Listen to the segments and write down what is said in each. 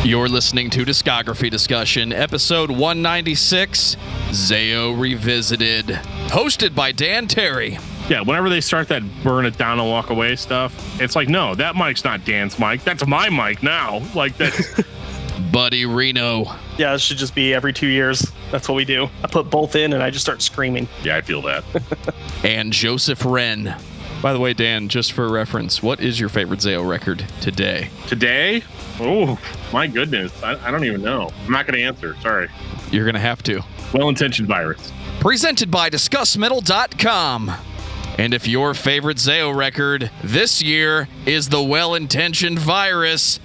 You're listening to Discography Discussion, episode 196, ZAO Revisited, hosted by Dan Terry. Yeah, whenever they start that burn it down and walk away stuff, it's like, no, that mic's not Dan's mic. That's my mic now. Like that. Buddy Reno. Yeah, it should just be every 2 years. That's what we do. I put both in and I just start screaming. Yeah, I feel that. And Joseph Wren. By the way, Dan, just for reference, what is your favorite ZAO record today? Today? Oh, my goodness. I don't even know. I'm not going to answer. Sorry. You're going to have to. Well-intentioned virus. Presented by discussmetal.com. And if your favorite ZAO record this year is the well-intentioned virus,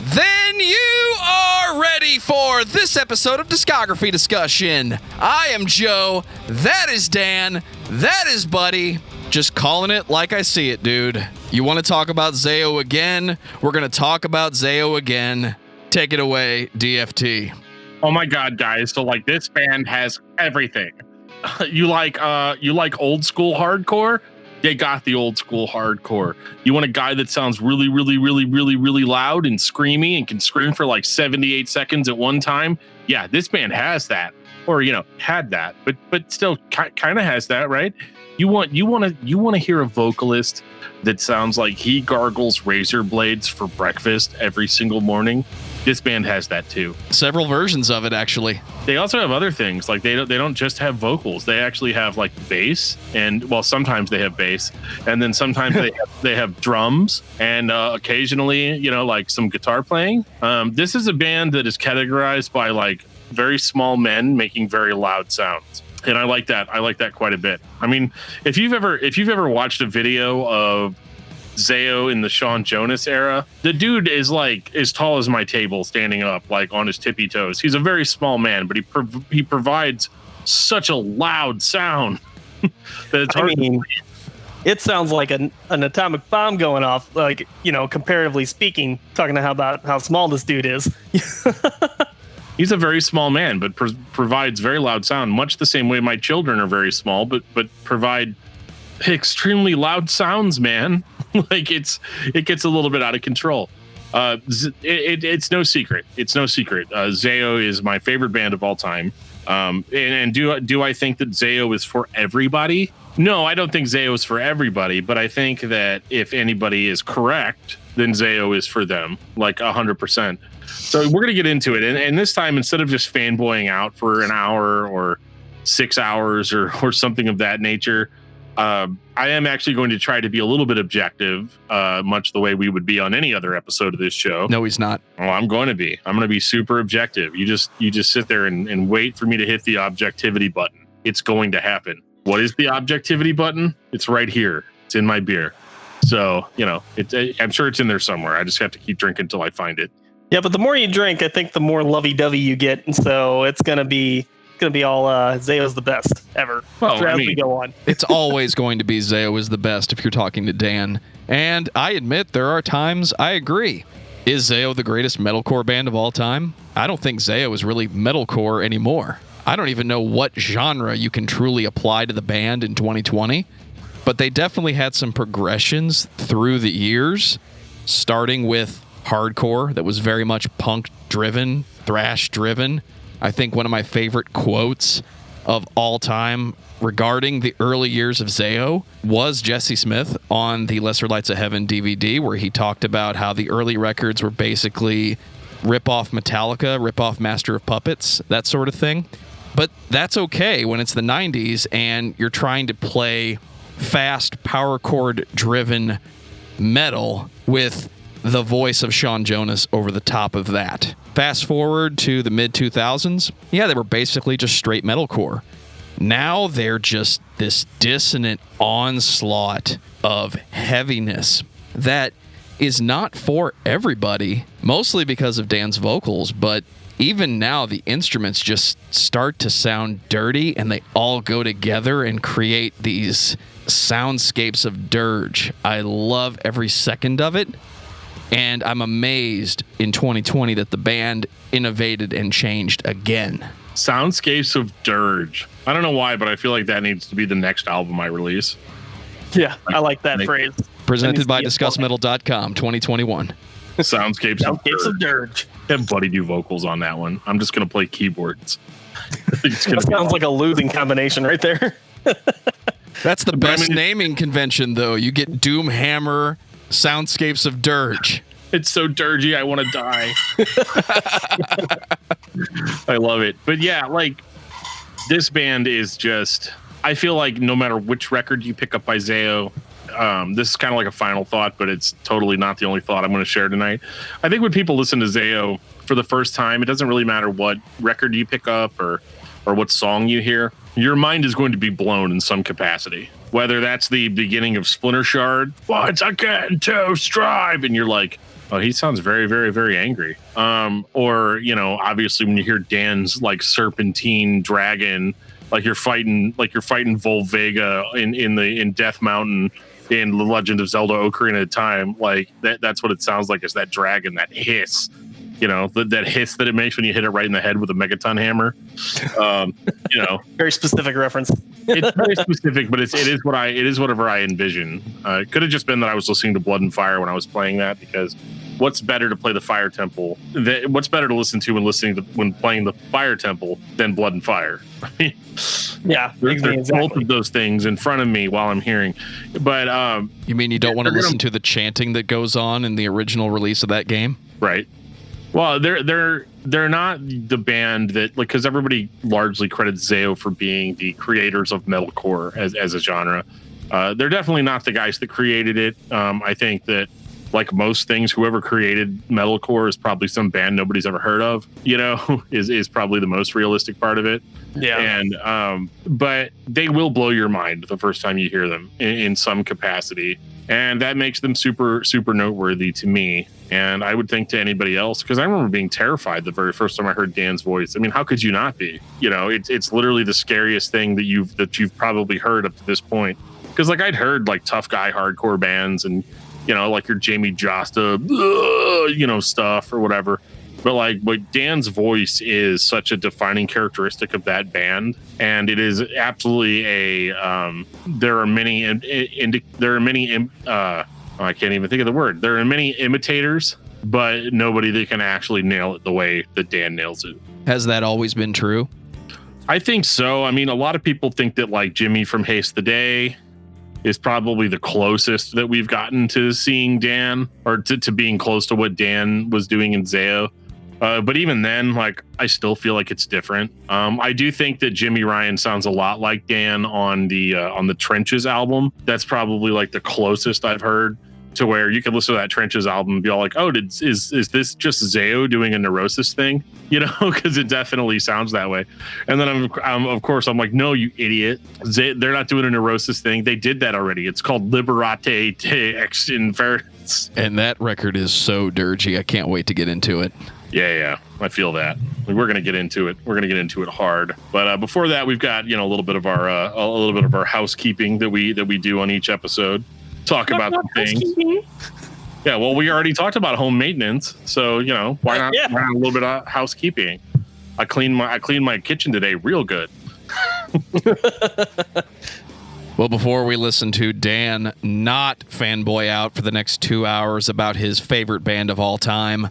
then you are ready for this episode of Discography Discussion. I am Joe. That is Dan. That is Buddy. Just calling it like I see it, dude. You want to talk about ZAO again? We're going to talk about ZAO again. Take it away, DFT. Oh my God, guys. So like this band has everything. You like old school hardcore? They got the old school hardcore. You want a guy that sounds really, really, really, really, really loud and screamy and can scream for like 78 seconds at one time? Yeah, this band has that. Or, had that, but still kind of has that, right? You want to hear a vocalist that sounds like he gargles razor blades for breakfast every single morning? This band has that too. Several versions of it, actually. They also have other things. Like they don't just have vocals. They actually have like bass, and well, sometimes they have bass, and then sometimes they have drums, and occasionally, like some guitar playing. This is a band that is categorized by like very small men making very loud sounds. And I like that. I like that quite a bit. I mean, if you've ever watched a video of ZAO in the Sean Jonas era, the dude is like as tall as my table, standing up like on his tippy toes. He's a very small man, but he provides such a loud sound that it's hard. It sounds like an atomic bomb going off. Like, comparatively speaking, talking about how small this dude is. He's a very small man, but provides very loud sound, much the same way my children are very small, but provide extremely loud sounds, man. Like it gets a little bit out of control. It's no secret. It's no secret. ZAO is my favorite band of all time. And do I think that ZAO is for everybody? No, I don't think ZAO is for everybody, but I think that if anybody is correct, then ZAO is for them, like 100%. So we're going to get into it. And this time, instead of just fanboying out for an hour or 6 hours or something of that nature, I am actually going to try to be a little bit objective, much the way we would be on any other episode of this show. No, he's not. Well, I'm going to be. I'm going to be super objective. You just sit there and wait for me to hit the objectivity button. It's going to happen. What is the objectivity button? It's right here. It's in my beer. So, I'm sure it's in there somewhere. I just have to keep drinking until I find it. Yeah, but the more you drink, I think the more lovey-dovey you get, and so it's gonna be all ZAO's the best ever. Well, as we go on. It's always going to be ZAO is the best if you're talking to Dan. And I admit there are times I agree. Is ZAO the greatest metalcore band of all time? I don't think ZAO is really metalcore anymore. I don't even know what genre you can truly apply to the band in 2020, but they definitely had some progressions through the years, starting with hardcore that was very much punk-driven, thrash-driven. I think one of my favorite quotes of all time regarding the early years of ZAO was Jesse Smith on the Lesser Lights of Heaven DVD, where he talked about how the early records were basically rip-off Metallica, rip-off Master of Puppets, that sort of thing. But that's okay when it's the 90s and you're trying to play fast, power chord-driven metal with the voice of Sean Jonas over the top of that. Fast forward to the mid-2000s, they were basically just straight metalcore. Now they're just this dissonant onslaught of heaviness that is not for everybody, mostly because of Dan's vocals, but even now the instruments just start to sound dirty and they all go together and create these soundscapes of dirge. I love every second of it. And I'm amazed in 2020 that the band innovated and changed again. Soundscapes of dirge. I don't know why, but I feel like that needs to be the next album I release. Yeah, I like that phrase. Presented by discussmetal.com 2021. Soundscapes of dirge. Have Buddy do vocals on that one. I'm just gonna play keyboards. That sounds like a losing combination right there. That's the best naming convention, though. You get Doomhammer, Soundscapes of Dirge. It's so dirgy, I want to die. I love it. But yeah, like, this band is just, I feel like no matter which record you pick up by ZAO, this is kind of like a final thought, but it's totally not the only thought I'm going to share tonight. I think when people listen to ZAO for the first time, it doesn't really matter what record you pick up or what song you hear. Your mind is going to be blown in some capacity. Whether that's the beginning of Splinter Shard, once again to strive, and you're like, oh, he sounds very, very, very angry. Or, you know, obviously when you hear Dan's like Serpentine Dragon, like you're fighting Volvega in Death Mountain in The Legend of Zelda Ocarina of Time, like that's what it sounds like, is that dragon, that hiss. You know, that hiss that it makes when you hit it right in the head with a megaton hammer. You know, very specific reference. It's very specific, but it is whatever I envision. It could have just been that I was listening to Blood and Fire when I was playing that, because what's better to play the Fire Temple? What's better to listen to when playing the Fire Temple than Blood and Fire? Yeah, there's exactly. Both of those things in front of me while I'm hearing. But you mean you don't want to listen to the chanting that goes on in the original release of that game? Right. Well, they're not the band that, like, because everybody largely credits ZAO for being the creators of metalcore as a genre. They're definitely not the guys that created it. I think that, like most things, whoever created metalcore is probably some band nobody's ever heard of. You know, is probably the most realistic part of it. Yeah. And but they will blow your mind the first time you hear them in some capacity, and that makes them super, super noteworthy to me. And I would think to anybody else, because I remember being terrified the very first time I heard Dan's voice. I mean, how could you not be? You know, it's literally the scariest thing that you've probably heard up to this point. Because like I'd heard like tough guy hardcore bands and, you know, like your Jamie Josta, you know, stuff or whatever. But Dan's voice is such a defining characteristic of that band, and it is absolutely a. There are many. I can't even think of the word. There are many imitators, but nobody that can actually nail it the way that Dan nails it. Has that always been true? I think so. I mean, a lot of people think that like Jimmy from Haste the Day is probably the closest that we've gotten to seeing Dan, or to being close to what Dan was doing in ZAO. But even then, like, I still feel like it's different. I do think that Jimmy Ryan sounds a lot like Dan on the Trenches album. That's probably like the closest I've heard to where you can listen to that Trenches album and be all like, oh, is this just ZAO doing a Neurosis thing? You know, because it definitely sounds that way. And then of course I'm like, no, you idiot. They're not doing a Neurosis thing. They did that already. It's called Liberate te ex inference. And that record is so dirgy. I can't wait to get into it. Yeah, I feel that. We're gonna get into it. We're gonna get into it hard. But before that, we've got, you know, a little bit of our housekeeping that we do on each episode. Talk about some things. Yeah, well, we already talked about home maintenance, so you know why not? Why not a little bit of housekeeping? I cleaned my kitchen today, real good. Well, before we listen to Dan not fanboy out for the next 2 hours about his favorite band of all time,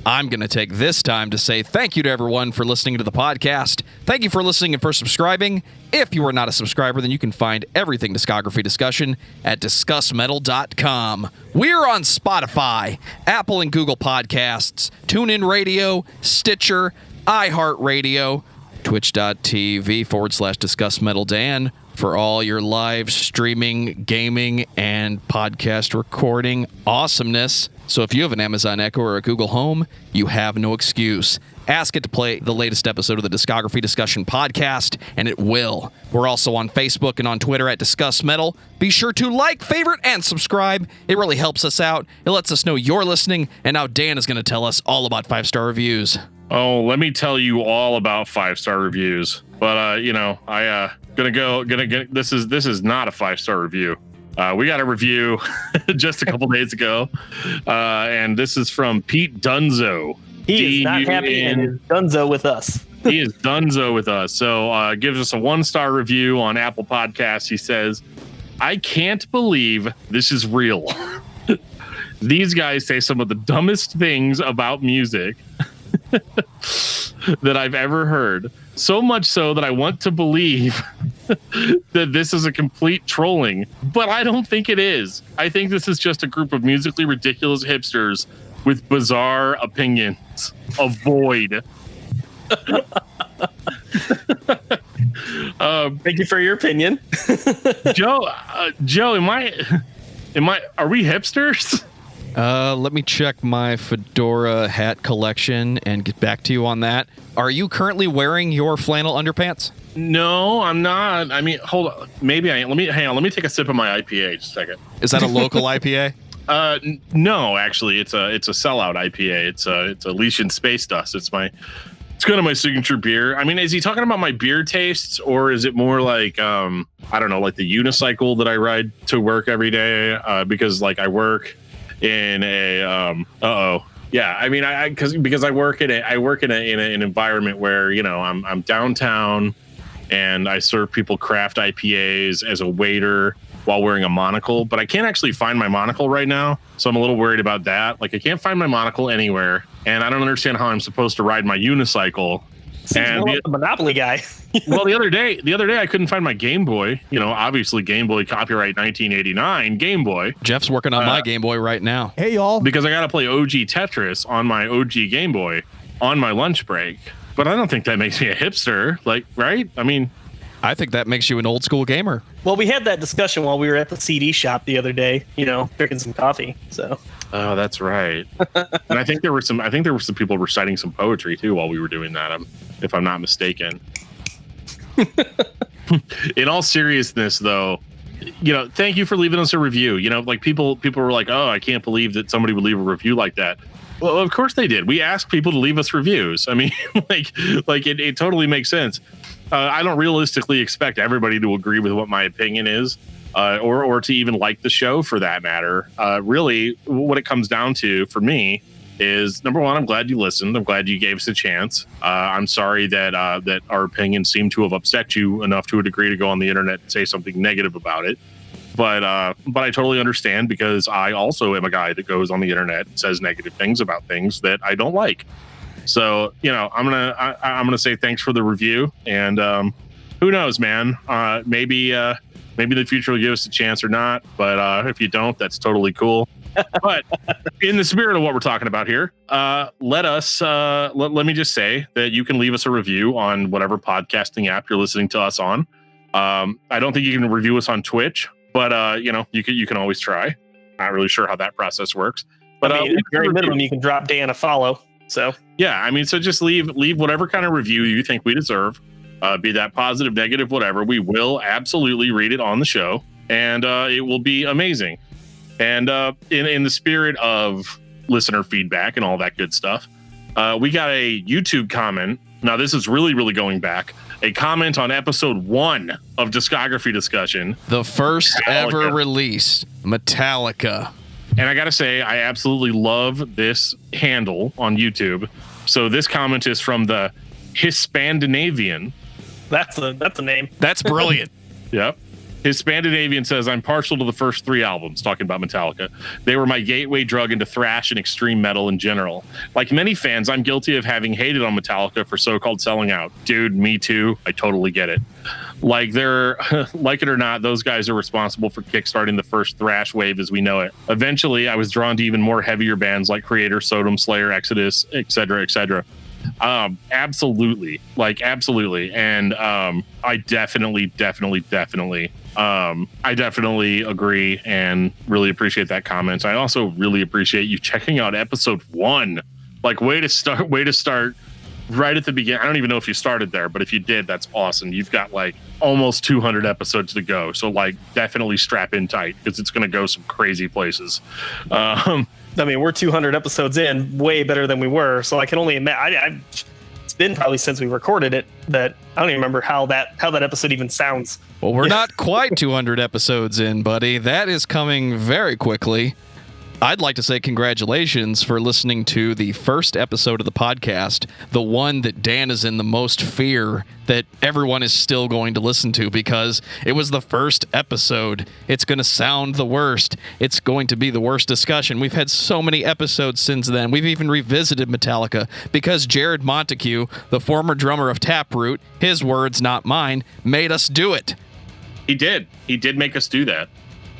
I'm going to take this time to say thank you to everyone for listening to the podcast. Thank you for listening and for subscribing. If you are not a subscriber, then you can find everything Discography Discussion at discussmetal.com. We're on Spotify, Apple and Google Podcasts, TuneIn Radio, Stitcher, iHeartRadio, twitch.tv/DiscussMetalDan for all your live streaming, gaming, and podcast recording awesomeness. So if you have an Amazon Echo or a Google Home, you have no excuse. Ask it to play the latest episode of the Discography Discussion podcast, and it will. We're also on Facebook and on Twitter at Discuss Metal. Be sure to like, favorite, and subscribe. It really helps us out. It lets us know you're listening, and now Dan is going to tell us all about 5-star reviews. Oh, let me tell you all about 5-star reviews. But you know, this is not a 5-star review. We got a review just a couple days ago, and this is from Pete Dunzo. He is not happy and is Dunzo with us. He is Dunzo with us. So gives us a 1-star review on Apple Podcasts. He says, I can't believe this is real. These guys say some of the dumbest things about music. that I've ever heard. So much so that I want to believe that this is a complete trolling, but I don't think it is. I think this is just a group of musically ridiculous hipsters with bizarre opinions. Avoid. Thank you for your opinion. Joe, are we hipsters? Let me check my fedora hat collection and get back to you on that. Are you currently wearing your flannel underpants? No, I'm not. I mean, hold on. Maybe I am. Hang on. Let me take a sip of my IPA just a second. Is that a local IPA? No, actually, it's a sellout IPA. It's a Elysian Space Dust. It's kind of my signature beer. I mean, is he talking about my beer tastes, or is it more like I don't know, like the unicycle that I ride to work every day? Because like I work in a yeah. I mean, because I work in an environment where, you know, I'm downtown and I serve people craft IPAs as a waiter while wearing a monocle, but I can't actually find my monocle right now. So I'm a little worried about that. Like I can't find my monocle anywhere, and I don't understand how I'm supposed to ride my unicycle. And the Monopoly guy. Well, the other day I couldn't find my Game Boy. You know, obviously Game Boy copyright 1989 Game Boy. Jeff's working on my Game Boy right now. Hey, y'all. Because I got to play OG Tetris on my OG Game Boy on my lunch break. But I don't think that makes me a hipster. Like, right? I mean, I think that makes you an old school gamer. Well, we had that discussion while we were at the CD shop the other day, you know, drinking some coffee. So. Oh, that's right. And I think there were some people reciting some poetry too while we were doing that, if I'm not mistaken. In all seriousness though, you know, thank you for leaving us a review. You know, like people were like, "Oh, I can't believe that somebody would leave a review like that." Well, of course they did. We asked people to leave us reviews. I mean, like it totally makes sense. I don't realistically expect everybody to agree with what my opinion is, or to even like the show for that matter. Really, what it comes down to for me is, number one, I'm glad you listened. I'm glad you gave us a chance. I'm sorry that our opinions seem to have upset you enough to a degree to go on the internet and say something negative about it. But I totally understand, because I also am a guy that goes on the internet and says negative things about things that I don't like. So, you know, I'm gonna say thanks for the review, and who knows, man? Maybe the future will give us a chance or not. But if you don't, that's totally cool. But in the spirit of what we're talking about here, let me just say that you can leave us a review on whatever podcasting app you're listening to us on. I don't think you can review us on Twitch, but you know, you can always try. Not really sure how that process works. But I mean, at very minimum, you can drop Dan a follow. So yeah, I mean, so just leave whatever kind of review you think we deserve, be that positive, negative, whatever. We will absolutely read it on the show, and it will be amazing. And in the spirit of listener feedback and all that good stuff, we got a YouTube comment. Now, this is really, really going back. A comment on episode 1 of Discography Discussion. The first ever release, Metallica. And I got to say, I absolutely love this handle on YouTube. So this comment is from the Hispandinavian. That's a name. That's brilliant. Yep. Hispandinavian says, I'm partial to the first 3 albums, talking about Metallica. They were my gateway drug into thrash and extreme metal in general. Like many fans, I'm guilty of having hated on Metallica for so-called selling out. Dude, me too. I totally get it. Like they're, like it or not, those guys are responsible for kickstarting the first thrash wave as we know it. Eventually, I was drawn to even more heavier bands like Creator, Sodom, Slayer, Exodus, etc., etc. Absolutely. And I definitely agree and really appreciate that comment. I also really appreciate you checking out episode 1. Like, way to start right at the beginning. I don't even know if you started there, but if you did, that's awesome. You've got like almost 200 episodes to go. So like definitely strap in tight, because it's going to go some crazy places. I mean, we're 200 episodes in, way better than we were. So I can only imagine. It's been probably since we recorded it that I don't even remember how that episode even sounds. Well, we're not quite 200 episodes in, buddy. That is coming very quickly. I'd like to say congratulations for listening to the first episode of the podcast, the one that Dan is in the most fear that everyone is still going to listen to because it was the first episode. It's going to sound the worst. It's going to be the worst discussion. We've had so many episodes since then. We've even revisited Metallica because Jared Montague, the former drummer of Taproot, his words, not mine, made us do it. He did. He did make us do that.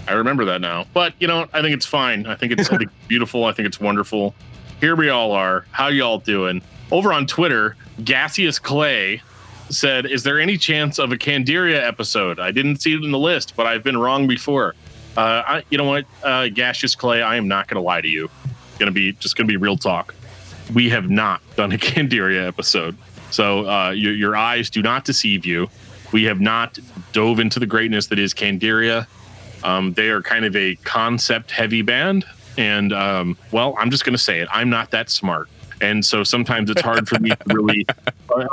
I remember that now. But, you know, I think it's fine. I think it's beautiful. I think it's wonderful. Here we all are. How y'all doing? Over on Twitter, Gaseous Clay said, is there any chance of a Candiria episode? I didn't see it in the list, but I've been wrong before. You know what, Gaseous Clay, I am not going to lie to you. Going to be real talk. We have not done a Candiria episode. So your eyes do not deceive you. We have not dove into the greatness that is Candiria. They are kind of a concept-heavy band, and, well, I'm just going to say it. I'm not that smart, and so sometimes it's hard for me to really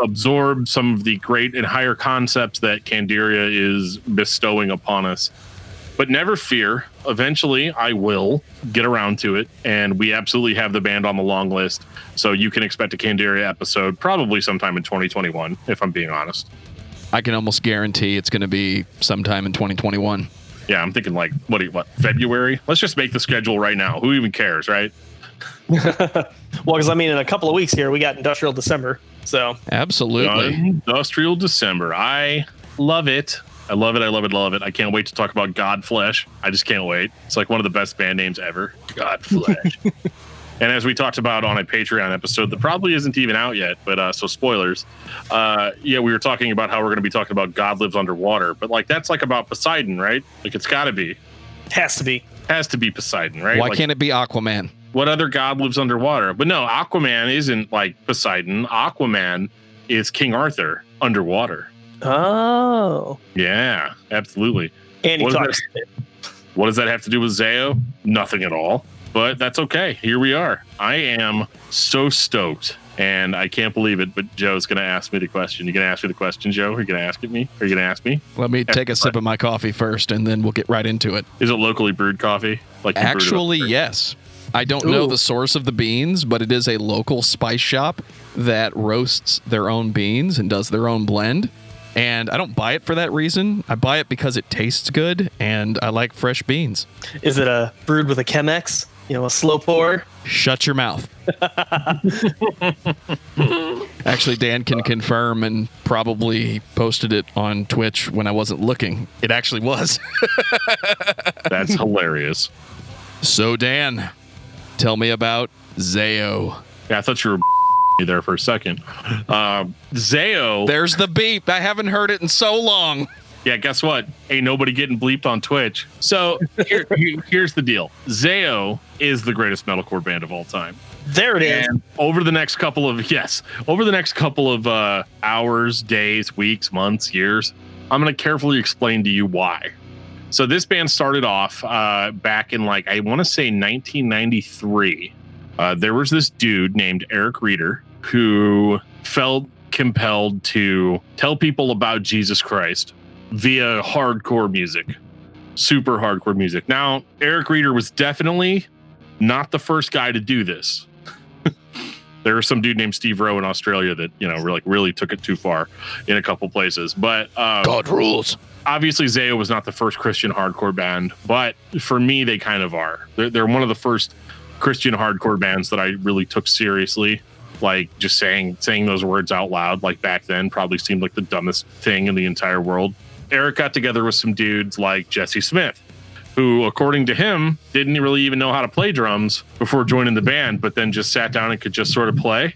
absorb some of the great and higher concepts that Candiria is bestowing upon us. But never fear. Eventually, I will get around to it, and we absolutely have the band on the long list, so you can expect a Candiria episode probably sometime in 2021, if I'm being honest. I can almost guarantee it's going to be sometime in 2021. Yeah, I'm thinking like, what, February? Let's just make the schedule right now. Who even cares, right? Well, because I mean, in a couple of weeks here, we got Industrial December. So absolutely. Industrial December. I love it. I love it. I love it. Love it. I can't wait to talk about Godflesh. I just can't wait. It's like one of the best band names ever. Godflesh. And as we talked about on a Patreon episode that probably isn't even out yet, but so spoilers. We were talking about how we're going to be talking about God Lives Underwater, but like that's like about Poseidon, right? Like it's got to be. Has to be Poseidon, right? Why like, can't it be Aquaman? What other god lives underwater? But no, Aquaman isn't like Poseidon. Aquaman is King Arthur underwater. Oh. Yeah, absolutely. And he talks. What does that have to do with ZAO? Nothing at all. But that's okay. Here we are. I am so stoked, and I can't believe it. But Joe's going to ask me the question. You going to ask me the question, Joe? Are you going to ask it me? Are you going to ask me? Let me take a sip of my coffee first, and then we'll get right into it. Is it locally brewed coffee? Like actually, yes. I don't know the source of the beans, but it is a local spice shop that roasts their own beans and does their own blend. And I don't buy it for that reason. I buy it because it tastes good, and I like fresh beans. Is it a brewed with a Chemex? You know, a slow pour? Shut your mouth. Actually, Dan can confirm and probably posted it on Twitch when I wasn't looking. It actually was. That's hilarious. So, Dan, tell me about ZAO. Yeah, I thought you were there for a second. ZAO. There's the beep. I haven't heard it in so long. Yeah, guess what? Ain't nobody getting bleeped on Twitch. So here's the deal. ZAO is the greatest metalcore band of all time. There it is. And over the next couple of hours, days, weeks, months, years, I'm going to carefully explain to you why. So this band started off back in I want to say 1993. There was this dude named Eric Reeder who felt compelled to tell people about Jesus Christ via hardcore music, super hardcore music. Now, Eric Reeder was definitely not the first guy to do this. There was some dude named Steve Rowe in Australia that, really took it too far in a couple places. But God rules. Obviously, ZAO was not the first Christian hardcore band, but for me, they kind of are. They're one of the first Christian hardcore bands that I really took seriously. Like just saying those words out loud, like back then, probably seemed like the dumbest thing in the entire world. Eric got together with some dudes like Jesse Smith, who, according to him, didn't really even know how to play drums before joining the band, but then just sat down and could just sort of play,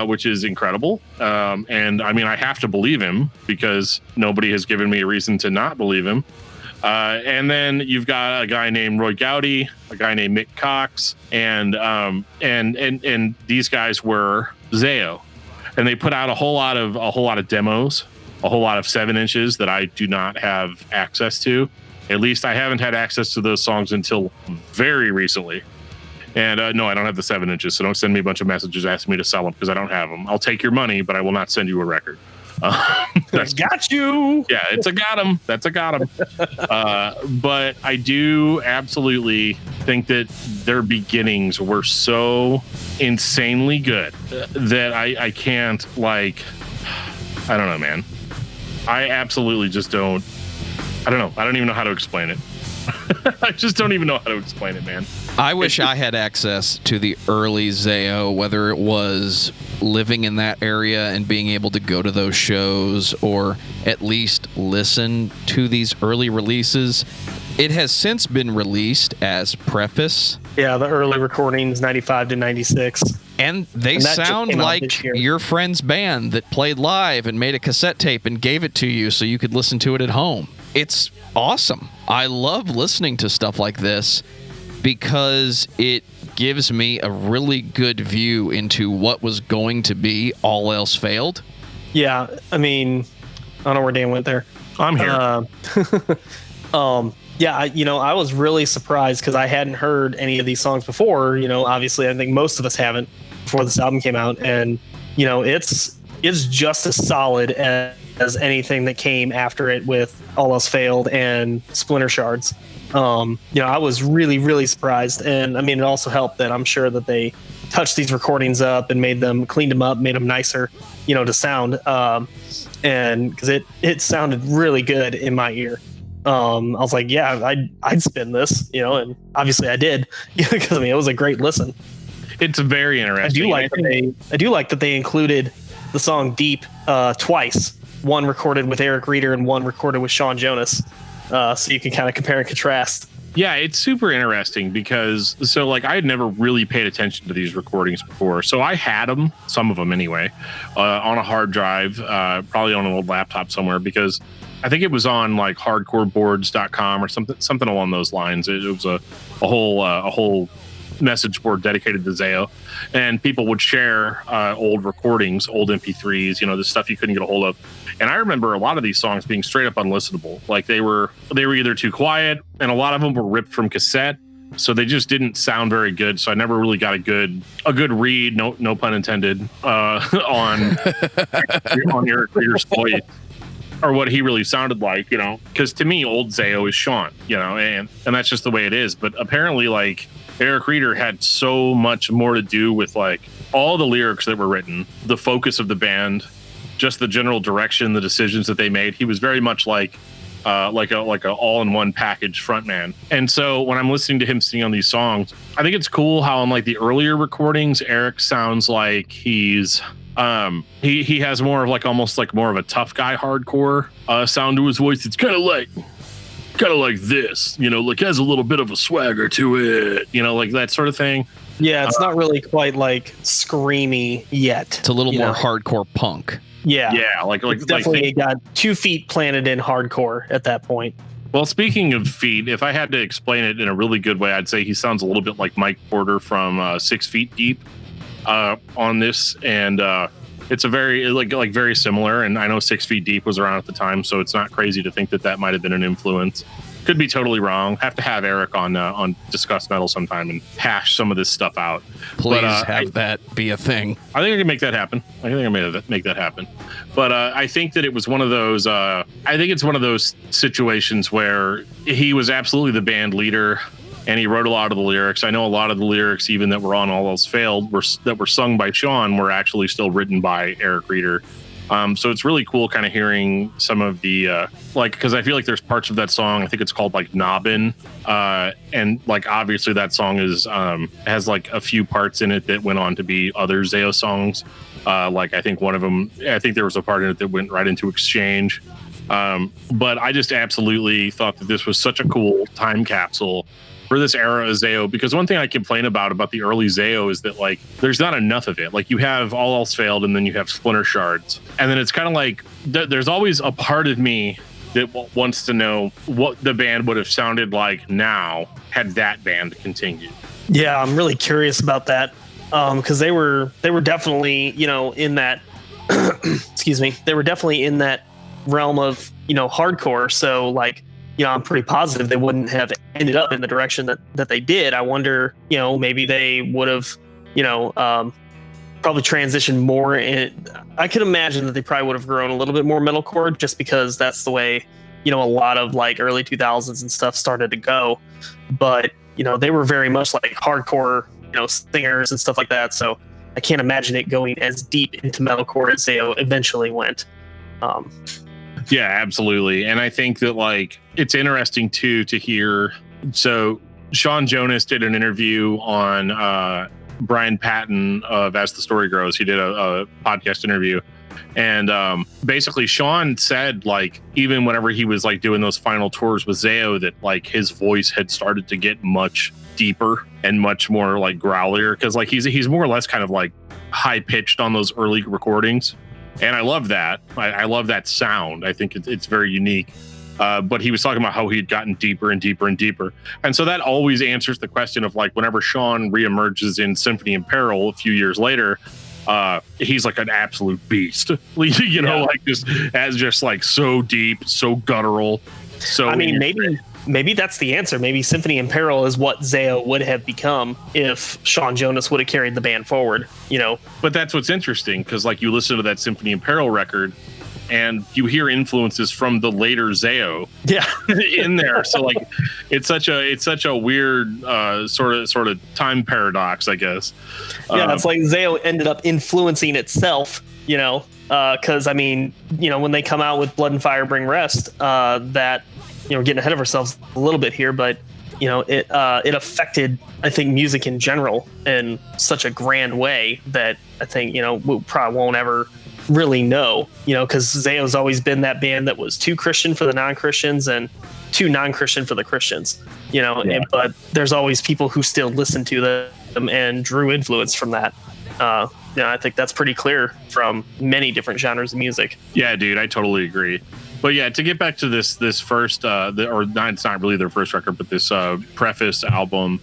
which is incredible. And I mean, I have to believe him because nobody has given me a reason to not believe him. And then you've got a guy named Roy Gowdy, a guy named Mick Cox, and these guys were ZAO, and they put out a whole lot of demos, a whole lot of 7 inches that I do not have access to. At least I haven't had access to those songs until very recently. And no, I don't have the 7 inches, so don't send me a bunch of messages asking me to sell them because I don't have them. I'll take your money, but I will not send you a record. That's got you. Yeah, it's a got him. That's a got him. But I do absolutely think that their beginnings were so insanely good that I can't, like, I don't know, man. I absolutely just don't. I don't know. I don't even know how to explain it. I just don't even know how to explain it, man. I wish I had access to the early ZAO, whether it was living in that area and being able to go to those shows or at least listen to these early releases. It has since been released as Preface. Yeah, the early recordings, 95 to 96. And they sound like your friend's band that played live and made a cassette tape and gave it to you so you could listen to it at home. It's awesome. I love listening to stuff like this because it gives me a really good view into what was going to be All Else Failed. Yeah, I mean, I don't know where Dan went there. I'm here. Yeah, I was really surprised because I hadn't heard any of these songs before. Obviously, I think most of us haven't before this album came out, and it's just as solid as anything that came after it with All Else Failed and Splinter Shards. I was really, really surprised, and I mean, it also helped that I'm sure that they touched these recordings up and cleaned them up, made them nicer, to sound, and because it sounded really good in my ear. I was like, yeah, I'd spin this, and obviously I did, because it was a great listen. It's very interesting. I do like that they included the song "Deep" twice. One recorded with Eric Reeder and one recorded with Sean Jonas, so you can kind of compare and contrast. Yeah, it's super interesting because I had never really paid attention to these recordings before. So I had them, some of them anyway, on a hard drive, probably on an old laptop somewhere, because I think it was on like hardcoreboards.com or something along those lines. It was a whole message board dedicated to ZAO, and people would share old recordings, old MP3s, the stuff you couldn't get a hold of. And I remember a lot of these songs being straight up unlistenable. Like they were either too quiet, and a lot of them were ripped from cassette, so they just didn't sound very good. So I never really got a good read, no pun intended, on Eric Reeder's voice, or what he really sounded like, because to me, old ZAO is Sean, and that's just the way it is. But apparently, like, Eric Reeder had so much more to do with like all the lyrics that were written, the focus of the band, just the general direction, the decisions that they made. He was very much like a all-in-one package frontman. And so when I'm listening to him sing on these songs, I think it's cool how in like the earlier recordings, Eric sounds like he's he has more of like almost like more of a tough guy hardcore sound to his voice. It's kind of like this, like has a little bit of a swagger to it, like that sort of thing. Yeah, it's not really quite like screamy yet. It's a little more hardcore punk. Yeah, like definitely got 2 feet planted in hardcore at that point. Well, speaking of feet, if I had to explain it in a really good way, I'd say he sounds a little bit like Mike Porter from 6 Feet Deep on this, and it's a very very similar. And I know 6 Feet Deep was around at the time, so it's not crazy to think that might have been an influence. Could be totally wrong. Have to have Eric on Discuss Metal sometime and hash some of this stuff out. Please have that be a thing. I think I can make that happen. But I think that it was one of those. I think it's one of those situations where he was absolutely the band leader, and he wrote a lot of the lyrics. I know a lot of the lyrics, even that were on All Else Failed, that were sung by Sean, were actually still written by Eric Reeder. So it's really cool kind of hearing some of the, because I feel like there's parts of that song, I think it's called like Nobbin. And like, obviously that song has like a few parts in it that went on to be other ZAO songs. Like I think there was a part in it that went right into Exchange. But I just absolutely thought that this was such a cool time capsule for this era of ZAO, because one thing I complain about the early ZAO is that like there's not enough of it. Like you have All Else Failed, and then you have Splinter Shards, and then it's kind of like there's always a part of me that wants to know what the band would have sounded like now had that band continued. Yeah, I'm really curious about that, because they were definitely in that excuse me, they were definitely in that realm of hardcore. So like, I'm pretty positive they wouldn't have ended up in the direction that they did. I wonder, maybe they would have, probably transitioned more in. I could imagine that they probably would have grown a little bit more metalcore, just because that's the way, a lot of like early 2000s and stuff started to go. But they were very much like hardcore, singers and stuff like that. So I can't imagine it going as deep into metalcore as ZAO eventually went. Yeah, absolutely. And I think that like it's interesting too to hear. So Sean Jonas did an interview on Brian Patton of As the Story Grows. He did a podcast interview. And basically Sean said like even whenever he was like doing those final tours with ZAO that like his voice had started to get much deeper and much more like growlier, because like he's more or less kind of like high pitched on those early recordings. And I love that. I love that sound. I think it's very unique. But he was talking about how he had gotten deeper and deeper and deeper. And so that always answers the question of like whenever Sean reemerges in Symphony in Peril a few years later, he's like an absolute beast. Like just like so deep, so guttural. So I mean, maybe that's the answer. Maybe Symphony in Peril is what ZAO would have become if Sean Jonas would have carried the band forward, But that's what's interesting, because like you listen to that Symphony in Peril record and you hear influences from the later ZAO in there. So like it's such a weird sort of time paradox, I guess. Yeah, it's like ZAO ended up influencing itself, because I mean, when they come out with Blood and Fire Bring Rest, that we're getting ahead of ourselves a little bit here, but it affected, I think, music in general in such a grand way that I think we probably won't ever really know, because ZAO's always been that band that was too Christian for the non-Christians and too non-Christian for the Christians, but there's always people who still listen to them and drew influence from that. I think that's pretty clear from many different genres of music. Yeah, dude, I totally agree. But yeah, to get back to this first, it's not really their first record, but this preface album,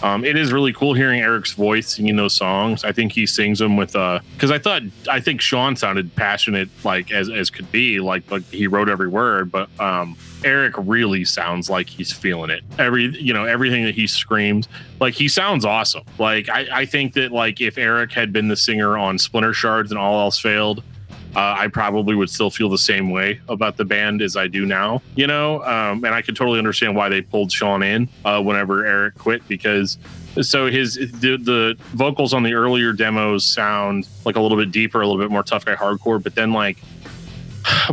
it is really cool hearing Eric's voice singing those songs. I think he sings them with because I think Sean sounded passionate like as could be, like he wrote every word, but Eric really sounds like he's feeling it. Everything that he screams, like he sounds awesome. Like I think that like if Eric had been the singer on Splinter Shards and All Else Failed, I probably would still feel the same way about the band as I do now, and I could totally understand why they pulled Sean in whenever Eric quit, because the vocals on the earlier demos sound like a little bit deeper, a little bit more tough guy hardcore. But then like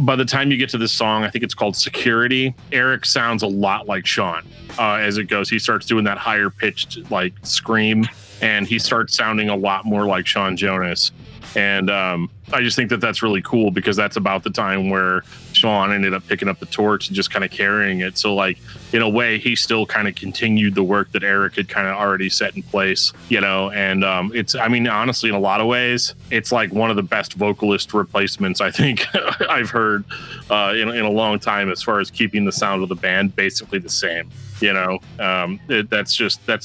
by the time you get to this song, I think it's called Security, Eric sounds a lot like Sean as it goes. He starts doing that higher pitched like scream, and he starts sounding a lot more like Sean Jonas. And I just think that that's really cool, because that's about the time where Sean ended up picking up the torch and just kind of carrying it. So like in a way, he still kind of continued the work that Eric had kind of already set in place, and honestly, in a lot of ways, it's like one of the best vocalist replacements I think I've heard in a long time, as far as keeping the sound of the band basically the same. That's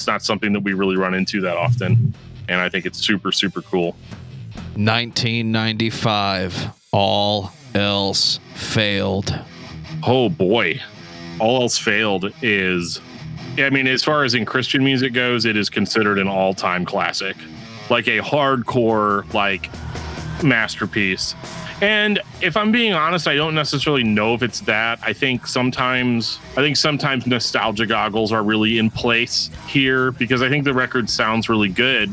not something that we really run into that often. And I think it's super, super cool. 1995, All Else Failed. Oh boy. All Else Failed is, as far as in Christian music goes, it is considered an all-time classic, like a hardcore like masterpiece. And if I'm being honest, I don't necessarily know if it's that. I think sometimes nostalgia goggles are really in place here, because I think the record sounds really good.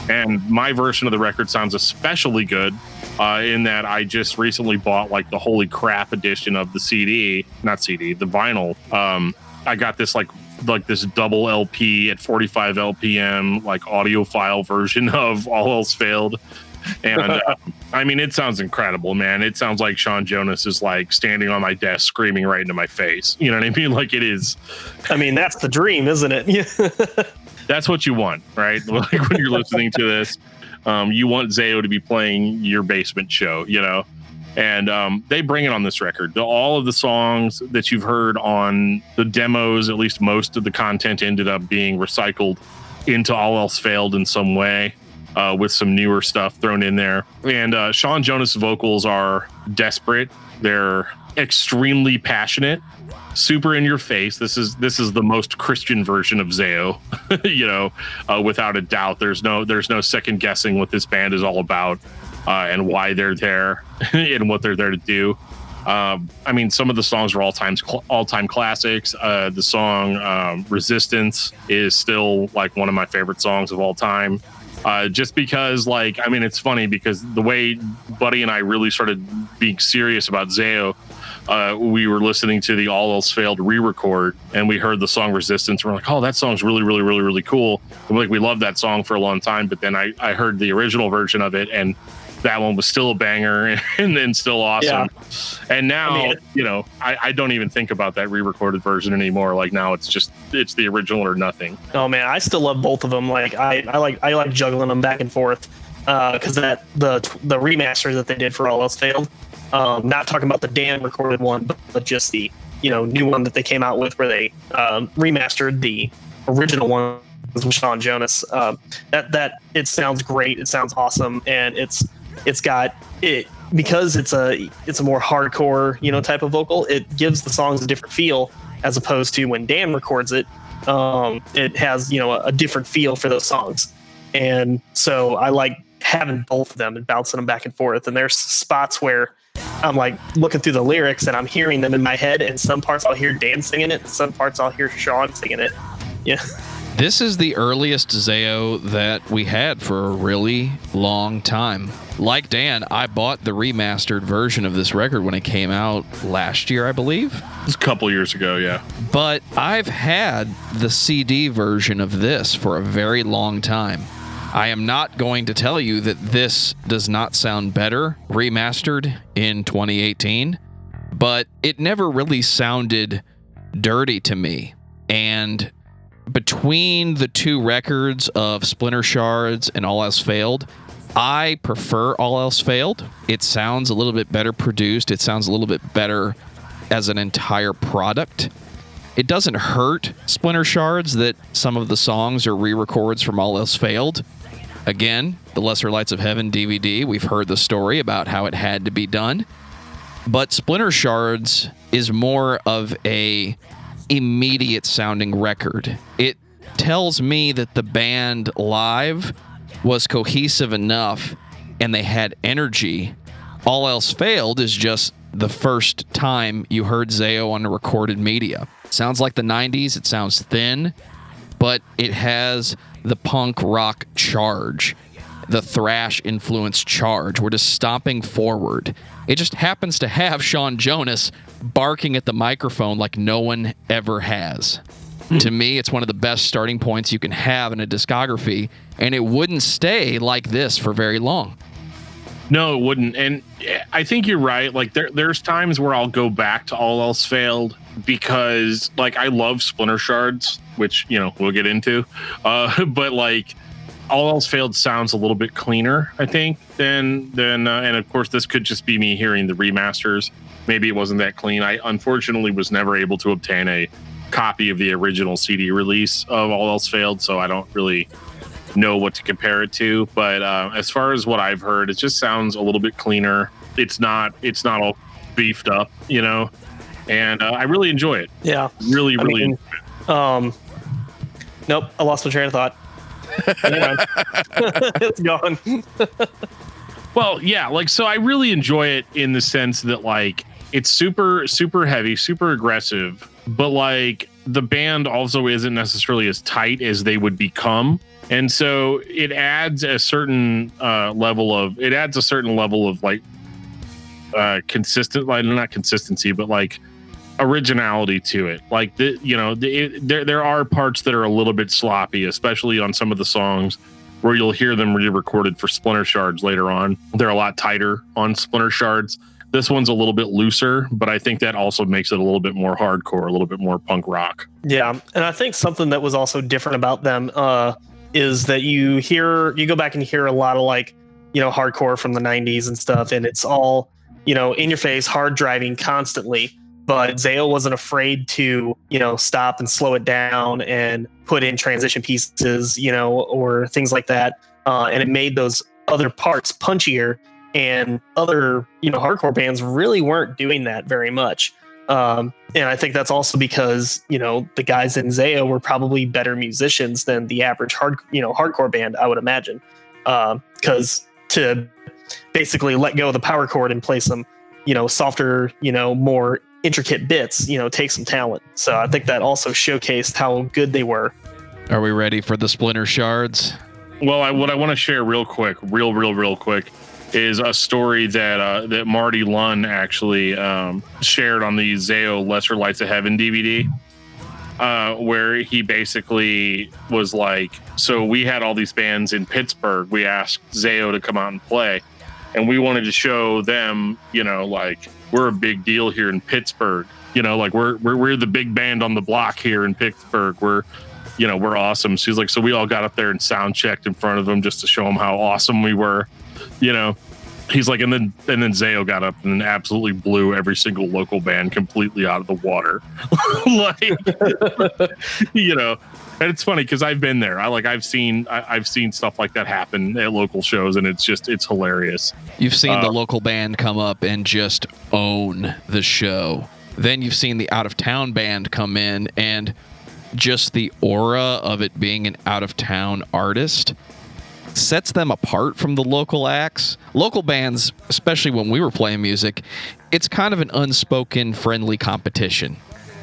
And my version of the record sounds especially good in that I just recently bought like the holy crap edition of the the vinyl. I got this like this double LP at 45 LPM, like audiophile version of All Else Failed. And it sounds incredible, man. It sounds like Sean Jonas is like standing on my desk screaming right into my face. You know what I mean? Like it is. That's the dream, isn't it? That's what you want, right? Like when you're listening to this, you want ZAO to be playing your basement show, and they bring it on this record. All of the songs that you've heard on the demos, at least most of the content ended up being recycled into All Else Failed in some way, with some newer stuff thrown in there. And Sean Jonas' vocals are desperate. They're extremely passionate, super in your face. This is the most Christian version of ZAO, without a doubt. There's no second guessing what this band is all about, and why they're there and what they're there to do. I mean, some of the songs are all-time classics. The song Resistance is still like one of my favorite songs of all time. Just because, like, I mean, it's funny because the way Buddy and I really started being serious about ZAO, we were listening to the All Else Failed re-record, and we heard the song Resistance. And we're like, oh, that song's really, really, really, really cool. And we loved that song for a long time. But then I heard the original version of it, and that one was still a banger and then still awesome. Yeah. And now, I don't even think about that re-recorded version anymore. Like now it's the original or nothing. Oh man, I still love both of them. Like I like juggling them back and forth. Cause the remaster that they did for All Else Failed, not talking about the Dan recorded one, but just the, new one that they came out with where they, remastered the original one with Sean Jonas. That it sounds great. It sounds awesome. And it's got it because it's a more hardcore, type of vocal. It gives the songs a different feel as opposed to when Dan records it. It has, a different feel for those songs. And so I like having both of them and bouncing them back and forth. And there's spots where I'm like looking through the lyrics and I'm hearing them in my head. And some parts I'll hear Dan singing it. And some parts I'll hear Sean singing it. Yeah. This is the earliest ZAO that we had for a really long time. Like Dan, I bought the remastered version of this record when it came out last year, I believe. It's a couple years ago, yeah. But I've had the CD version of this for a very long time. I am not going to tell you that this does not sound better remastered in 2018, but it never really sounded dirty to me. And between the two records of Splinter Shards and All Else Failed, I prefer All Else Failed. It sounds a little bit better produced. It sounds a little bit better as an entire product. It doesn't hurt Splinter Shards that some of the songs are re-records from All Else Failed. Again, the Lesser Lights of Heaven DVD, we've heard the story about how it had to be done. But Splinter Shards is more of a immediate sounding record. It tells me that the band live was cohesive enough and they had energy. All Else Failed is just the first time you heard ZAO on the recorded media. Sounds like the 90s. It sounds thin, but it has the punk rock charge, the thrash influence charge. We're just stomping forward. It just happens to have Sean Jonas barking at the microphone like no one ever has. To me, it's one of the best starting points you can have in a discography, and it wouldn't stay like this for very long. No, it wouldn't. And I think you're right. Like there's times where I'll go back to All Else Failed because like I love Splinter Shards, which, we'll get into. But like All Else Failed sounds a little bit cleaner, I think, than and of course this could just be me hearing the remasters. Maybe it wasn't that clean. I unfortunately was never able to obtain a copy of the original CD release of All Else Failed, so I don't really know what to compare it to. But as far as what I've heard, it just sounds a little bit cleaner. It's not all beefed up, and I really enjoy it. Yeah, really enjoy it. Nope, I lost my train of thought. It's gone. Well, yeah, like so I really enjoy it in the sense that like it's super, super heavy, super aggressive, but like the band also isn't necessarily as tight as they would become. And so it adds a certain level of like not consistency, but like originality to it. Like there are parts that are a little bit sloppy, especially on some of the songs where you'll hear them re-recorded for Splinter Shards later on. They're a lot tighter on Splinter Shards. This one's a little bit looser, but I think that also makes it a little bit more hardcore, a little bit more punk rock. Yeah, and I think something that was also different about them is that you go back and hear a lot of like, hardcore from the 90s and stuff, and it's all, in your face, hard driving constantly. But ZAO wasn't afraid to, stop and slow it down and put in transition pieces, or things like that. And it made those other parts punchier and other, hardcore bands really weren't doing that very much. And I think that's also because, the guys in ZAO were probably better musicians than the average hardcore band, I would imagine. Because to basically let go of the power chord and play some, softer, more intricate bits, take some talent. So I think that also showcased how good they were. Are we ready for the Splinter Shards? Well, what I want to share real quick, real quick, is a story that Marty Lunn actually shared on the ZAO Lesser Lights of Heaven DVD, where he basically was like, so we had all these bands in Pittsburgh. We asked ZAO to come out and play, and we wanted to show them, like, we're a big deal here in Pittsburgh. Like we're the big band on the block here in Pittsburgh. We're awesome. So he's like, so we all got up there and sound checked in front of them just to show them how awesome we were. He's like, and then ZAO got up and absolutely blew every single local band completely out of the water. And it's funny because I've been there. I've seen stuff like that happen at local shows, and it's hilarious. You've seen the local band come up and just own the show. Then you've seen the out of town band come in, and just the aura of it being an out of town artist sets them apart from the local acts. Local bands, especially when we were playing music, it's kind of an unspoken friendly competition.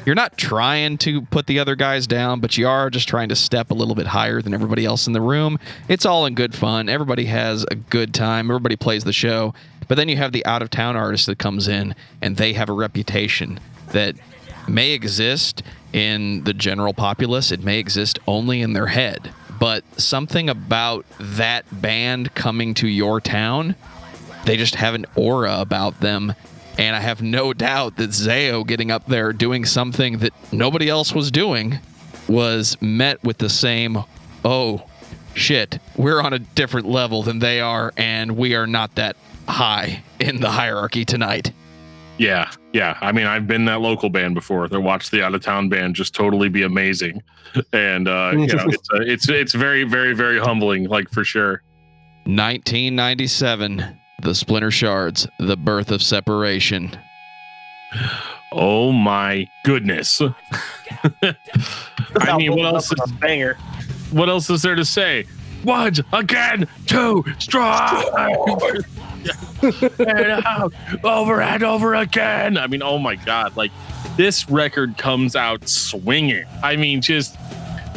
You're not trying to put the other guys down, but you are just trying to step a little bit higher than everybody else in the room. It's all in good fun. Everybody has a good time. Everybody plays the show. But then you have the out-of-town artist that comes in, and they have a reputation that may exist in the general populace. It may exist only in their head. But something about that band coming to your town, they just have an aura about them. And I have no doubt that ZAO getting up there doing something that nobody else was doing was met with the same, oh, shit, we're on a different level than they are, and we are not that high in the hierarchy tonight. Yeah. I mean, I've been that local band before. They watched the out of town band just totally be amazing, and it's very, very, very humbling, like, for sure. 1997, the Splinter Shards, the birth of separation. Oh my goodness! I mean, what else? Banger. What else is there to say? Once again, too strong. And out, over and over again. I mean, oh my god! Like, this record comes out swinging. I mean, just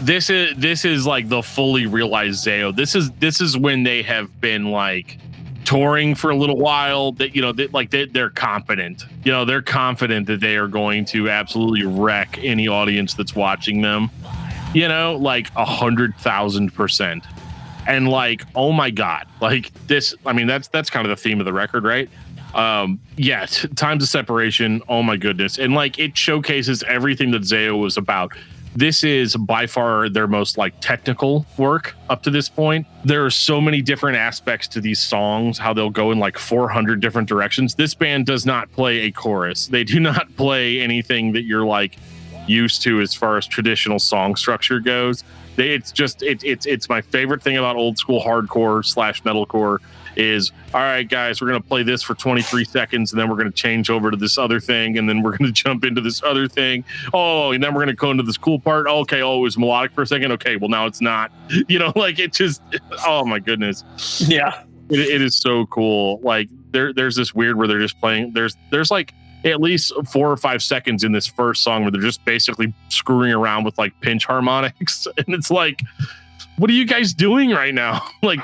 this is like the fully realized ZAO. This is when they have been like touring for a little while. That they're confident. They're confident that they are going to absolutely wreck any audience that's watching them. Like 100,000%. And like, oh my god, like this. I mean, that's kind of the theme of the record, right? Times of separation. Oh my goodness, and like it showcases everything that ZAO was about. This is by far their most like technical work up to this point. There are so many different aspects to these songs, how they'll go in like 400 different directions. This band does not play a chorus. They do not play anything that you're like used to as far as traditional song structure goes. It's my favorite thing about old school hardcore / metalcore is, all right, guys, we're going to play this for 23 seconds, and then we're going to change over to this other thing, and then we're going to jump into this other thing. Oh, and then we're going to go into this cool part. Okay, oh, it was melodic for a second. Okay, well, now it's not. Like it just, oh my goodness. Yeah. It is so cool. Like there's this weird where they're just playing. There's like at least 4 or 5 seconds in this first song where they're just basically screwing around with like pinch harmonics, and it's like, what are you guys doing right now? Like,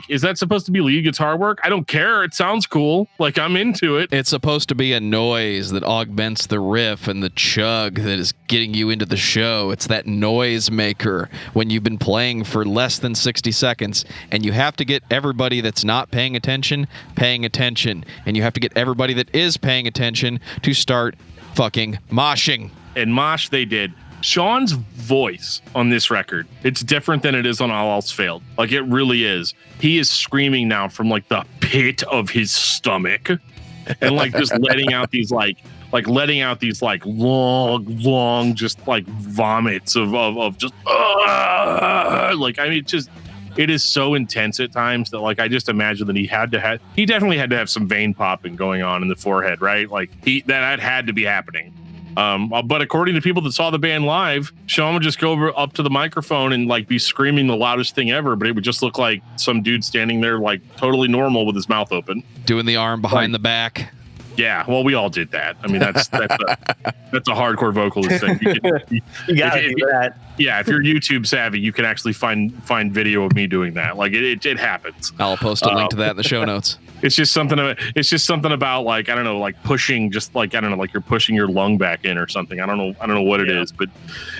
is that supposed to be lead guitar work? I don't care. It sounds cool. Like, I'm into it. It's supposed to be a noise that augments the riff and the chug that is getting you into the show. It's that noise maker when you've been playing for less than 60 seconds, and you have to get everybody that's not paying attention, and you have to get everybody that is paying attention to start fucking moshing. And mosh they did. Sean's voice on this record, it's different than it is on All Else Failed. Like, it really is. He is screaming now from like the pit of his stomach, and like just letting out these long just like vomits of just like, I mean, it is so intense at times that like I just imagine that he definitely had to have some vein popping going on in the forehead, right? Like that had to be happening. But according to people that saw the band live, Sean would just go up to the microphone and like be screaming the loudest thing ever, but it would just look like some dude standing there like totally normal with his mouth open, doing the arm behind the back. Yeah, well, we all did that. I mean, that's a hardcore vocalist thing. You gotta do that. Yeah, if you're YouTube savvy, you can actually find video of me doing that. Like it happens. I'll post a link to that in the show notes. It's just something about like, I don't know, like pushing, just like, I don't know, like you're pushing your lung back in or something. I don't know what it is, but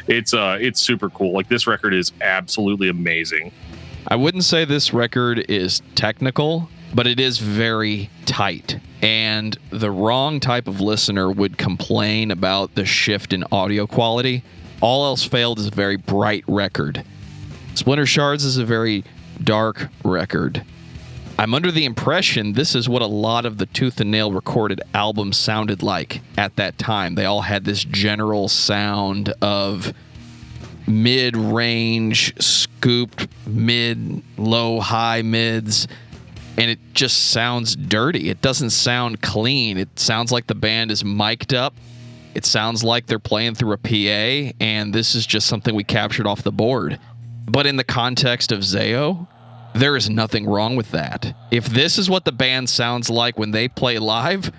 it's super cool. Like this record is absolutely amazing. I wouldn't say this record is technical, but it is very tight. And the wrong type of listener would complain about the shift in audio quality. All Else Failed is a very bright record. Splinter Shards is a very dark record. I'm under the impression this is what a lot of the Tooth and Nail recorded albums sounded like at that time. They all had this general sound of mid-range, scooped mid, low, high mids, and it just sounds dirty. It doesn't sound clean. It sounds like the band is mic'd up. It sounds like they're playing through a PA, and this is just something we captured off the board. But in the context of ZAO, there is nothing wrong with that. If this is what the band sounds like when they play live,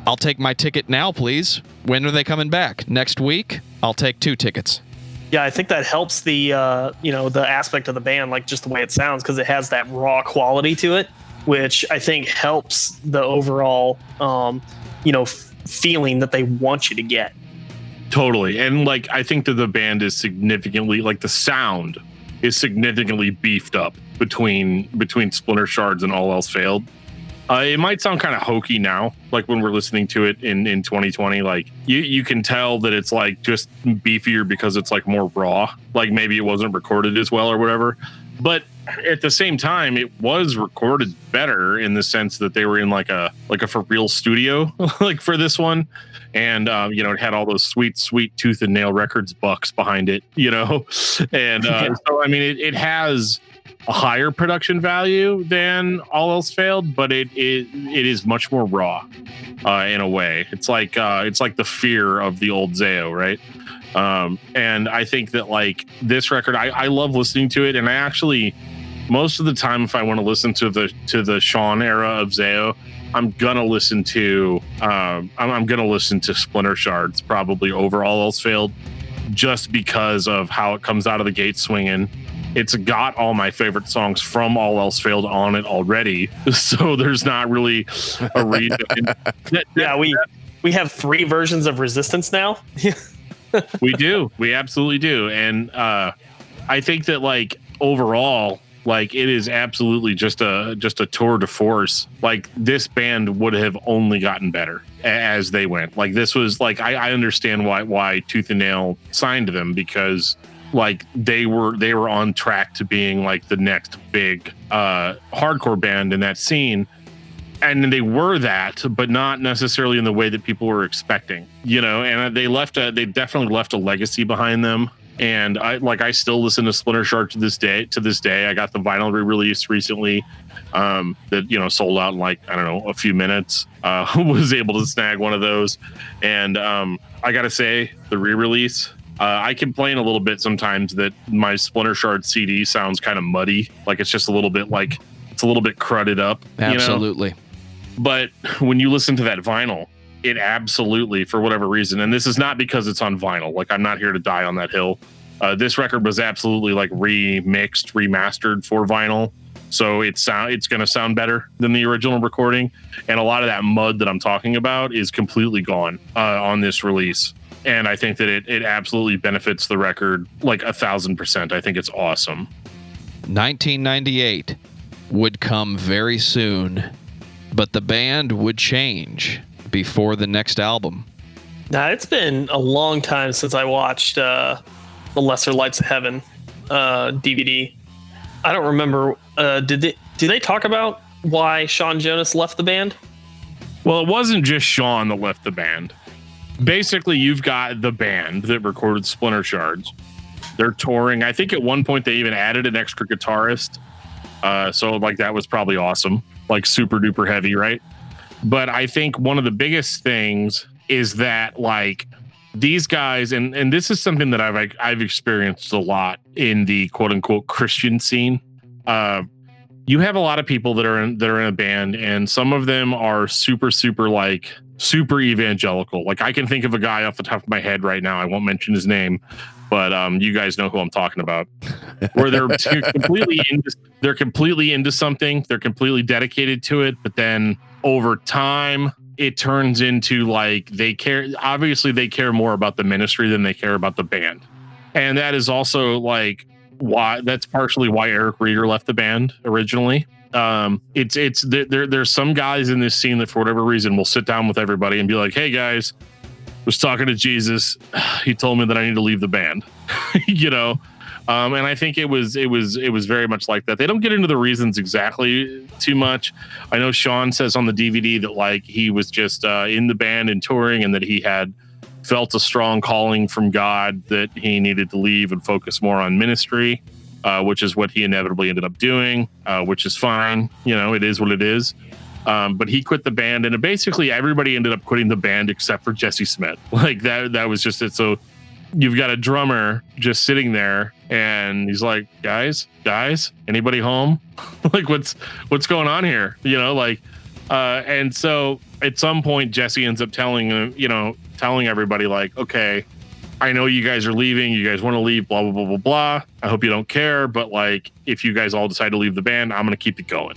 I'll take my ticket now, please. When are they coming back? Next week? I'll take 2 tickets. Yeah, I think that helps the the aspect of the band, like just the way it sounds, because it has that raw quality to it, which I think helps the overall feeling that they want you to get. Totally. And like I think that the band is significantly, like the sound is significantly beefed up between Splinter Shards and All Else Failed. It might sound kind of hokey now, like when we're listening to it in 2020, like you can tell that it's like just beefier because it's like more raw, like maybe it wasn't recorded as well or whatever. But at the same time, it was recorded better in the sense that they were in like a for real studio, like for this one. And, it had all those sweet Tooth and Nail Records bucks behind it, and so, I mean, it has a higher production value than All Else Failed, but it is much more raw in a way. It's like the fear of the old ZAO, right? And I think that like this record, I love listening to it, and I actually most of the time, if I want to listen to the Sean era of ZAO, I'm gonna listen to Splinter Shards probably over All Else Failed, just because of how it comes out of the gate swinging. It's got all my favorite songs from All Else Failed on it already, so there's not really a reason. We have 3 versions of Resistance now. We absolutely do, and I think that like overall, like it is absolutely just a tour de force. Like this band would have only gotten better as they went. Like this was like I understand why Tooth and Nail signed them, because like they were on track to being like the next big hardcore band in that scene. And they were that, but not necessarily in the way that people were expecting, and they definitely left a legacy behind them. And I still listen to Splinter Shards to this day. I got the vinyl re-release recently that sold out in like, I don't know, a few minutes. Was able to snag one of those, and I gotta say the re-release, I complain a little bit sometimes that my Splinter Shards CD sounds kind of muddy, like it's just a little bit like it's a little bit crudded up. Absolutely. But when you listen to that vinyl, it absolutely, for whatever reason, and this is not because it's on vinyl, like I'm not here to die on that hill. This record was absolutely like remixed, remastered for vinyl, so it's going to sound better than the original recording. And a lot of that mud that I'm talking about is completely gone on this release. And I think that it absolutely benefits the record like 1,000%. I think it's awesome. 1998 would come very soon, but the band would change before the next album. Now, it's been a long time since I watched The Lesser Lights of Heaven DVD. I don't remember. Did they talk about why Sean Jonas left the band? Well, it wasn't just Sean that left the band. Basically, you've got the band that recorded Splinter Shards. They're touring. I think at one point they even added an extra guitarist. So like that was probably awesome, like super duper heavy, right? But I think one of the biggest things is that like these guys, and this is something that I've experienced a lot in the quote unquote Christian scene. You have a lot of people that are in a band, and some of them are super evangelical. Like I can think of a guy off the top of my head right now. I won't mention his name, but you guys know who I'm talking about. Where they're completely into something, they're completely dedicated to it, but then over time it turns into like they care more about the ministry than they care about the band. And that is also like that's partially why Eric Reeder left the band originally. There's some guys in this scene that for whatever reason will sit down with everybody and be like, hey guys, was talking to Jesus. He told me that I need to leave the band, you know? And I think it was very much like that. They don't get into the reasons exactly too much. I know Sean says on the DVD that like he was just in the band and touring, and that he had felt a strong calling from God that he needed to leave and focus more on ministry, which is what he inevitably ended up doing, which is fine. You know, it is what it is. But he quit the band, and basically everybody ended up quitting the band except for Jesse Smith. Like that was just it. So you've got a drummer just sitting there, and he's like, guys, anybody home? Like what's going on here? You know, like, and so at some point Jesse ends up telling everybody like, okay, I know you guys are leaving. You guys want to leave, blah, blah, blah, blah, blah. I hope you don't care. But like, if you guys all decide to leave the band, I'm going to keep it going.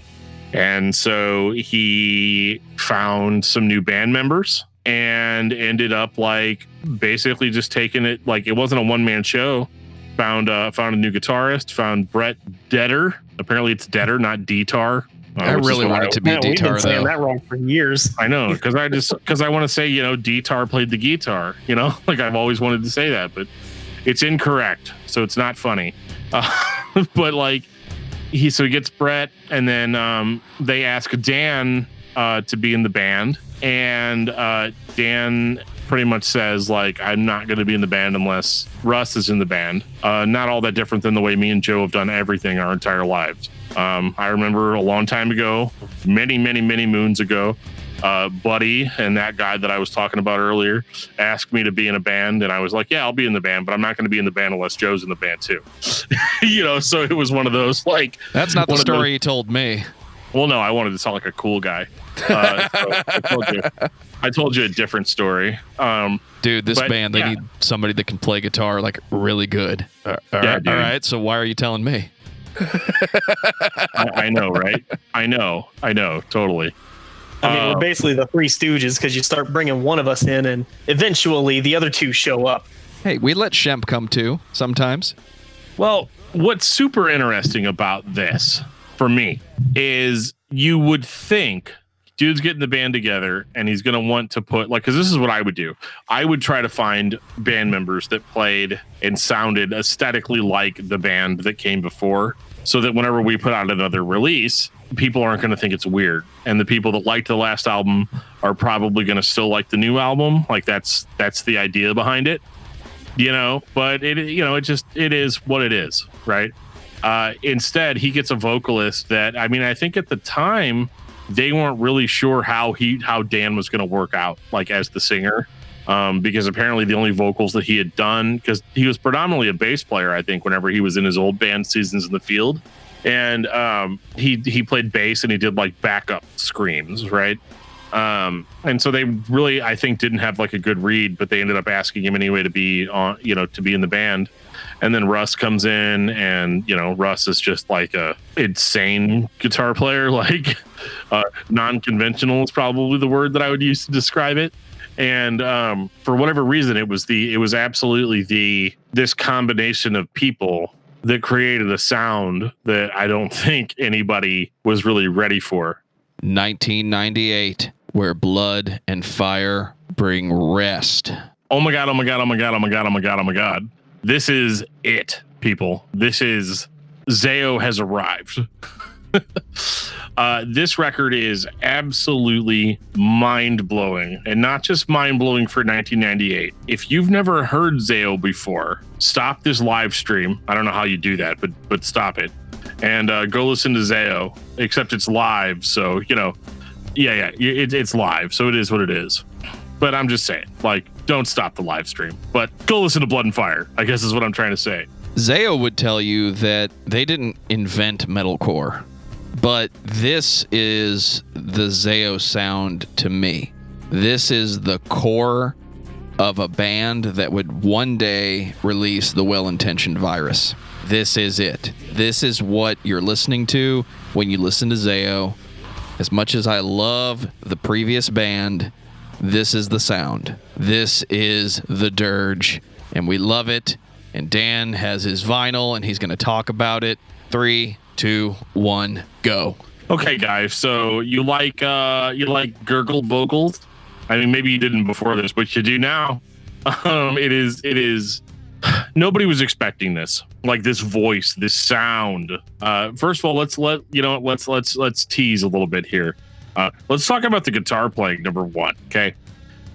And so he found some new band members and ended up like basically just taking it. Like it wasn't a one-man show. Found a new guitarist, found Brett Detter. Apparently it's Detter, not Detar. I really want it to be We've been Detar saying though. that wrong for years. I know, because I want to say, you know, Detar played the guitar, you know, like I've always wanted to say that, but it's incorrect. So it's not funny. But like he gets Brett, and then they ask Dan to be in the band, and Dan pretty much says like, I'm not going to be in the band unless Russ is in the band. Not all that different than the way me and Joe have done everything our entire lives. I remember a long time ago, many moons ago, Buddy and that guy that I was talking about earlier asked me to be in a band, and I was like, yeah, I'll be in the band, but I'm not going to be in the band unless Joe's in the band too. You know, so it was one of those like, that's not the story you told me. Well, no, I wanted to sound like a cool guy. So I told you a different story. Dude, this band, they need somebody that can play guitar like really good. All right. So why are you telling me? I know, right? I know, totally. I mean, we're basically the Three Stooges, because you start bringing one of us in, and eventually the other two show up. Hey, we let Shemp come too sometimes. Well, what's super interesting about this for me is you would think dude's getting the band together and he's going to want to put like, because this is what I would do. I would try to find band members that played and sounded aesthetically like the band that came before, so that whenever we put out another release, people aren't going to think it's weird. And the people that liked the last album are probably going to still like the new album. Like that's the idea behind it, you know, but it is what it is. Right. Instead he gets a vocalist that, I mean, I think at the time they weren't really sure how Dan was going to work out like as the singer. Because apparently the only vocals that he had done, because he was predominantly a bass player, I think, whenever he was in his old band Seasons in the Field. And he played bass and he did like backup screams, right? And so they really, I think, didn't have like a good read, but they ended up asking him anyway to be on, you know, to be in the band. And then Russ comes in, and you know, Russ is just like a insane guitar player, like non-conventional is probably the word that I would use to describe it. And for whatever reason, it was absolutely this combination of people that created a sound that I don't think anybody was really ready for. 1998, where blood and fire bring rest. Oh my God, oh my God, oh my God, oh my God, oh my God, oh my God. This is it, people. This is ZAO has arrived. This record is absolutely mind-blowing, and not just mind-blowing for 1998. If you've never heard ZAO before, stop this live stream. I don't know how you do that, but stop it. and go listen to ZAO. Except it's live, so it's live, so it is what it is. But I'm just saying, like, don't stop the live stream. But go listen to Blood and Fire, I guess is what I'm trying to say. ZAO would tell you that they didn't invent metalcore, but this is the ZAO sound to me. This is the core of a band that would one day release the Well-Intentioned Virus. This is it. This is what you're listening to when you listen to ZAO. As much as I love the previous band, this is the sound. This is the dirge, and we love it. And Dan has his vinyl, and he's going to talk about it. 3, 2, 1, go. Okay, guys. So you like gurgle vocals? I mean, maybe you didn't before this, but you do now. It is. Nobody was expecting this. Like this voice, this sound. First of all, let's tease a little bit here. Let's talk about the guitar playing. Number one, okay.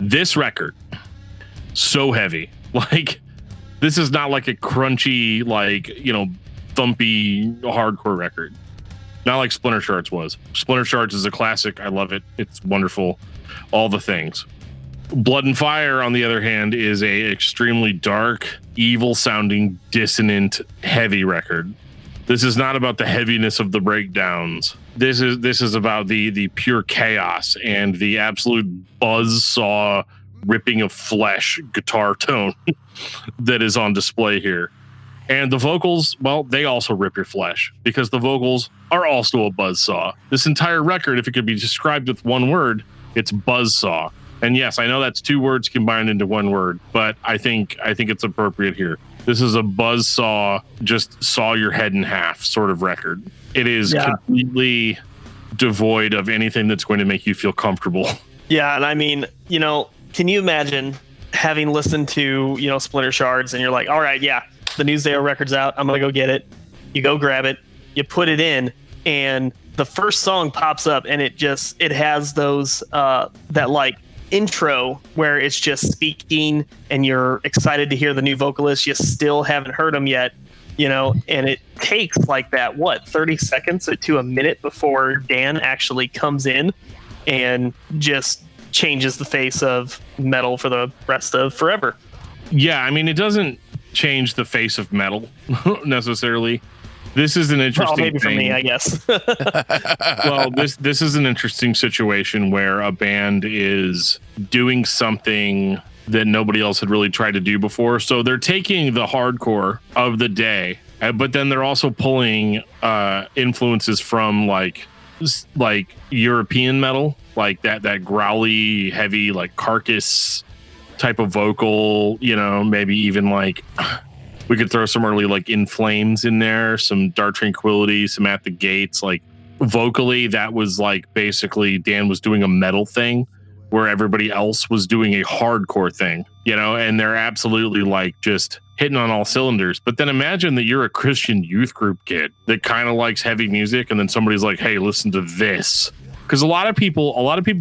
This record, so heavy. Like, this is not like a crunchy, like, thumpy hardcore record. Not like Splinter Shards was. Splinter Shards is a classic. I love it. It's wonderful. All the things. Blood and Fire, on the other hand, is a extremely dark, evil-sounding, dissonant, heavy record. This is not about the heaviness of the breakdowns. This is about the pure chaos and the absolute buzzsaw ripping of flesh guitar tone that is on display here. And the vocals, well, they also rip your flesh because the vocals are also a buzzsaw. This entire record, if it could be described with one word, it's buzzsaw. And yes, I know that's two words combined into one word, but I think it's appropriate here. This is a buzzsaw, just saw your head in half sort of record. It is completely devoid of anything that's going to make you feel comfortable. Yeah, and I mean, can you imagine having listened to, Splinter Shards and you're like, all right, yeah, the new ZAO record's out. I'm going to go get it. You go grab it. You put it in, and the first song pops up, and it has those, that like intro where it's just speaking and you're excited to hear the new vocalist. You still haven't heard them yet, and it takes like that, 30 seconds to a minute before Dan actually comes in and just changes the face of metal for the rest of forever. Yeah, I mean, it doesn't change the face of metal necessarily. This is an interesting maybe thing. For me, I guess. Well, this is an interesting situation where a band is doing something that nobody else had really tried to do before. So they're taking the hardcore of the day, but then they're also pulling influences from like European metal, like that growly, heavy, like Carcass type of vocal, maybe even like we could throw some early like In Flames in there, some Dark Tranquility, some At the Gates. Like vocally, that was like basically Dan was doing a metal thing where everybody else was doing a hardcore thing, and they're absolutely like just hitting on all cylinders. But then imagine that you're a Christian youth group kid that kind of likes heavy music, and then somebody's like, hey, listen to this. Because a lot of people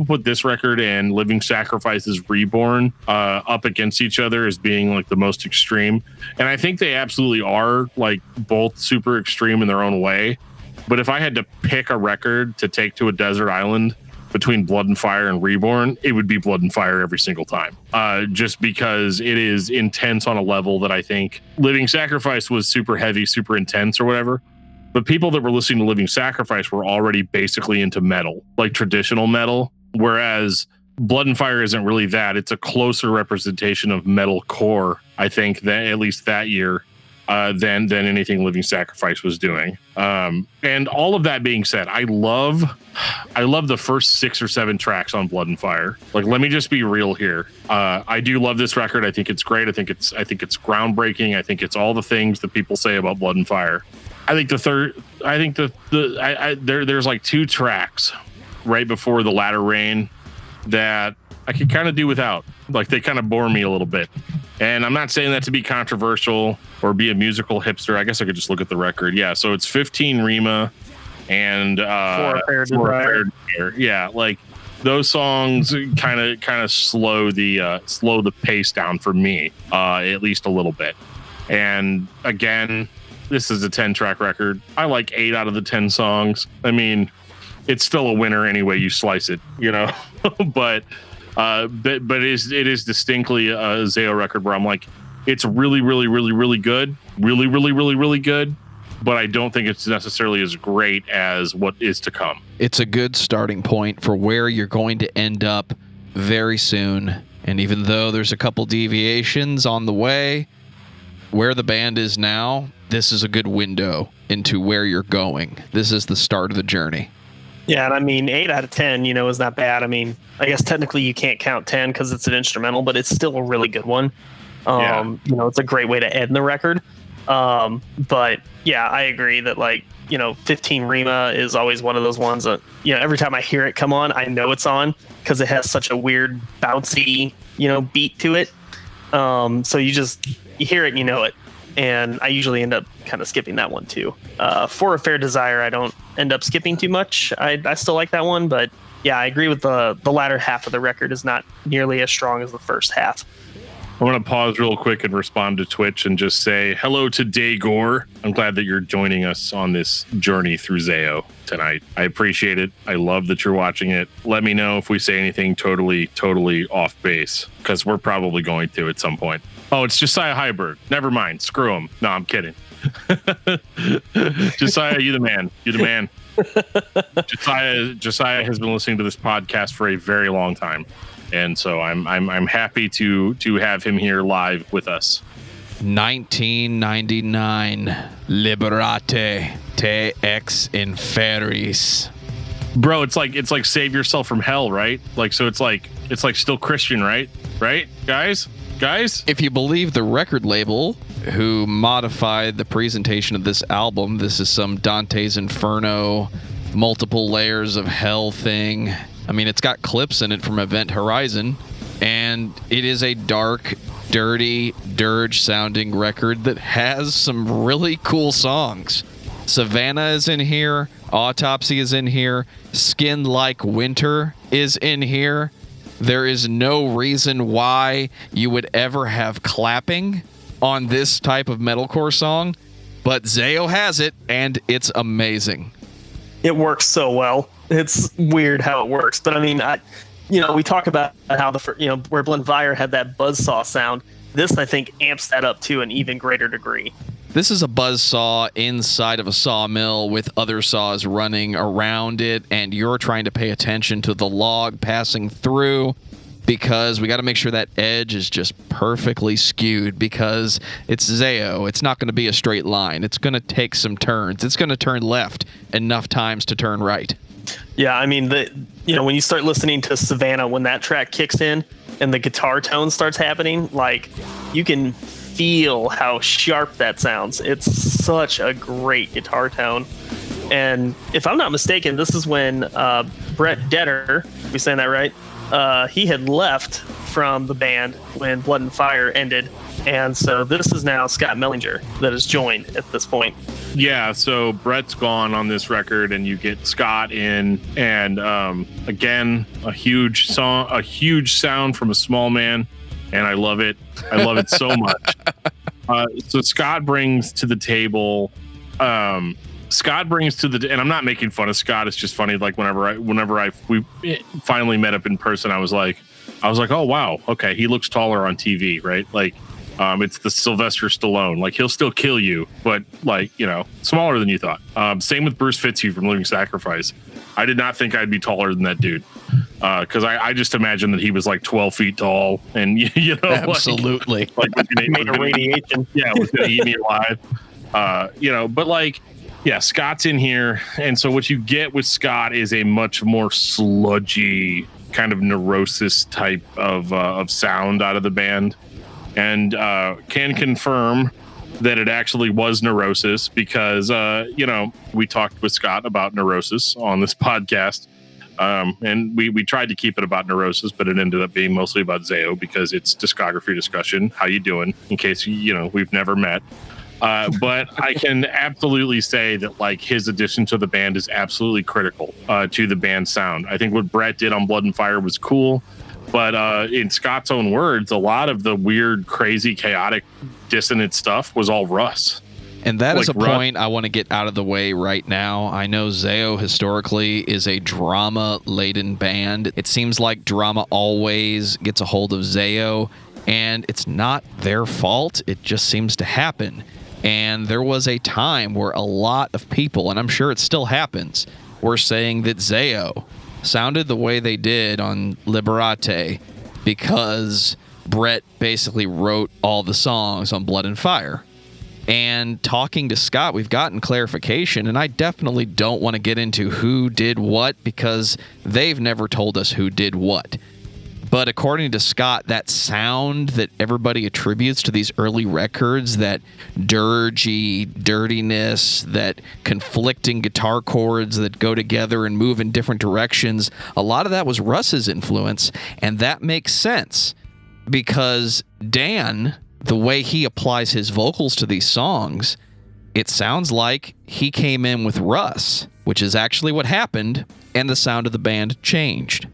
put this record and Living Sacrifice's Reborn up against each other as being like the most extreme. And I think they absolutely are like both super extreme in their own way. But if I had to pick a record to take to a desert island between Blood and Fire and Reborn, it would be Blood and Fire every single time. Just because it is intense on a level that I think Living Sacrifice was super heavy, super intense or whatever. But people that were listening to Living Sacrifice were already basically into metal, like traditional metal, whereas Blood and Fire isn't really that. It's a closer representation of metalcore, I think, that at least that year, than anything Living Sacrifice was doing. And all of that being said, I love the first 6 or 7 tracks on Blood and Fire. Like, let me just be real here. I do love this record. I think it's great. I think it's groundbreaking. I think it's all the things that people say about Blood and Fire. I think there's like 2 tracks right before The Latter Rain that I could kind of do without. Like, they kind of bore me a little bit. And I'm not saying that to be controversial or be a musical hipster. I guess I could just look at the record. Yeah, so it's 15 Rima and For a Fair Desire. Yeah, like those songs kind of slow the pace down for me, at least a little bit. And again, this is a 10-track record. I like 8 out of the 10 songs. I mean, it's still a winner any way you slice it, but it is distinctly a ZAO record where I'm like, it's really, really, really, really good. Really, really, really, really good. But I don't think it's necessarily as great as what is to come. It's a good starting point for where you're going to end up very soon. And even though there's a couple deviations on the way, where the band is now, this is a good window into where you're going. This is the start of the journey. Yeah, and I mean, 8 out of 10, is not bad. I mean, I guess technically you can't count 10 because it's an instrumental, but it's still a really good one. It's a great way to end the record. But yeah, I agree that 15 Rima is always one of those ones that, every time I hear it come on, I know it's on because it has such a weird bouncy, beat to it. So you hear it and you know it. And I usually end up kind of skipping that one too. For A Fair Desire, I don't end up skipping too much. I still like that one, but yeah, I agree with the latter half of the record is not nearly as strong as the first half. I'm going to pause real quick and respond to Twitch and just say hello to Daygore. I'm glad that you're joining us on this journey through ZAO tonight. I appreciate it. I love that you're watching it. Let me know if we say anything totally off base, because we're probably going to at some point. Oh, it's Josiah Heiberg. Never mind. Screw him. No, I'm kidding. Josiah, you the man. You're the man. Josiah has been listening to this podcast for a very long time. And so I'm happy to have him here live with us. 1999, Liberate te ex inferis. Bro, it's like Save Yourself from Hell, right? So it's like still Christian, right? Right, guys? If you believe the record label who modified the presentation of this album, this is some Dante's Inferno, multiple layers of hell thing. I mean, it's got clips in it from Event Horizon, and it is a dark, dirty, dirge-sounding record that has some really cool songs. Savannah is in here, Autopsy is in here, Skin Like Winter is in here. There is no reason why you would ever have clapping on this type of metalcore song, but ZAO has it, and it's amazing. It works so well. It's weird how it works, but I mean, we talk about how where Blend Fire had that buzzsaw sound. This, I think, amps that up to an even greater degree. This is a buzzsaw inside of a sawmill with other saws running around it, and you're trying to pay attention to the log passing through, because we got to make sure that edge is just perfectly skewed, because it's ZAO. It's not going to be a straight line. It's going to take some turns. It's going to turn left enough times to turn right. Yeah, I mean, when you start listening to Savannah, when that track kicks in and the guitar tone starts happening, you can feel how sharp that sounds. It's such a great guitar tone. And if I'm not mistaken, this is when Brett Detter, we saying that right? He had left from the band when Blood and Fire ended. And so this is now Scott Mellinger that has joined at this point. Yeah, so Brett's gone on this record, and you get Scott in, and again, a huge sound from a small man, and I love it. I love it so much. So Scott brings to the table. And I'm not making fun of Scott. It's just funny. Whenever we finally met up in person, I was like, oh wow, okay, he looks taller on TV, right? It's the Sylvester Stallone. He'll still kill you, but smaller than you thought. Same with Bruce Fitzhugh from Living Sacrifice. I did not think I'd be taller than that dude, because I just imagined that he was 12 feet tall, and absolutely made a radiation. Yeah, was gonna eat me alive. Yeah, Scott's in here, and so what you get with Scott is a much more sludgy kind of Neurosis type of sound out of the band. And can confirm that it actually was Neurosis, because we talked with Scott about Neurosis on this podcast, and we tried to keep it about Neurosis, but it ended up being mostly about ZAO because it's discography discussion. How you doing? In case we've never met, but I can absolutely say that his addition to the band is absolutely critical to the band's sound. I think what Brett did on Blood and Fire was cool. But in Scott's own words, a lot of the weird, crazy, chaotic, dissonant stuff was all Russ. And that is Like a point I want to get out of the way right now. I know ZAO historically is a drama-laden band. It seems like drama always gets a hold of ZAO, and it's not their fault. It just seems to happen. And there was a time where a lot of people, and I'm sure it still happens, were saying that ZAO sounded the way they did on Liberate because Brett basically wrote all the songs on Blood and Fire. And talking to Scott, we've gotten clarification, and I definitely don't want to get into who did what because they've never told us who did what. But according to Scott, that sound that everybody attributes to these early records, that dirgy dirtiness, that conflicting guitar chords that go together and move in different directions, a lot of that was Russ's influence, and that makes sense because Dan, the way he applies his vocals to these songs, it sounds like he came in with Russ, which is actually what happened, and the sound of the band changed.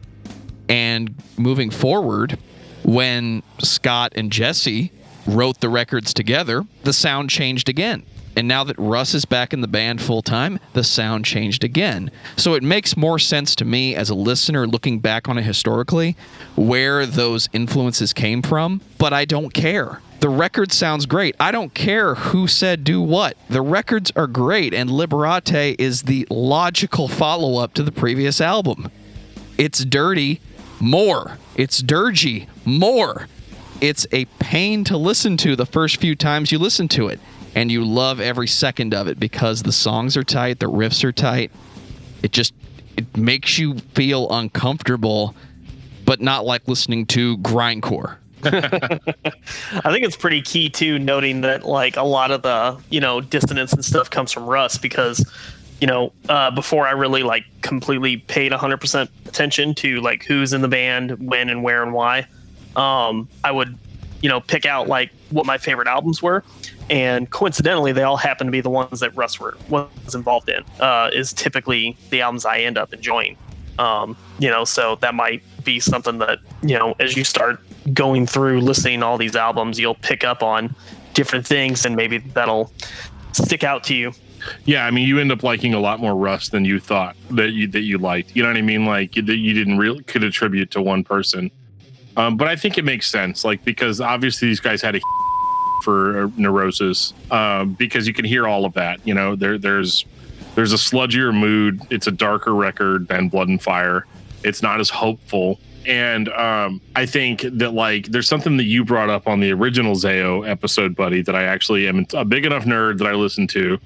And moving forward, when Scott and Jesse wrote the records together, the sound changed again. And now that Russ is back in the band full time, the sound changed again. So it makes more sense to me as a listener looking back on it historically where those influences came from, but I don't care. The record sounds great. I don't care who said do what. The records are great, and Liberate is the logical follow-up to the previous album. It's dirty, more. It's dirgy, more. It's a pain to listen to the first few times you listen to it, and you love every second of it because the songs are tight, the riffs are tight. It makes you feel uncomfortable, but not like listening to grindcore. I think it's pretty key too, noting that like a lot of the dissonance and stuff comes from Russ because before I really like completely paid 100% attention to like who's in the band, when and where and why, I would pick out like what my favorite albums were, and coincidentally they all happen to be the ones that Russ was involved in. Is typically the albums I end up enjoying. So that might be something that as you start going through listening to all these albums, you'll pick up on different things, and maybe that'll stick out to you. Yeah, I mean, you end up liking a lot more Russ than you thought that you liked. You know what I mean? Like that you didn't really could attribute to one person. But I think it makes sense, like because obviously these guys had a for Neurosis, because you can hear all of that. There's a sludgier mood. It's a darker record than Blood and Fire. It's not as hopeful. And I think that like there's something that you brought up on the original ZAO episode, buddy, that I actually am a big enough nerd that I listened to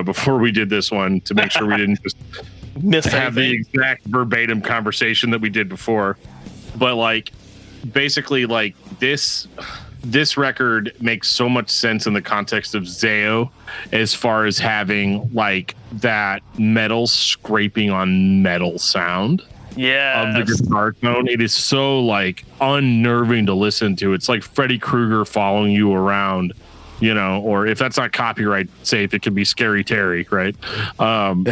before we did this one to make sure we didn't just have the exact verbatim conversation that we did before. But like basically like this record makes so much sense in the context of ZAO as far as having like that metal scraping on metal sound. Yeah, of the guitar tone. It is so like unnerving to listen to. It's like Freddy Krueger following you around, or if that's not copyright safe, it could be Scary Terry, right? But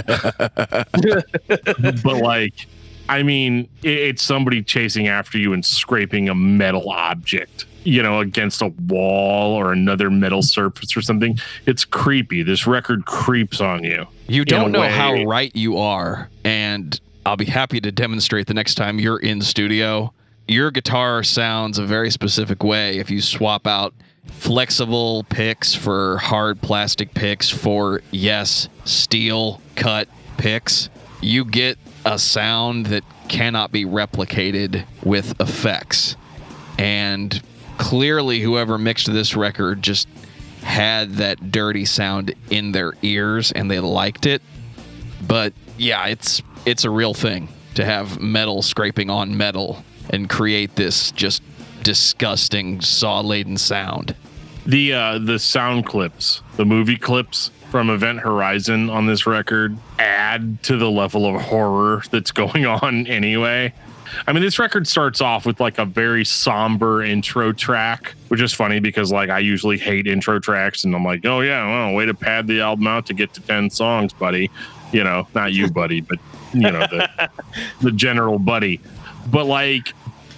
like, I mean, it's somebody chasing after you and scraping a metal object, against a wall or another metal surface or something. It's creepy. This record creeps on you. You don't know how right you are, and I'll be happy to demonstrate the next time you're in studio. Your guitar sounds a very specific way. If you swap out flexible picks for hard plastic picks for, steel cut picks, you get a sound that cannot be replicated with effects. And clearly whoever mixed this record just had that dirty sound in their ears and they liked it. But yeah, it's a real thing to have metal scraping on metal and create this just disgusting saw-laden sound. The sound clips, the movie clips from Event Horizon on this record add to the level of horror that's going on anyway. I mean, this record starts off with like a very somber intro track, which is funny because like I usually hate intro tracks, and I'm like, oh yeah, well, way to pad the album out to get to 10 songs, buddy. Not you, buddy, but the general buddy. But like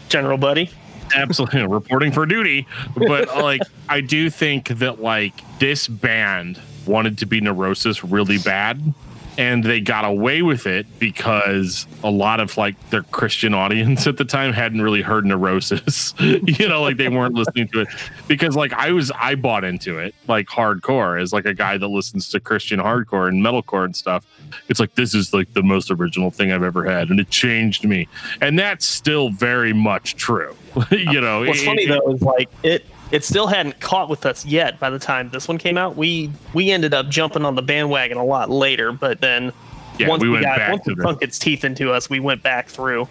General Buddy, absolutely reporting for duty. But like I do think that like this band wanted to be Neurosis really bad. And they got away with it because a lot of like their Christian audience at the time hadn't really heard Neurosis, like they weren't listening to it because like I bought into it like hardcore as like a guy that listens to Christian hardcore and metalcore and stuff. It's like, this is like the most original thing I've ever had. And it changed me. And that's still very much true. What's funny though is like it still hadn't caught with us yet by the time this one came out. We ended up jumping on the bandwagon a lot later, but then once it sunk its teeth into us, we went back through.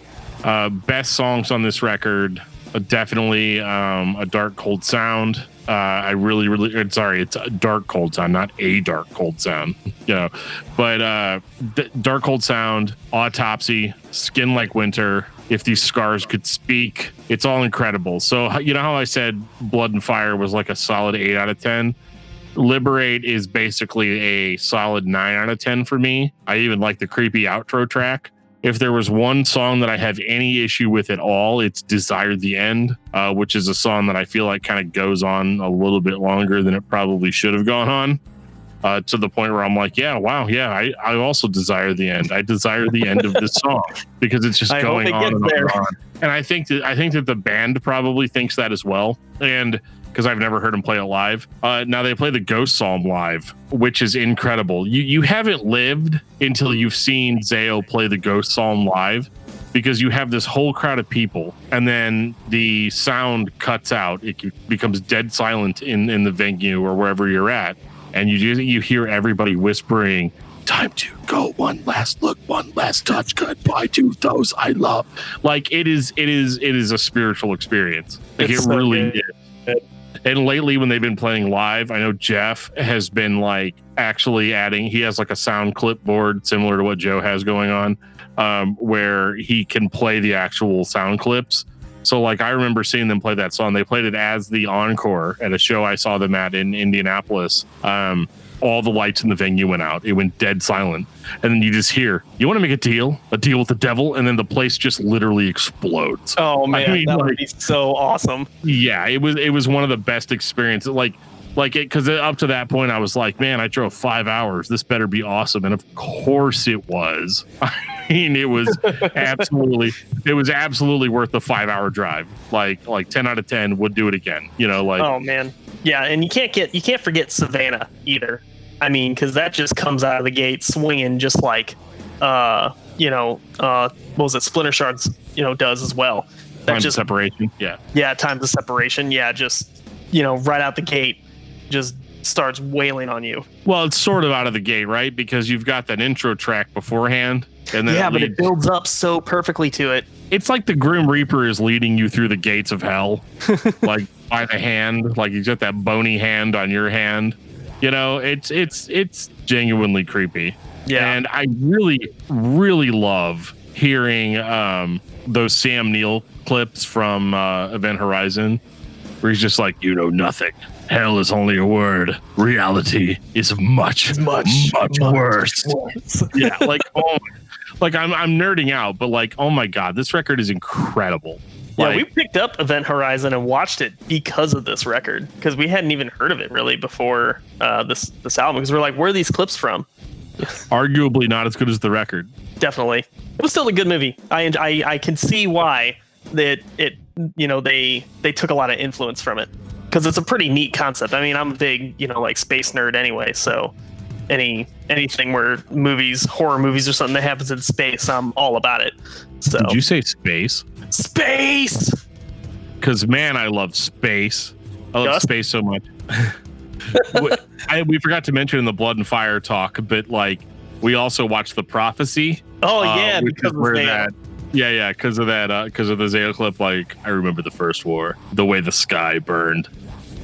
Best songs on this record, definitely A Dark Cold Sound. It's a Dark Cold Sound, not A Dark Cold Sound, but Dark Cold Sound, Autopsy, Skin Like Winter, If These Scars Could Speak. It's all incredible. So, you know how I said Blood and Fire was like a solid 8 out of 10? Liberate is basically a solid 9 out of 10 for me. I even like the creepy outro track. If there was one song that I have any issue with at all, it's Desire the End, which is a song that I feel like kind of goes on a little bit longer than it probably should have gone on, to the point where I'm like, I also desire the end. I desire the end of this song because it's just going on and on and on. And I think that the band probably thinks that as well. And because I've never heard them play it live. Now they play the Ghost Psalm live, which is incredible. You haven't lived until you've seen ZAO play the Ghost Psalm live, because you have this whole crowd of people and then the sound cuts out. It becomes dead silent in the venue or wherever you're at. And you hear everybody whispering, "Time to go, one last look, one last touch, goodbye to those I love." Like it is a spiritual experience. Like it really is. And lately when they've been playing live, I know Jeff has been like actually adding, he has like a sound clipboard similar to what Joe has going on, where he can play the actual sound clips. So like I remember seeing them play that song. They played it as the encore at a show I saw them at in Indianapolis. All the lights in the venue went out. It went dead silent. And then you just hear, "You want to make a deal with the devil?" And then the place just literally explodes. Oh man, that would be so awesome. Yeah, it was one of the best experiences. Like it, because up to that point I was like, man, I drove 5 hours. This better be awesome. And of course it was. I mean, it was absolutely worth the 5-hour drive. Like 10 out of 10 would do it again. Oh man. Yeah, and you can't forget Savannah either. I mean, because that just comes out of the gate swinging, just like, what was it? Splinter Shards, does as well. Time of Separation. Yeah. Yeah, Times of Separation. Yeah, just right out the gate, just starts wailing on you. Well, it's sort of out of the gate, right? Because you've got that intro track beforehand, and then but it builds up so perfectly to it. It's like the Grim Reaper is leading you through the gates of hell, like by the hand, like you got that bony hand on your hand. It's genuinely creepy. Yeah. And I really, really love hearing those Sam Neill clips from Event Horizon, where he's just like, "You know nothing. Hell is only a word. Reality is much worse." Yeah, like I'm nerding out, but like, oh my god, this record is incredible. Yeah, we picked up Event Horizon and watched it because of this record, because we hadn't even heard of it really before this album, because we're like, where are these clips from? Arguably not as good as the record. Definitely. It was still a good movie. I can see why they took a lot of influence from it, because it's a pretty neat concept. I mean, I'm a big, like space nerd anyway, so anything where horror movies or something that happens in space, I'm all about it. So did you say space? Space! Because man, I love space. I love space so much. We forgot to mention in the Blood and Fire talk, but like we also watched The Prophecy. Oh yeah, because of that. Yeah, because of that. Because of the ZAO clip. Like, I remember the first war, the way the sky burned.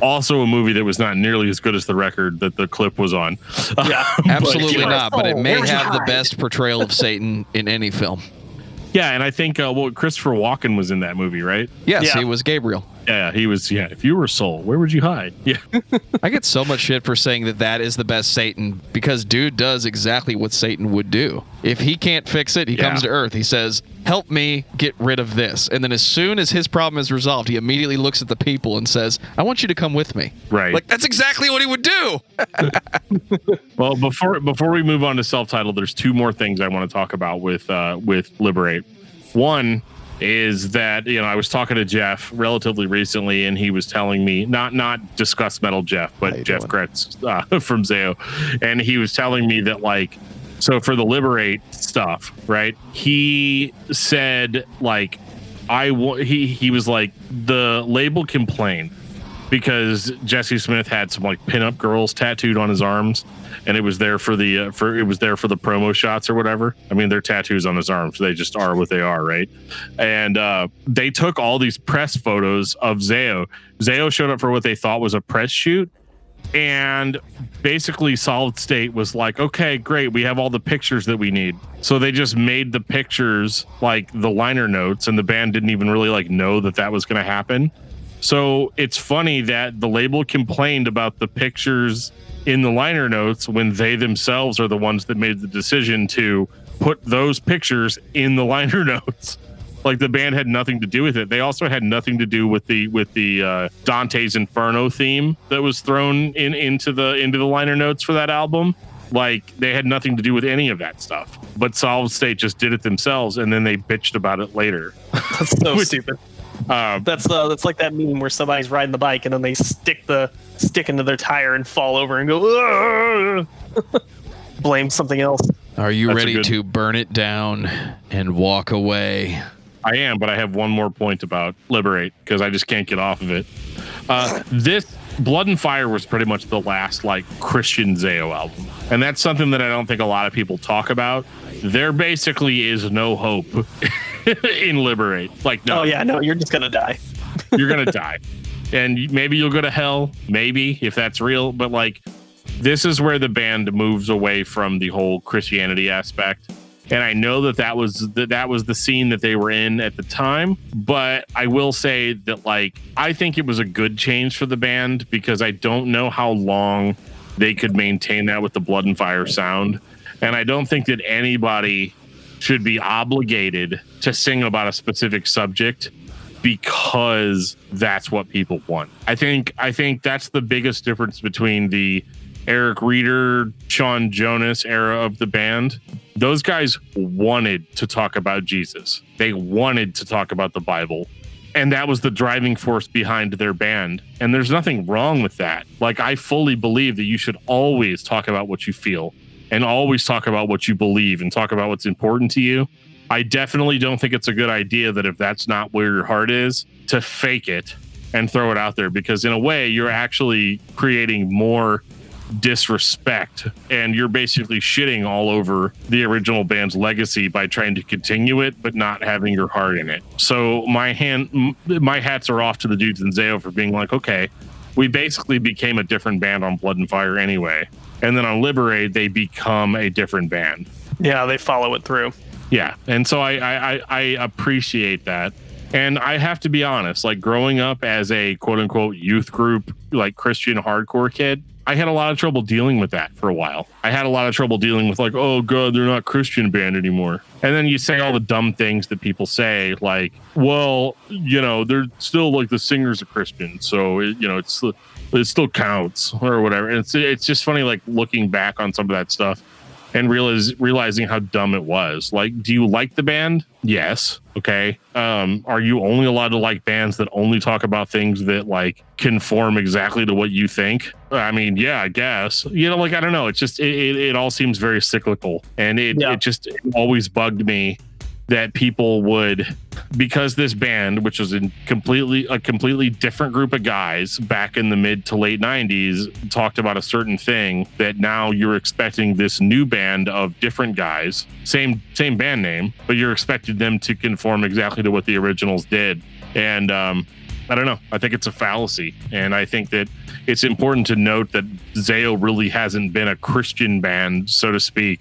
Also, a movie that was not nearly as good as the record that the clip was on. Yeah, absolutely not. But it may have the best portrayal of Satan in any film. Yeah, and I think Christopher Walken was in that movie, right? Yes, he was Gabriel. Yeah, he was. Yeah, if you were Soul, where would you hide? Yeah, I get so much shit for saying that is the best Satan because dude does exactly what Satan would do. If he can't fix it, he comes to Earth. He says, help me get rid of this. And then as soon as his problem is resolved, he immediately looks at the people and says, I want you to come with me. Right. Like, that's exactly what he would do. Well, before we move on to self-titled, there's two more things I want to talk about with Liberate. One is that, I was talking to Jeff relatively recently, and he was telling me, not Discuss Metal Jeff, but Jeff Gretz from ZAO, and he was telling me that, like, so for the Liberate stuff, right, he said, like, he was like, the label complained because Jesse Smith had some, like, pinup girls tattooed on his arms, and it was there for the promo shots or whatever. I mean, they're tattoos on his arms. They just are what they are, right? And they took all these press photos of ZAO. ZAO showed up for what they thought was a press shoot, and basically Solid State was like, okay, great, we have all the pictures that we need. So they just made the pictures like the liner notes, and the band didn't even really like know that was going to happen. So it's funny that the label complained about the pictures in the liner notes when they themselves are the ones that made the decision to put those pictures in the liner notes. Like, the band had nothing to do with it. They also had nothing to do with the Dante's Inferno theme that was thrown into the liner notes for that album. Like, they had nothing to do with any of that stuff. But Solid State just did it themselves, and then they bitched about it later. That's so stupid. That's like that meme where somebody's riding the bike and then they stick into their tire and fall over and go blame something else. Are you ready to burn it down and walk away? I am, but I have one more point about Liberate because I just can't get off of it. This Blood and Fire was pretty much the last, like, Christian ZAO album, and that's something that I don't think a lot of people talk about. There basically is no hope in Liberate. Like, no. Oh yeah, no, you're just gonna die. You're gonna die, and maybe you'll go to hell, maybe, if that's real. But, like, this is where the band moves away from the whole Christianity aspect. And I know that was the scene that they were in at the time, but I will say that, like, I think it was a good change for the band because I don't know how long they could maintain that with the Blood and Fire sound. And I don't think that anybody should be obligated to sing about a specific subject because that's what people want. I think that's the biggest difference between the Eric Reeder, Sean Jonas era of the band. Those guys wanted to talk about Jesus. They wanted to talk about the Bible. And that was the driving force behind their band. And there's nothing wrong with that. Like, I fully believe that you should always talk about what you feel and always talk about what you believe and talk about what's important to you. I definitely don't think it's a good idea that if that's not where your heart is, to fake it and throw it out there, because in a way you're actually creating more disrespect and you're basically shitting all over the original band's legacy by trying to continue it but not having your heart in it. So my hats are off to the dudes in ZAO for being like, okay, we basically became a different band on Blood and Fire anyway, and then on Liberate they become a different band. Yeah, they follow it through. Yeah, and so I appreciate that. And I have to be honest, like, growing up as a quote unquote youth group, like, Christian hardcore kid, I had a lot of trouble dealing with that for a while. I had a lot of trouble dealing with, like, oh god, they're not Christian band anymore. And then you say all the dumb things that people say, like, well, they're still, like, the singer's a Christian, so it still counts or whatever. And it's just funny, like, looking back on some of that stuff and realizing how dumb it was. Like, do you like the band? Yes. Okay. Are you only allowed to like bands that only talk about things that, like, conform exactly to what you think? I mean, yeah, I guess. Like, I don't know. It's just it all seems very cyclical, and it just always bugged me that people would, because this band, which was a completely different group of guys back in the mid to late 90s, talked about a certain thing, that now you're expecting this new band of different guys, same band name, but you're expecting them to conform exactly to what the originals did. And I don't know. I think it's a fallacy. And I think that it's important to note that ZAO really hasn't been a Christian band, so to speak,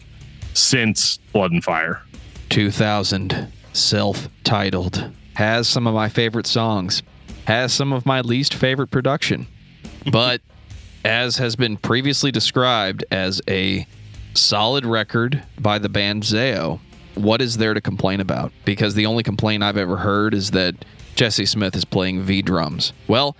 since Blood and Fire. 2000, self-titled, has some of my favorite songs. has some of my least favorite production. But as has been previously described as a solid record by the band ZAO, what is there to complain about? Because the only complaint I've ever heard is that Jesse Smith is playing V drums. Well,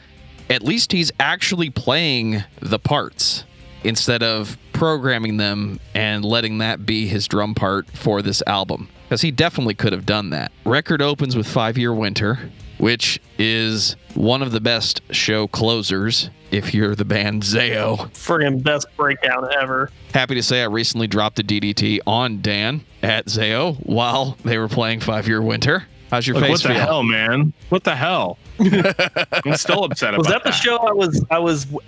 at least he's actually playing the parts instead of programming them and letting that be his drum part for this album. Because he definitely could have done that. Record opens with 5 Year Winter, which is one of the best show closers if you're the band ZAO. Friggin' best breakdown ever. Happy to say I recently dropped a DDT on Dan at ZAO while they were playing 5 Year Winter. How's your face feel? What the hell, man? What the hell? I'm still upset about that. Was that the show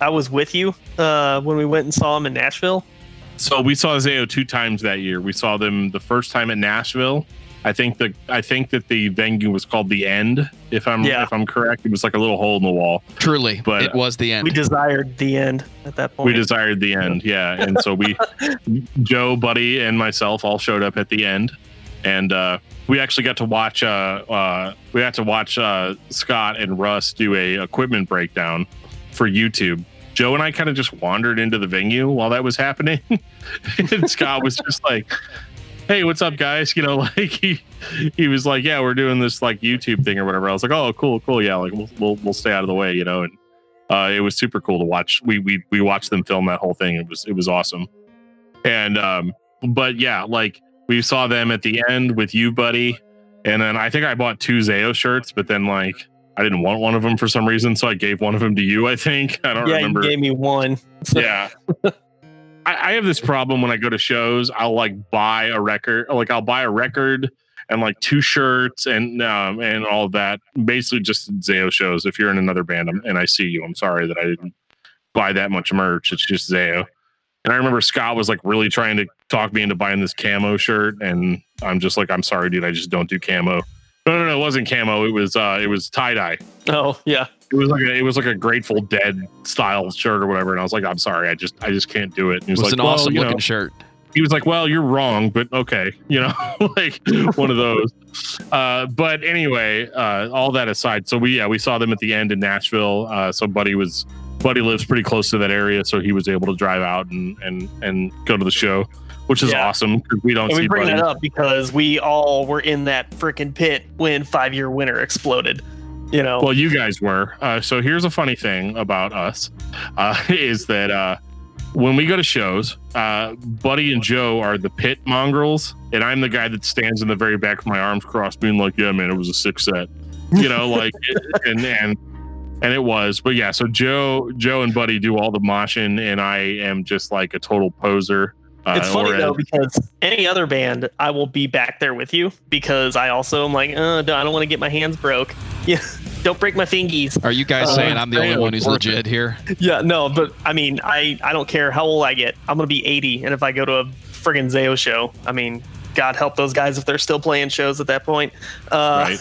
I was with you when we went and saw him in Nashville? So we saw ZAO 2 times that year. We saw them the first time at Nashville. I think that the venue was called The End, if I'm correct. It was like a little hole in the wall. Truly, but it was The End. We desired the end at that point. We desired the end, yeah. And so Joe, Buddy, and myself all showed up at the end, and we actually got to watch Scott and Russ do a equipment breakdown for YouTube. Joe and I kind of just wandered into the venue while that was happening, and Scott was just like, "Hey, what's up, guys?" You know, like he was like, "Yeah, we're doing this like YouTube thing or whatever." I was like, "Oh, cool, yeah, like we'll stay out of the way," you know. And it was super cool to watch. We watched them film that whole thing. It was awesome. And but yeah, like we saw them at the end with you, Buddy, and then I think I bought 2 ZAO shirts, but then like I didn't want one of them for some reason, so I gave one of them to you. I think I don't remember. Yeah, you gave me one. Yeah. I have this problem when I go to shows. I'll like buy a record, I'll buy a record and like 2 shirts and all of that. Basically, just ZAO shows. If you're in another band and I see you, I'm sorry that I didn't buy that much merch. It's just ZAO. And I remember Scott was like really trying to talk me into buying this camo shirt, and I'm just like, I'm sorry, dude. I just don't do camo. No, it wasn't camo. It was tie dye. Oh yeah. It was like a Grateful Dead style shirt or whatever, and I was like, I'm sorry, I just can't do it. And he was like, an awesome looking shirt. He was like, well, you're wrong, but okay, you know, like one of those. But anyway, all that aside, so we saw them at the end in Nashville. So Buddy lives pretty close to that area, so he was able to drive out and go to the show, which is awesome because we don't see we bring Buddy. that up because we all were in that freaking pit when 5 Year Winter exploded. You know, well, you guys were. So here's a funny thing about us is that when we go to shows, Buddy and Joe are the pit mongrels, and I'm the guy that stands in the very back with my arms crossed, being like, "Yeah, man, it was a 6 set," you know, like, and it was. But yeah, so Joe and Buddy do all the moshing, and I am just like a total poser. It's funny though, because any other band, I will be back there with you because I also am like, I don't want to get my hands broke. Yeah, don't break my fingies. Are you guys saying I'm the only one who's legit here? Yeah, no, but I mean, I don't care how old I get. I'm gonna be 80, and if I go to a friggin' ZAO show, I mean, God help those guys if they're still playing shows at that point. Right.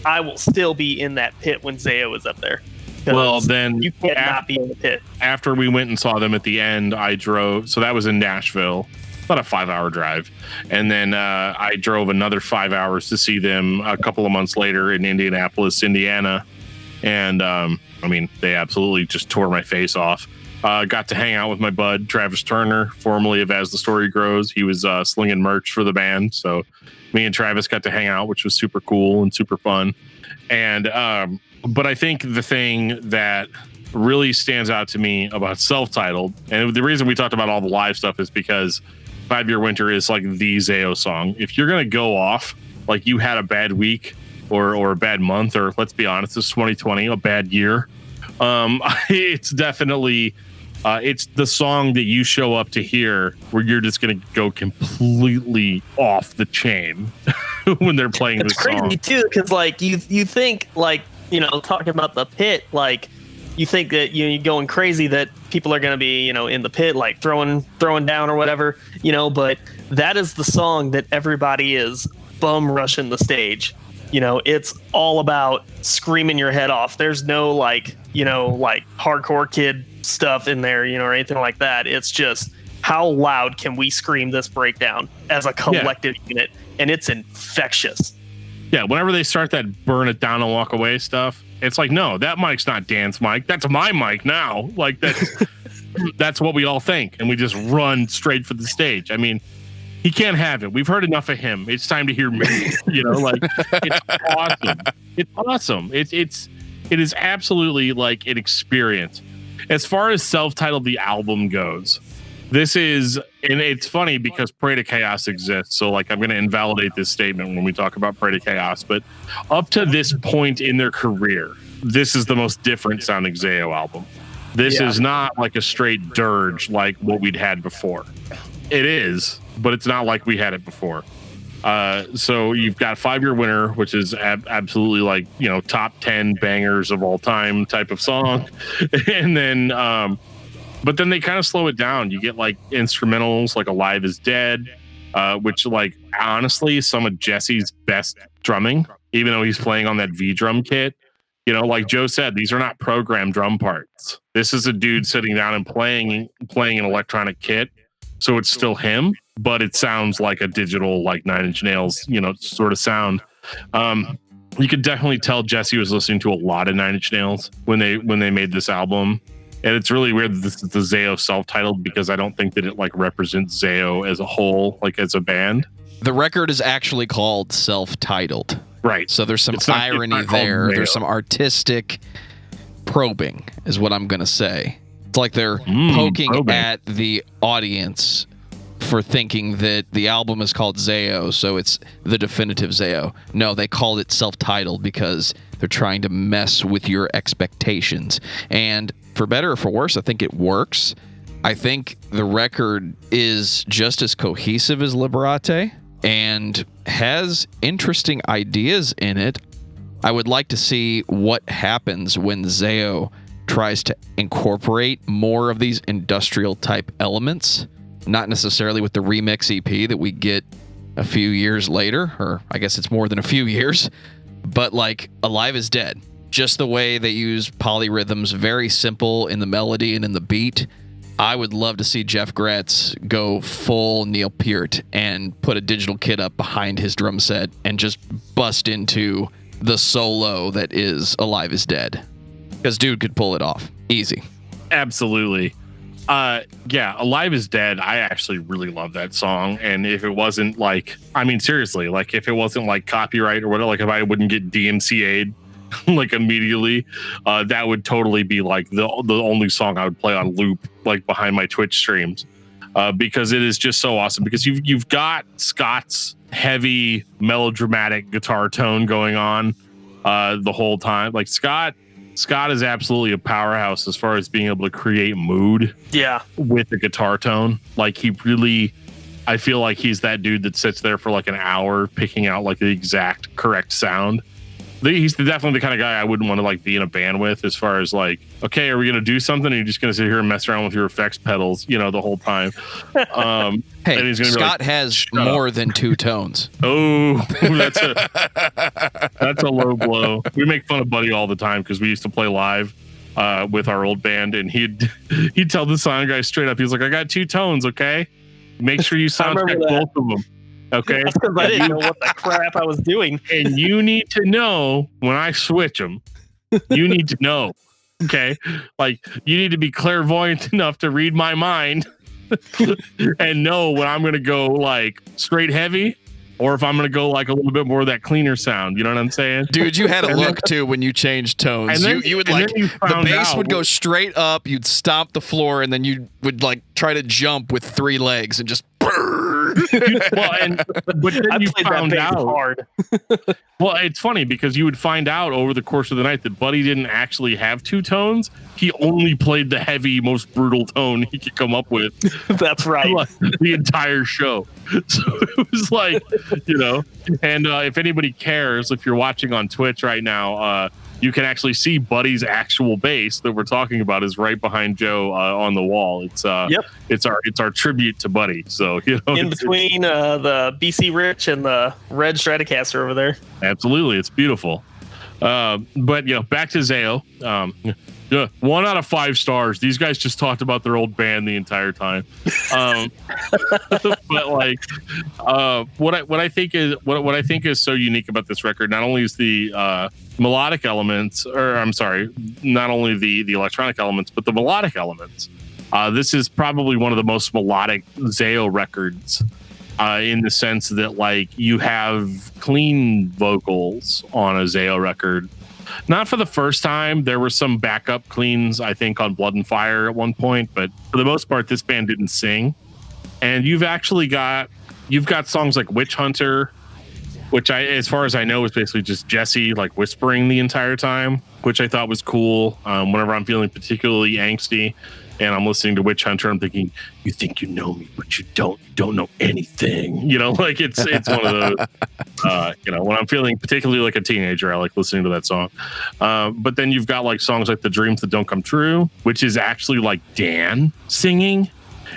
I will still be in that pit when ZAO is up there. Well, then you can't not be in the pit. After we went and saw them at the end, I drove. So that was in Nashville, about a 5-hour drive. And then I drove another 5 hours to see them a couple of months later in Indianapolis, Indiana. And I mean, they absolutely just tore my face off. Got to hang out with my bud, Travis Turner, formerly of As the Story Grows. He was slinging merch for the band. So me and Travis got to hang out, which was super cool and super fun. And but I think the thing that really stands out to me about Self-Titled, and the reason we talked about all the live stuff is because 5 Year Winter is like the ZAO song. If you're going to go off, like you had a bad week or a bad month, or let's be honest, it's 2020, a bad year. It's definitely, it's the song that you show up to hear where you're just going to go completely off the chain when they're playing this song. It's crazy too, because like you think like, you know, talking about the pit, like you think that you're going crazy that people are going to be, you know, in the pit, like throwing down or whatever, you know, but that is the song that everybody is bum rushing the stage. You know, it's all about screaming your head off. There's no like, you know, like hardcore kid stuff in there, you know, or anything like that. It's just how loud can we scream this breakdown as a collective unit? And it's infectious. Yeah, whenever they start that burn it down and walk away stuff, It's like, no, that mic's not Dan's mic. That's my mic now. Like that's what we all think, and we just run straight for the stage. I mean, he can't have it. We've heard enough of him. It's time to hear me. Like it's awesome. It's awesome. It is absolutely like an experience. As far as self-titled the album goes, this is, and it's funny because Parade of Chaos exists. So like I'm going to invalidate this statement when we talk about Parade of Chaos, but up to this point in their career, this is the most different sounding ZAO album. This is not like a straight dirge like what we'd had before. It is, but it's not like we had it before. So you've got 5-Year Winner, which is absolutely like, top 10 bangers of all time type of song. And then, but then they kind of slow it down. You get like instrumentals like Alive is Dead, which like honestly, some of Jesse's best drumming, even though he's playing on that V drum kit. Like Joe said, these are not programmed drum parts. This is a dude sitting down and playing an electronic kit. So it's still him, but it sounds like a digital, like Nine Inch Nails, sort of sound. You could definitely tell Jesse was listening to a lot of Nine Inch Nails when they made this album. And it's really weird that this is the ZAO self-titled, because I don't think that it like represents ZAO as a whole, like as a band. The record is actually called self-titled. Right. So there's some irony there. There's some artistic probing is what I'm going to say. It's like they're poking at the audience for thinking that the album is called ZAO, so it's the definitive ZAO. No, they called it self-titled because they're trying to mess with your expectations. And for better or for worse, I think it works. I think the record is just as cohesive as Liberate and has interesting ideas in it. I would like to see what happens when ZAO tries to incorporate more of these industrial type elements, not necessarily with the remix EP that we get a few years later, or I guess it's more than a few years, but like Alive is Dead, just the way they use polyrhythms, very simple in the melody and in the beat. I would love to see Jeff Gretz go full Neil Peart and put a digital kit up behind his drum set and just bust into the solo that is Alive is Dead. Because dude could pull it off. Easy. Absolutely. Alive is Dead. I actually really love that song. And if it wasn't like, seriously, like if it wasn't like copyright or whatever, like if I wouldn't get DMCA'd like immediately, that would totally be like the only song I would play on loop, like behind my Twitch streams, because it is just so awesome. Because you've got Scott's heavy melodramatic guitar tone going on the whole time. Like Scott is absolutely a powerhouse as far as being able to create mood. Yeah, with the guitar tone. Like he really, I feel like he's that dude that sits there for like an hour picking out like the exact correct sound. He's definitely the kind of guy I wouldn't want to like be in a band with, as far as like, okay, are we going to do something? And you're just going to sit here and mess around with your effects pedals, the whole time. Hey, and he's gonna Scott has more than 2 tones. Oh, that's a low blow. We make fun of Buddy all the time because we used to play live with our old band, and he'd tell the sound guy straight up. He's like, I got 2 tones, okay? Make sure you sound check both of them. Okay, that's because I didn't know what the crap I was doing. And you need to know when I switch them. You need to know, okay? Like you need to be clairvoyant enough to read my mind and know when I'm going to go like straight heavy, or if I'm going to go like a little bit more of that cleaner sound. You know what I'm saying? Dude, you had a look too when you changed tones. And then, you would like the bass would go straight up. You'd stomp the floor, and then you would like try to jump with 3 legs and just. But then you found out hard. Well, it's funny because you would find out over the course of the night that Buddy didn't actually have 2 tones. He only played the heavy, most brutal tone he could come up with. That's right. The entire show. So it was like, and if anybody cares, if you're watching on Twitch right now, you can actually see Buddy's actual bass that we're talking about is right behind Joe on the wall. It's it's our tribute to Buddy. So in between the BC Rich and the red Stratocaster over there. Absolutely, it's beautiful. But back to ZAO. 1 out of 5 stars. These guys just talked about their old band the entire time. But like, what I think is so unique about this record, not only is the melodic elements, or I'm sorry, not only the electronic elements, but the melodic elements. This is probably one of the most melodic ZAO records, in the sense that like you have clean vocals on a ZAO record. Not for the first time. There were some backup cleans, I think, on Blood and Fire at one point, but for the most part, this band didn't sing. And you've got songs like Witch Hunter, which as far as I know, is basically just Jesse like whispering the entire time, which I thought was cool. Whenever I'm feeling particularly angsty and I'm listening to Witch Hunter, I'm thinking, you think you know me, but you don't know anything. You know, like it's one of those, when I'm feeling particularly like a teenager, I like listening to that song. But then you've got like songs like The Dreams That Don't Come True, which is actually like Dan singing.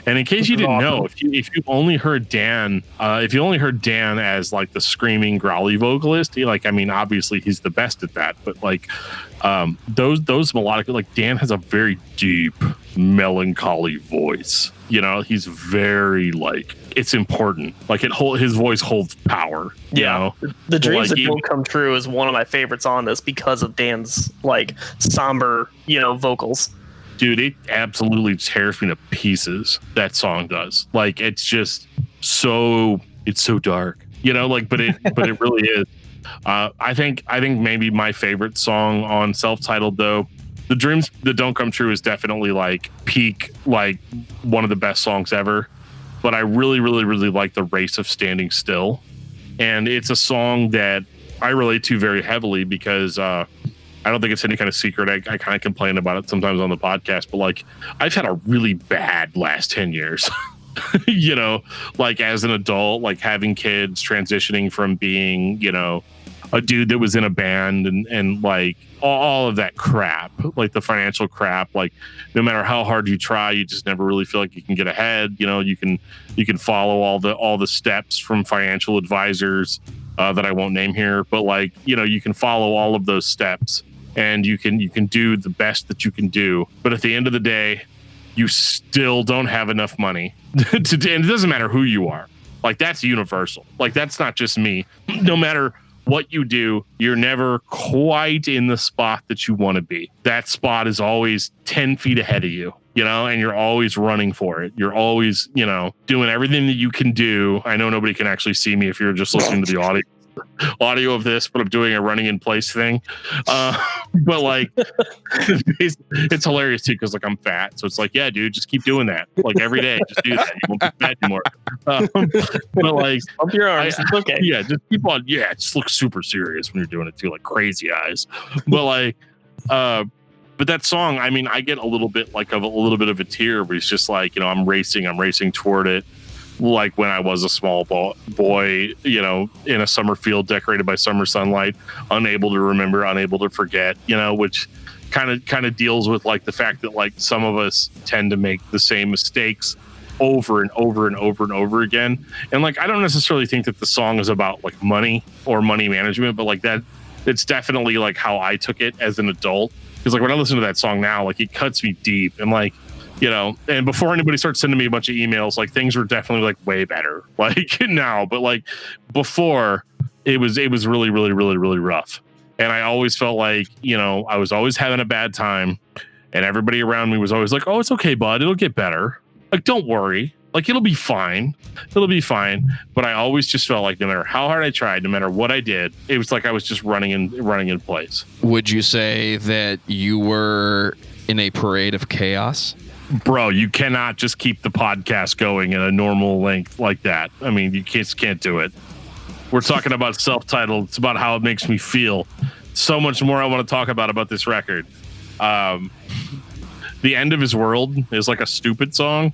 And in case you didn't know, if you only heard Dan as like the screaming, growly vocalist, obviously he's the best at that. But like those melodic, like Dan has a very deep, melancholy voice. You know, he's very like, it's important. Like his voice holds power. Yeah, you know? The Dreams That Don't Come True is one of my favorites on this because of Dan's like somber, vocals. Dude, it absolutely tears me to pieces. That song does. Like, it's just it's so dark, but it really is. I think maybe my favorite song on self-titled, though, The Dreams That Don't Come True, is definitely like peak, like one of the best songs ever. But I really, really, really like The Race of Standing Still. And it's a song that I relate to very heavily because, I don't think it's any kind of secret. I kind of complain about it sometimes on the podcast, but like I've had a really bad last 10 years, like as an adult, like having kids, transitioning from being, a dude that was in a band and like all of that crap, like the financial crap, like no matter how hard you try, you just never really feel like you can get ahead. You can follow all the steps from financial advisors that I won't name here, but like, you can follow all of those steps. And you can do the best that you can do, but at the end of the day, you still don't have enough money and it doesn't matter who you are. Like that's universal. Like that's not just me. No matter what you do, you're never quite in the spot that you want to be. That spot is always 10 feet ahead of you, and you're always running for it. You're always, doing everything that you can do. I know nobody can actually see me if you're just listening to the audio of this, but I'm doing a running in place thing. But like it's hilarious too because like I'm fat, so it's like, yeah, dude, just keep doing that like every day. Just do that. You won't be fat anymore. But like up your arms. It's okay. Yeah, just keep on. Yeah, just look super serious when you're doing it too, like crazy eyes. But like but that song, I get a little bit of a tear, but it's just like, I'm racing toward it. Like when I was a small boy, in a summer field decorated by summer sunlight, unable to remember, unable to forget, which kind of deals with like the fact that like some of us tend to make the same mistakes over and over and over and over again. And like, I don't necessarily think that the song is about like money or money management, but like that, it's definitely like how I took it as an adult. Because like when I listen to that song now, like it cuts me deep and like, and before anybody starts sending me a bunch of emails, like things were definitely like way better like now, but like before it was really, really, really, really rough. And I always felt like, I was always having a bad time and everybody around me was always like, oh, it's okay, bud. It'll get better. Like, don't worry. Like, it'll be fine. It'll be fine. But I always just felt like no matter how hard I tried, no matter what I did, it was like I was just running in place. Would you say that you were in a parade of chaos? Bro, you cannot just keep the podcast going in a normal length like that. You just can't do it. We're talking about self-titled. It's about how it makes me feel. So much more I want to talk about this record. The End of His World is like a stupid song.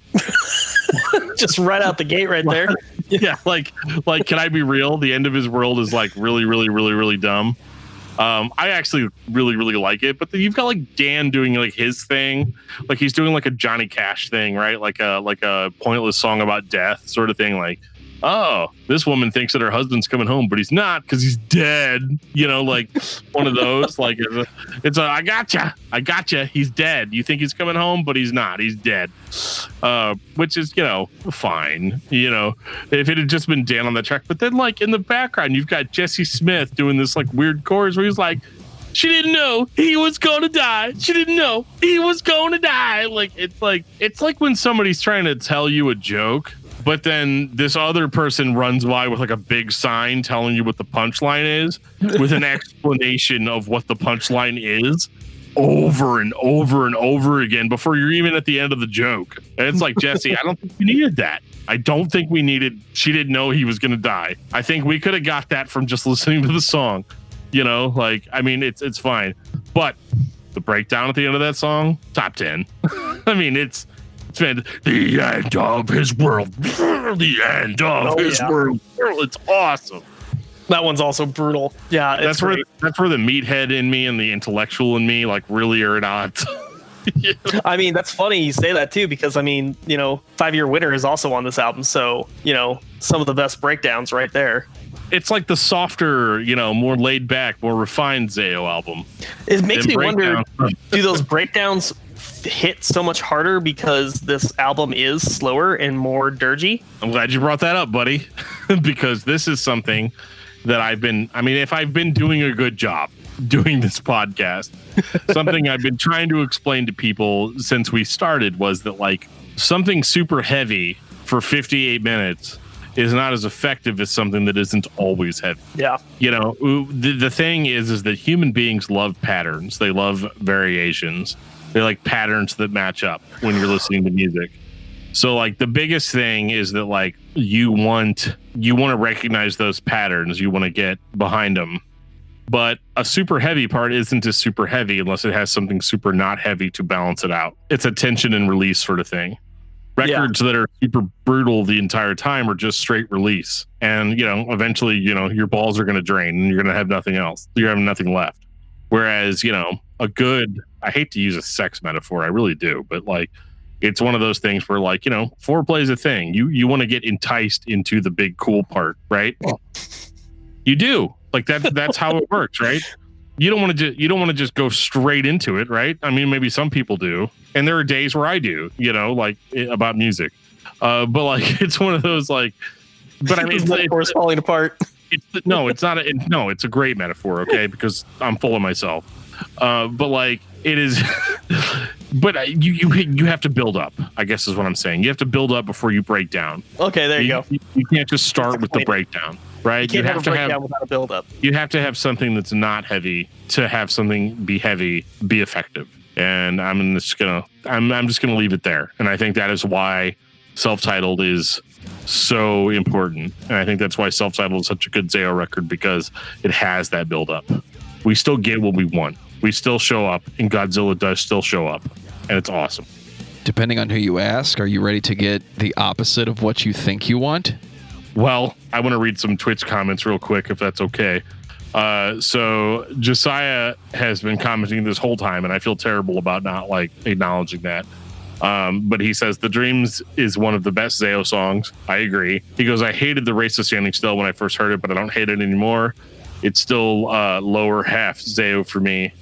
Just right out the gate right there. Yeah, like can I be real? The End of His World is like really, really, really, really dumb. I actually really, really like it, but then you've got like Dan doing like his thing, like he's doing like a Johnny Cash thing, right? Like a pointless song about death sort of thing. Like oh, this woman thinks that her husband's coming home, but he's not because he's dead. You know, like one of those. Like it's a I gotcha. He's dead. You think he's coming home, but he's not. He's dead. Which is, fine. If it had just been Dan on the track, but then like in the background, you've got Jesse Smith doing this like weird chorus where he's like, she didn't know he was gonna die. She didn't know he was gonna die. It's like when somebody's trying to tell you a joke, but then this other person runs by with like a big sign telling you what the punchline is, with an explanation of what the punchline is over and over and over again before you're even at the end of the joke. And it's like, Jesse, I don't think we needed that. I don't think we needed, she didn't know he was gonna die. I think we could have got that from just listening to the song. It's fine. But the breakdown at the end of that song, top 10. It's been the end of his world. The end of his world. It's awesome. That one's also brutal. Yeah, that's where the meathead in me and the intellectual in me like really are at odds. Yeah. That's funny you say that too, because 5-Year Winter is also on this album, so some of the best breakdowns right there. It's like the softer, more laid back, more refined ZAO album. It makes me wonder, do those breakdowns hit so much harder because this album is slower and more dirgy? I'm glad you brought that up, buddy, because this is something that if I've been doing a good job doing this podcast, something I've been trying to explain to people since we started was that like something super heavy for 58 minutes is not as effective as something that isn't always heavy. Yeah. The thing is that human beings love patterns. They love variations. They like patterns that match up when you're listening to music. So like the biggest thing is that like you want to recognize those patterns. You want to get behind them. But a super heavy part isn't as super heavy unless it has something super not heavy to balance it out. It's a tension and release sort of thing. Records that are super brutal the entire time are just straight release. And, eventually, your balls are going to drain and you're going to have nothing else. You're having nothing left. Whereas, I hate to use a sex metaphor. I really do. But like, it's one of those things where like, foreplay is a thing. You want to get enticed into the big cool part, right? You do. Like that's how it works, right? You don't want to just go straight into it, right? Maybe some people do, and there are days where I do, about music. But like it's one of those like, but it's falling apart. It's a great metaphor, okay? Because I'm full of myself. But like it is, but you have to build up, I guess is what I'm saying. You have to build up before you break down. Okay, there you go. You can't just start with the breakdown. Right, you have to have without a build up. You have to have something that's not heavy to have something be heavy, be effective. And I'm just gonna leave it there. And I think that is why self-titled is so important. And I think that's why self-titled is such a good ZAO record, because it has that build up. We still get what we want. We still show up, and Godzilla does still show up, and it's awesome. Depending on who you ask, are you ready to get the opposite of what you think you want? Well, I want to read some Twitch comments real quick, if that's okay. So Josiah has been commenting this whole time, and I feel terrible about not like acknowledging that. But he says The Dreams is one of the best ZAO songs. I agree. He goes, I hated the Race of Standing Still when I first heard it, but I don't hate it anymore. It's still lower half ZAO for me.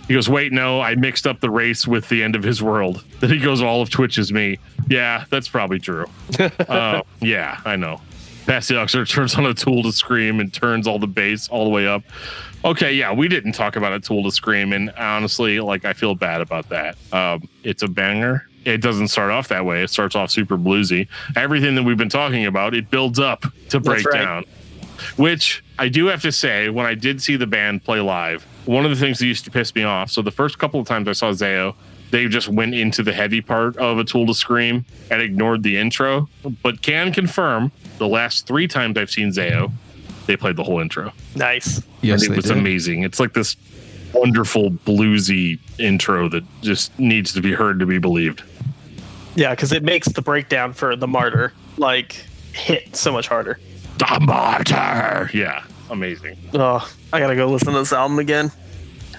He goes, wait, no, I mixed up the race with the end of his world. Then he goes, all of Twitch is me. Yeah, that's probably true. Yeah, I know. Pass the Oxford turns on a Tool to Scream and turns all the bass all the way up. Okay, yeah, we didn't talk about a Tool to Scream, and honestly, like, I feel bad about that. It's a banger. It doesn't start off that way. It starts off super bluesy. Everything that we've been talking about, it builds up to break down. Which I do have to say, when I did see the band play live, one of the things that used to piss me off, so the first couple of times I saw ZAO, they just went into the heavy part of A Tool to Scream and ignored the intro. But can confirm, the last 3 times I've seen ZAO, they played the whole intro. Nice. Yes, and it was amazing. It's like this wonderful bluesy intro that just needs to be heard to be believed. Yeah, because it makes the breakdown for The Martyr like hit so much harder. The Martyr! Yeah, amazing. Oh, I gotta go listen to this album again.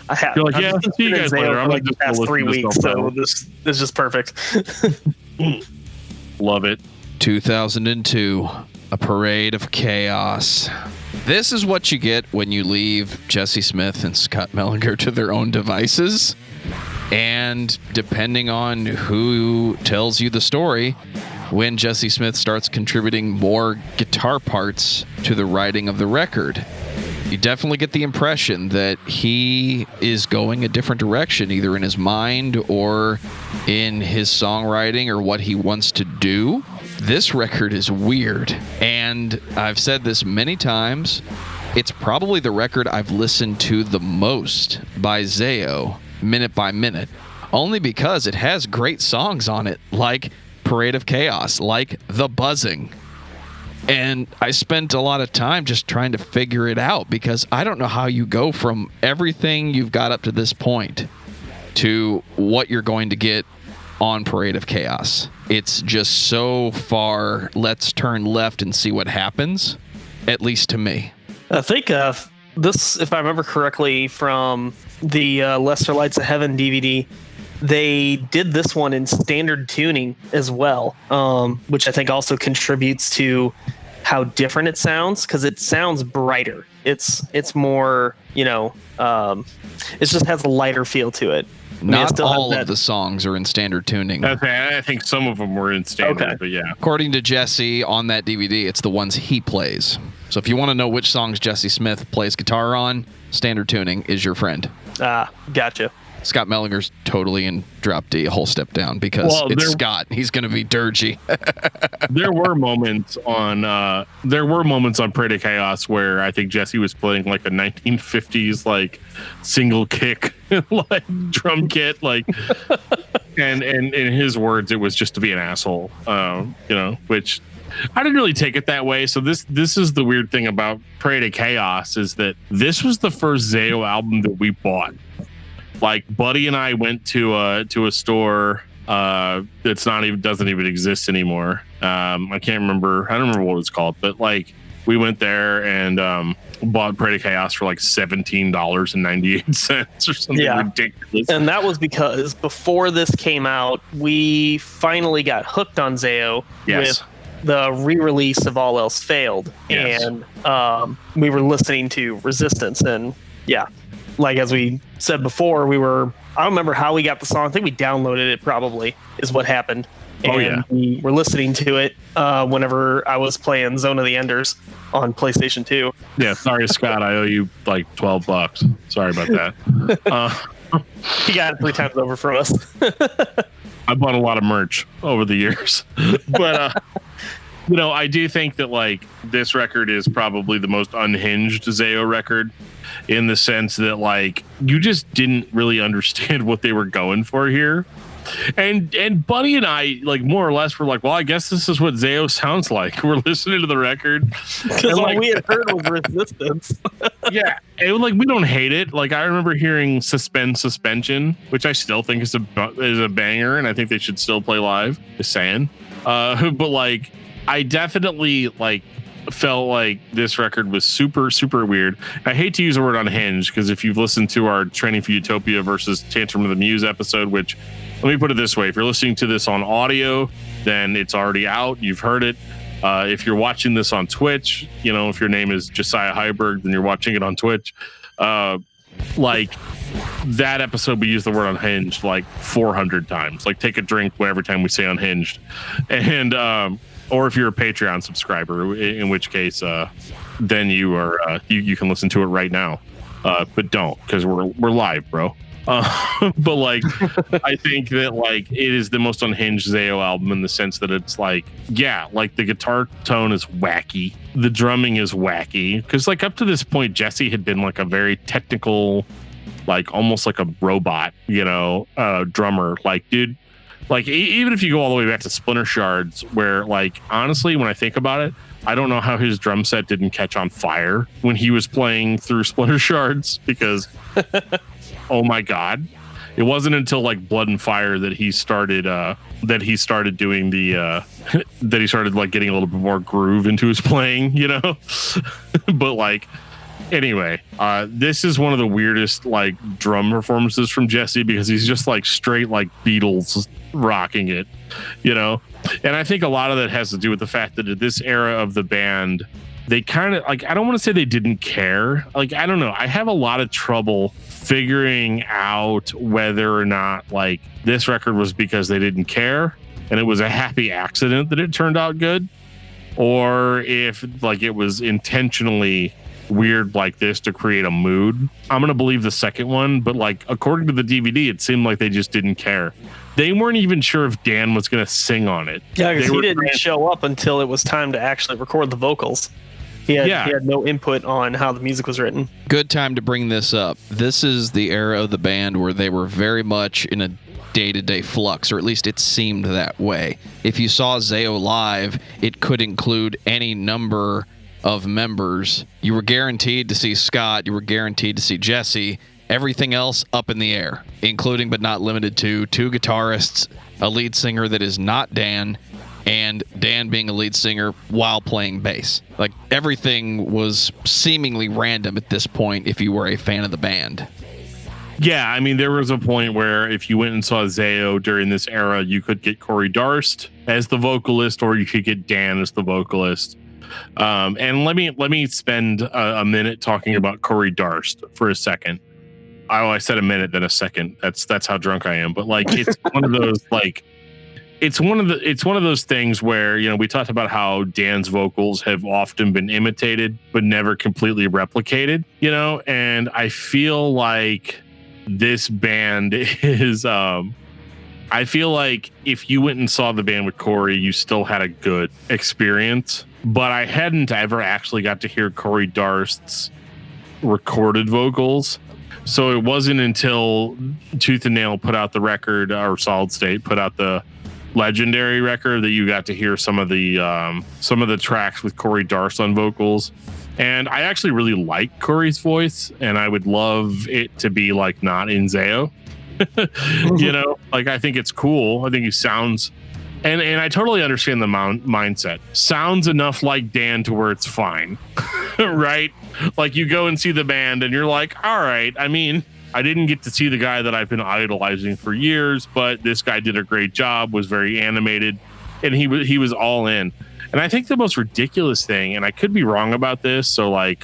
I have. You're like, yeah, I'll see you guys later. I'm like the past 3 weeks, so this is just perfect. Love it. 2002, A Parade of Chaos. This is what you get when you leave Jesse Smith and Scott Mellinger to their own devices. And depending on who tells you the story, when Jesse Smith starts contributing more guitar parts to the writing of the record, you definitely get the impression that he is going a different direction, either in his mind or in his songwriting or what he wants to do. This record is weird, and I've said this many times. It's probably the record I've listened to the most by ZAO, minute by minute, only because it has great songs on it, like Parade of Chaos, like The Buzzing. And I spent a lot of time just trying to figure it out, because I don't know how you go from everything you've got up to this point to what you're going to get on Parade of Chaos. It's just so far, let's turn left and see what happens, at least to me. I think this, if I remember correctly, from the Lesser Lights of Heaven DVD, they did this one in standard tuning as well, which I think also contributes to how different it sounds, because it sounds brighter. It's more, it just has a lighter feel to it. Not all of the songs are in standard tuning. Okay, I think some of them were in standard, but yeah. According to Jesse on that DVD, it's the ones he plays. So if you want to know which songs Jesse Smith plays guitar on, standard tuning is your friend. Gotcha. Scott Mellinger's totally in drop D, a whole step down, because Scott. He's going to be dirgy. There were moments on Parade of Chaos where I think Jesse was playing like a 1950s like single kick like drum kit, like, and in his words, it was just to be an asshole, which I didn't really take it that way. So this is the weird thing about Parade of Chaos, is that this was the first ZAO album that we bought. Like, Buddy and I went to a store that's doesn't even exist anymore. I don't remember what it's called, but like we went there and bought Parade of Chaos for like $17.98 or something ridiculous. And that was because before this came out, we finally got hooked on ZAO with the re-release of All Else Failed, and we were listening to Resistance, and like as we said before, I don't remember how we got the song. I think we downloaded it, probably, is what happened. And we were listening to it whenever I was playing Zone of the Enders on PlayStation 2. Yeah, sorry, Scott. I owe you like $12. Sorry about that. He got it 3 times over from us. I bought a lot of merch over the years. But, I do think that like this record is probably the most unhinged ZAO record, in the sense that like you just didn't really understand what they were going for here. And Buddy and I, like, more or less were like, well, I guess this is what ZAO sounds like. We're listening to the record. Because all we had heard was Resistance. Yeah. And like, we don't hate it. Like, I remember hearing Suspension, which I still think is a banger, and I think they should still play live. Just saying. But like, I definitely like felt like this record was super, super weird. I hate to use the word unhinged, because if you've listened to our Training for Utopia versus Tantrum of the Muse episode, which, let me put it this way, if you're listening to this on audio, then it's already out. You've heard it. If you're watching this on Twitch, if your name is Josiah Heiberg, then you're watching it on Twitch. Like, that episode, we use the word unhinged like 400 times. Like, take a drink every time we say unhinged. And or if you're a Patreon subscriber, in which case then you are you can listen to it right now, but don't, because we're live, bro. But like, I think that like it is the most unhinged ZAO album, in the sense that it's like, like the guitar tone is wacky, the drumming is wacky, because like up to this point Jesse had been like a very technical, like almost like a robot, drummer. Like, dude, like even if you go all the way back to Splinter Shards, where like honestly, when I think about it, I don't know how his drum set didn't catch on fire when he was playing through Splinter Shards, because oh my God, it wasn't until like Blood and Fire that he started doing the that he started like getting a little bit more groove into his playing, But like, Anyway, this is one of the weirdest like drum performances from Jesse because he's just like straight like Beatles rocking it, you know? And I think a lot of that has to do with the fact that at this era of the band, they kind of like, I don't want to say they didn't care. Like, I don't know. I have a lot of trouble figuring out whether or not like this record was because they didn't care and it was a happy accident that it turned out good, or if like it was intentionally weird like this to create a mood. I'm gonna believe the second one, but like according to the DVD, it seemed like they just didn't care. They weren't even sure if Dan was gonna sing on it. Yeah, because he didn't show up until it was time to actually record the vocals. He had no input on how the music was written. Good time to bring this up. This is the era of the band where they were very much in a day-to-day flux, or at least it seemed that way. If you saw ZAO live, it could include any number of members. You were guaranteed to see Scott, you were guaranteed to see Jesse, everything else up in the air, including but not limited to 2 guitarists, a lead singer that is not Dan, and Dan being a lead singer while playing bass. Like, everything was seemingly random at this point if you were a fan of the band. Yeah, I mean, there was a point where if you went and saw ZAO during this era, you could get Corey Darst as the vocalist, or you could get Dan as the vocalist. And let me spend a minute talking about Corey Darst for a second. Oh, I said a minute, then a second. That's how drunk I am. But like, it's one of those like, it's one of those things where, you know, we talked about how Dan's vocals have often been imitated but never completely replicated, you know, and I feel like this band is I feel like if you went and saw the band with Corey, you still had a good experience. But I hadn't ever actually got to hear Corey Darst's recorded vocals. So it wasn't until Tooth and Nail put out the record, or Solid State put out the Legendary record, that you got to hear some of the tracks with Corey Darst on vocals. And I actually really like Corey's voice, and I would love it to be like not in ZAO. You know, like, I think it's cool. I think he sounds, and I totally understand the mindset. Sounds enough like Dan to where it's fine, right? Like, you go and see the band and you're like, all right, I mean, I didn't get to see the guy that I've been idolizing for years, but this guy did a great job, was very animated, and he was all in. And I think the most ridiculous thing, and I could be wrong about this, so like,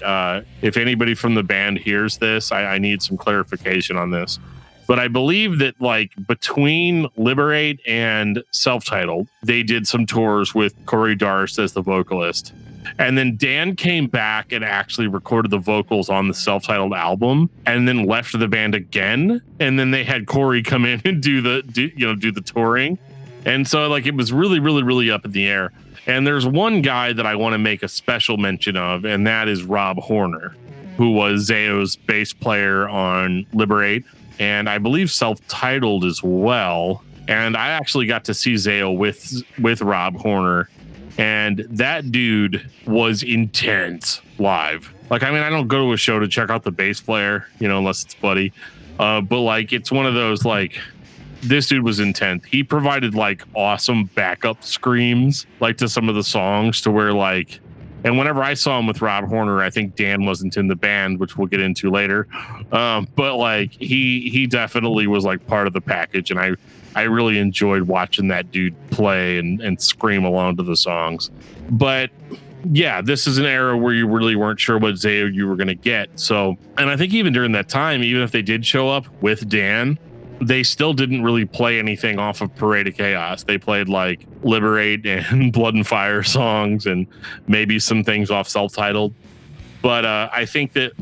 if anybody from the band hears this, I need some clarification on this. But I believe that like between Liberate and Self-Titled, they did some tours with Corey Darst as the vocalist. And then Dan came back and actually recorded the vocals on the Self-Titled album, and then left the band again. And then they had Corey come in and do the touring. And so like, it was really, really, really up in the air. And there's one guy that I want to make a special mention of, and that is Rob Horner, who was ZAO's bass player on Liberate, and I believe Self-Titled as well. And I actually got to see ZAO with Rob Horner, and that dude was intense live. Like, I mean, I don't go to a show to check out the bass player, you know, unless it's Buddy. But like, it's one of those, like, this dude was intense. He provided like awesome backup screams, like to some of the songs, to where like, and whenever I saw him with Rob Horner, I think Dan wasn't in the band, which we'll get into later. But like, he definitely was like part of the package. And I really enjoyed watching that dude play and scream along to the songs. But yeah, this is an era where you really weren't sure what ZAO you were going to get. So, and I think even during that time, even if they did show up with Dan, they still didn't really play anything off of Parade of Chaos. They played like Liberate and Blood and Fire songs, and maybe some things off Self-Titled. But I think that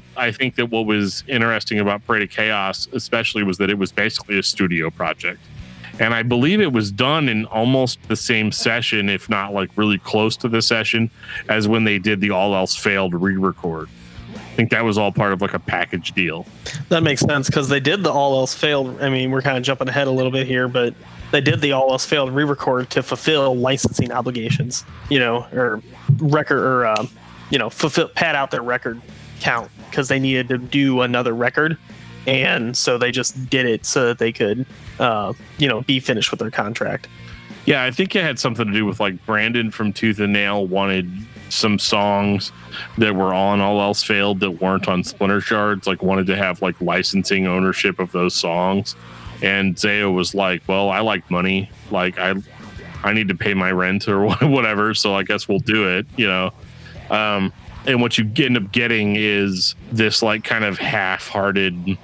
what was interesting about Parade of Chaos, especially, was that it was basically a studio project. And I believe it was done in almost the same session, if not like really close to the session, as when they did the All Else Failed re-record. I think that was all part of like a package deal. That makes sense, because they did the All Else Failed. I mean, we're kind of jumping ahead a little bit here, but they did the All Else Failed re-record to fulfill licensing obligations, you know, or record, or you know, pad out their record count, because they needed to do another record, and so they just did it so that they could, you know, be finished with their contract. Yeah, I think it had something to do with like Brandon from Tooth and Nail wanted some songs that were on All Else Failed that weren't on Splinter Shards, like wanted to have like licensing ownership of those songs. And ZAO was like, well, I like money. Like I need to pay my rent or whatever. So I guess we'll do it, you know? And what you end up getting is this like kind of half-hearted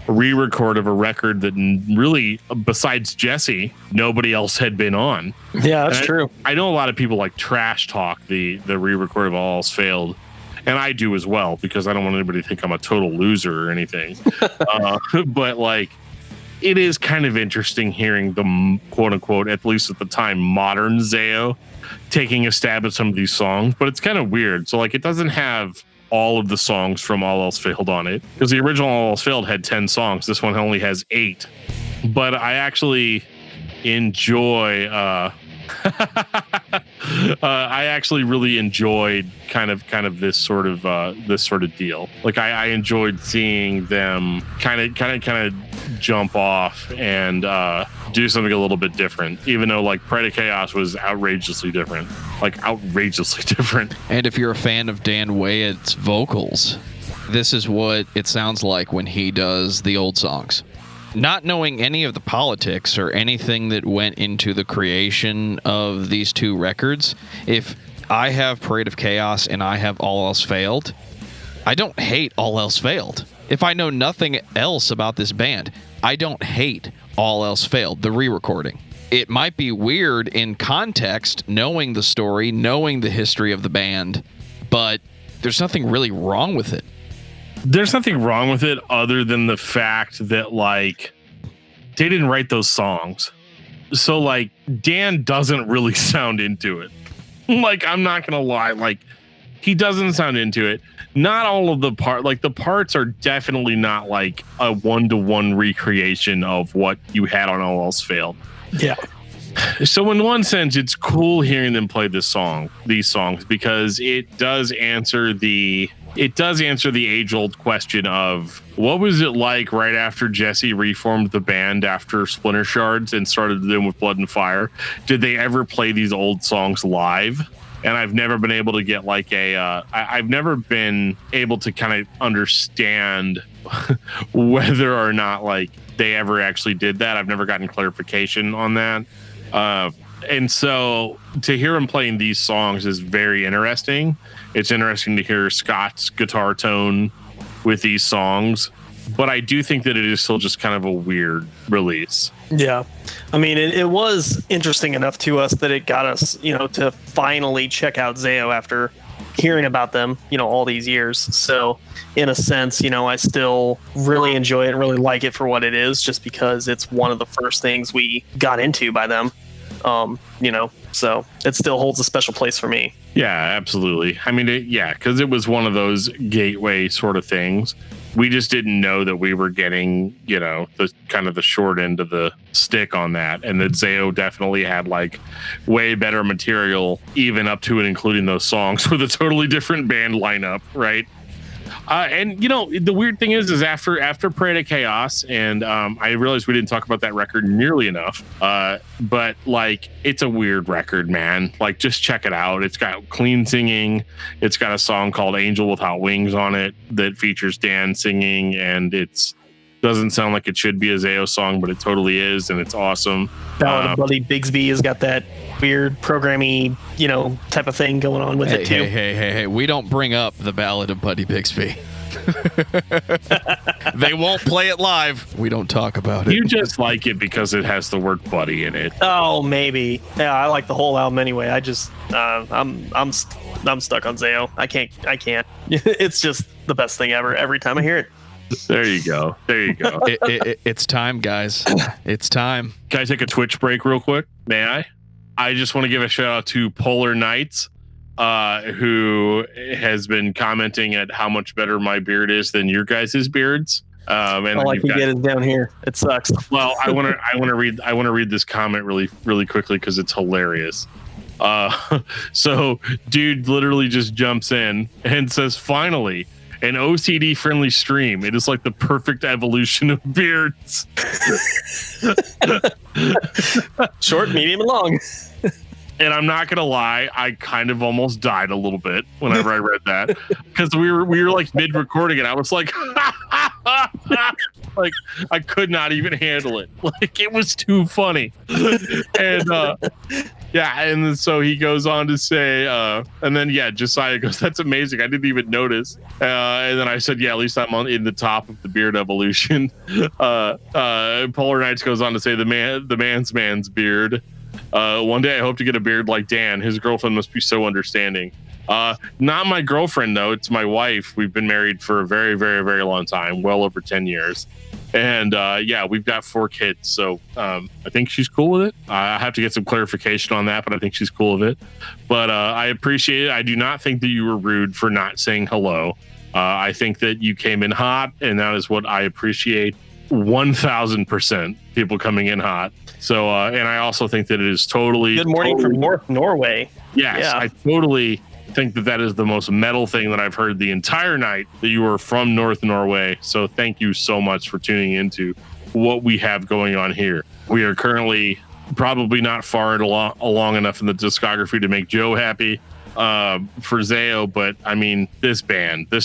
re-record of a record that really, besides Jesse, nobody else had been on. Yeah, that's true. I know a lot of people like trash talk the re-record of All Else Failed, and I do as well, because I don't want anybody to think I'm a total loser or anything. But like, it is kind of interesting hearing the quote unquote, at least at the time, modern ZAO taking a stab at some of these songs, but it's kind of weird. So like, it doesn't have all of the songs from All Else Failed on it, because the original All Else Failed had 10 songs. This one only has 8. But I actually enjoy I actually really enjoyed kind of this sort of deal. Like I enjoyed seeing them kind of jump off and do something a little bit different, even though like Pride of Chaos was outrageously different. And if you're a fan of Dan Wyatt's vocals, this is what it sounds like when he does the old songs. Not knowing any of the politics or anything that went into the creation of these two records, if I have Parade of Chaos and I have All Else Failed, I don't hate All Else Failed. If I know nothing else about this band, I don't hate All Else Failed, the re-recording. It might be weird in context, knowing the story, knowing the history of the band, but there's nothing really wrong with it. There's nothing wrong with it other than the fact that like they didn't write those songs. So like Dan doesn't really sound into it. Like, I'm not going to lie. Like, he doesn't sound into it. Not all of the the parts are definitely not like a 1-to-1 recreation of what you had on All Else Failed. Yeah. So in one sense, it's cool hearing them play these songs, because it does answer the age-old question of what was it like right after Jesse reformed the band after Splinter Shards and started them with Blood and Fire? Did they ever play these old songs live? And I've never been able to get like I've never been able to kind of understand whether or not like they ever actually did that. I've never gotten clarification on that. And so to hear him playing these songs is very interesting. It's interesting to hear Scott's guitar tone with these songs, but I do think that it is still just kind of a weird release. Yeah. I mean, it was interesting enough to us that it got us, to finally check out ZAO after hearing about them, all these years. So in a sense, I still really enjoy it and really like it for what it is, just because it's one of the first things we got into by them. So it still holds a special place for me. Yeah, absolutely. I mean, because it was one of those gateway sort of things. We just didn't know that we were getting, the kind of the short end of the stick on that. And that ZAO definitely had like way better material, even up to and including those songs with a totally different band lineup, right? And the weird thing is after Parade of Chaos, and I realized we didn't talk about that record nearly enough. But like, it's a weird record, man. Like, just check it out. It's got clean singing. It's got a song called Angel Without Wings on it that features Dan singing, and it's doesn't sound like it should be a ZAO song, but it totally is, and it's awesome. Ballad of Buddy Bigsby has got that weird programmy, type of thing going on with it too. Hey, we don't bring up the Ballad of Buddy Bigsby. They won't play it live. We don't talk about it. You just like it because it has the word buddy in it. Oh, maybe. Yeah, I like the whole album anyway. I just I'm stuck on ZAO. I can't. It's just the best thing ever every time I hear it. There you go. It's time, guys. It's time. Can I take a Twitch break real quick? May I? I just want to give a shout out to Polar Knights, who has been commenting at how much better my beard is than your guys' beards. And all I can get is down here. It sucks. Well, I want to read this comment really quickly because it's hilarious. So dude literally just jumps in and says, "Finally, an OCD friendly stream. It is like the perfect evolution of beards." Short, medium, and long. And I'm not gonna lie, I kind of almost died a little bit whenever I read that, because we were like mid recording and I was like, like I could not even handle it. Like it was too funny. And yeah, and then, so he goes on to say, and then Josiah goes, "That's amazing. I didn't even notice." And then I said, "Yeah, at least I'm in the top of the beard evolution." Polar Knights goes on to say, the man's beard. One day I hope to get a beard like Dan. His girlfriend must be so understanding. Not my girlfriend though. It's my wife. We've been married for a very, very, very long time, well over 10 years. And we've got 4 kids. So I think she's cool with it. I have to get some clarification on that, but I think she's cool with it. But I appreciate it. I do not think that you were rude for not saying hello. I think that you came in hot, and that is what I appreciate. 1000% people coming in hot. So, and I also think that it is totally good morning from North Norway. Yes, yeah. I totally think that is the most metal thing that I've heard the entire night, that you are from North Norway. So thank you so much for tuning into what we have going on here. We are currently probably not far along enough in the discography to make Joe happy for ZAO, but I mean, this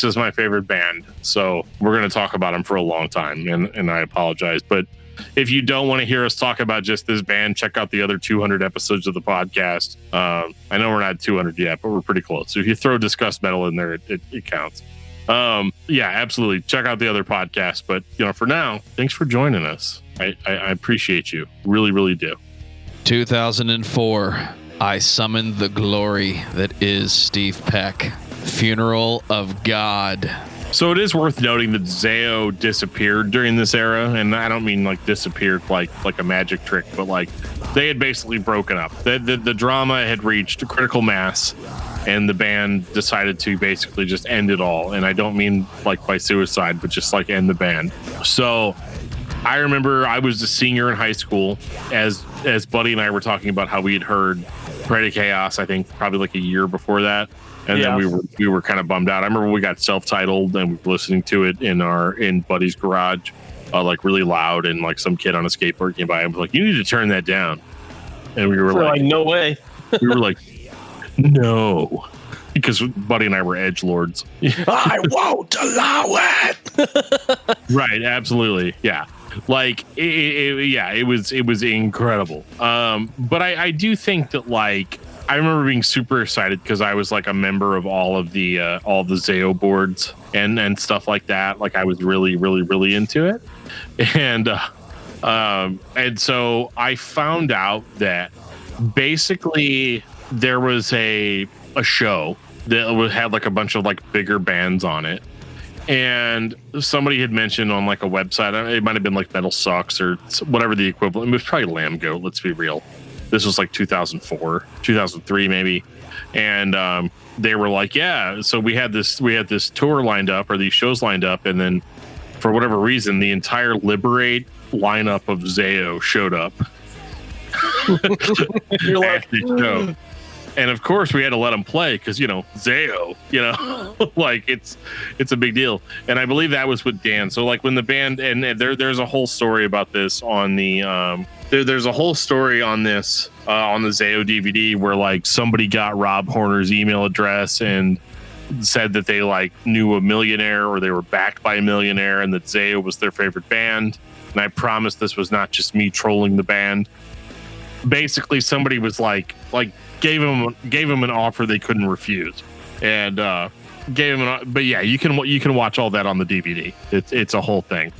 is my favorite band. So we're going to talk about them for a long time, and I apologize. But if you don't want to hear us talk about just this band, check out the other 200 episodes of the podcast. I know we're not 200 yet, but we're pretty close. So if you throw Discuss Metal in there, it counts. Absolutely. Check out the other podcasts. But for now, thanks for joining us. I appreciate you. Really, really do. 2004, I summoned the glory that is Steve Peck. Funeral of God. So it is worth noting that ZAO disappeared during this era, and I don't mean like disappeared like a magic trick, but like they had basically broken up. The drama had reached a critical mass, and the band decided to basically just end it all. And I don't mean like by suicide, but just like end the band. So I remember I was a senior in high school as Buddy and I were talking about how we had heard Parade of Chaos, I think probably like a year before that. And then we were kind of bummed out. I remember we got self-titled and we were listening to it in Buddy's garage, like really loud, and like some kid on a skateboard came by and was like, "You need to turn that down." And we were like, "No way." We were like, "No," because Buddy and I were edgelords. I won't allow it. Right, absolutely, yeah. Like it was incredible. But I do think that like. I remember being super excited because I was like a member of all the ZAO boards and stuff like that. Like I was really, really, really into it. And so I found out that basically there was a show that had like a bunch of like bigger bands on it. And somebody had mentioned on like a website, it might have been like Metal Sucks or whatever the equivalent. It was probably Lamb Goat, let's be real. This was like 2004, 2003 maybe. And they were like, yeah, so we had this tour lined up, or these shows lined up, and then for whatever reason the entire Liberate lineup of ZAO showed up. You're like, show. And of course we had to let them play because ZAO, like it's a big deal. And I believe that was with Dan. So like when the band, and there's a whole story about this on the there's a whole story on this on the ZAO DVD where like somebody got Rob Horner's email address and said that they like knew a millionaire, or they were backed by a millionaire, and that ZAO was their favorite band. And I promise this was not just me trolling the band. Basically somebody was like gave him an offer they couldn't refuse, and gave him but yeah, you can watch all that on the DVD. It's a whole thing,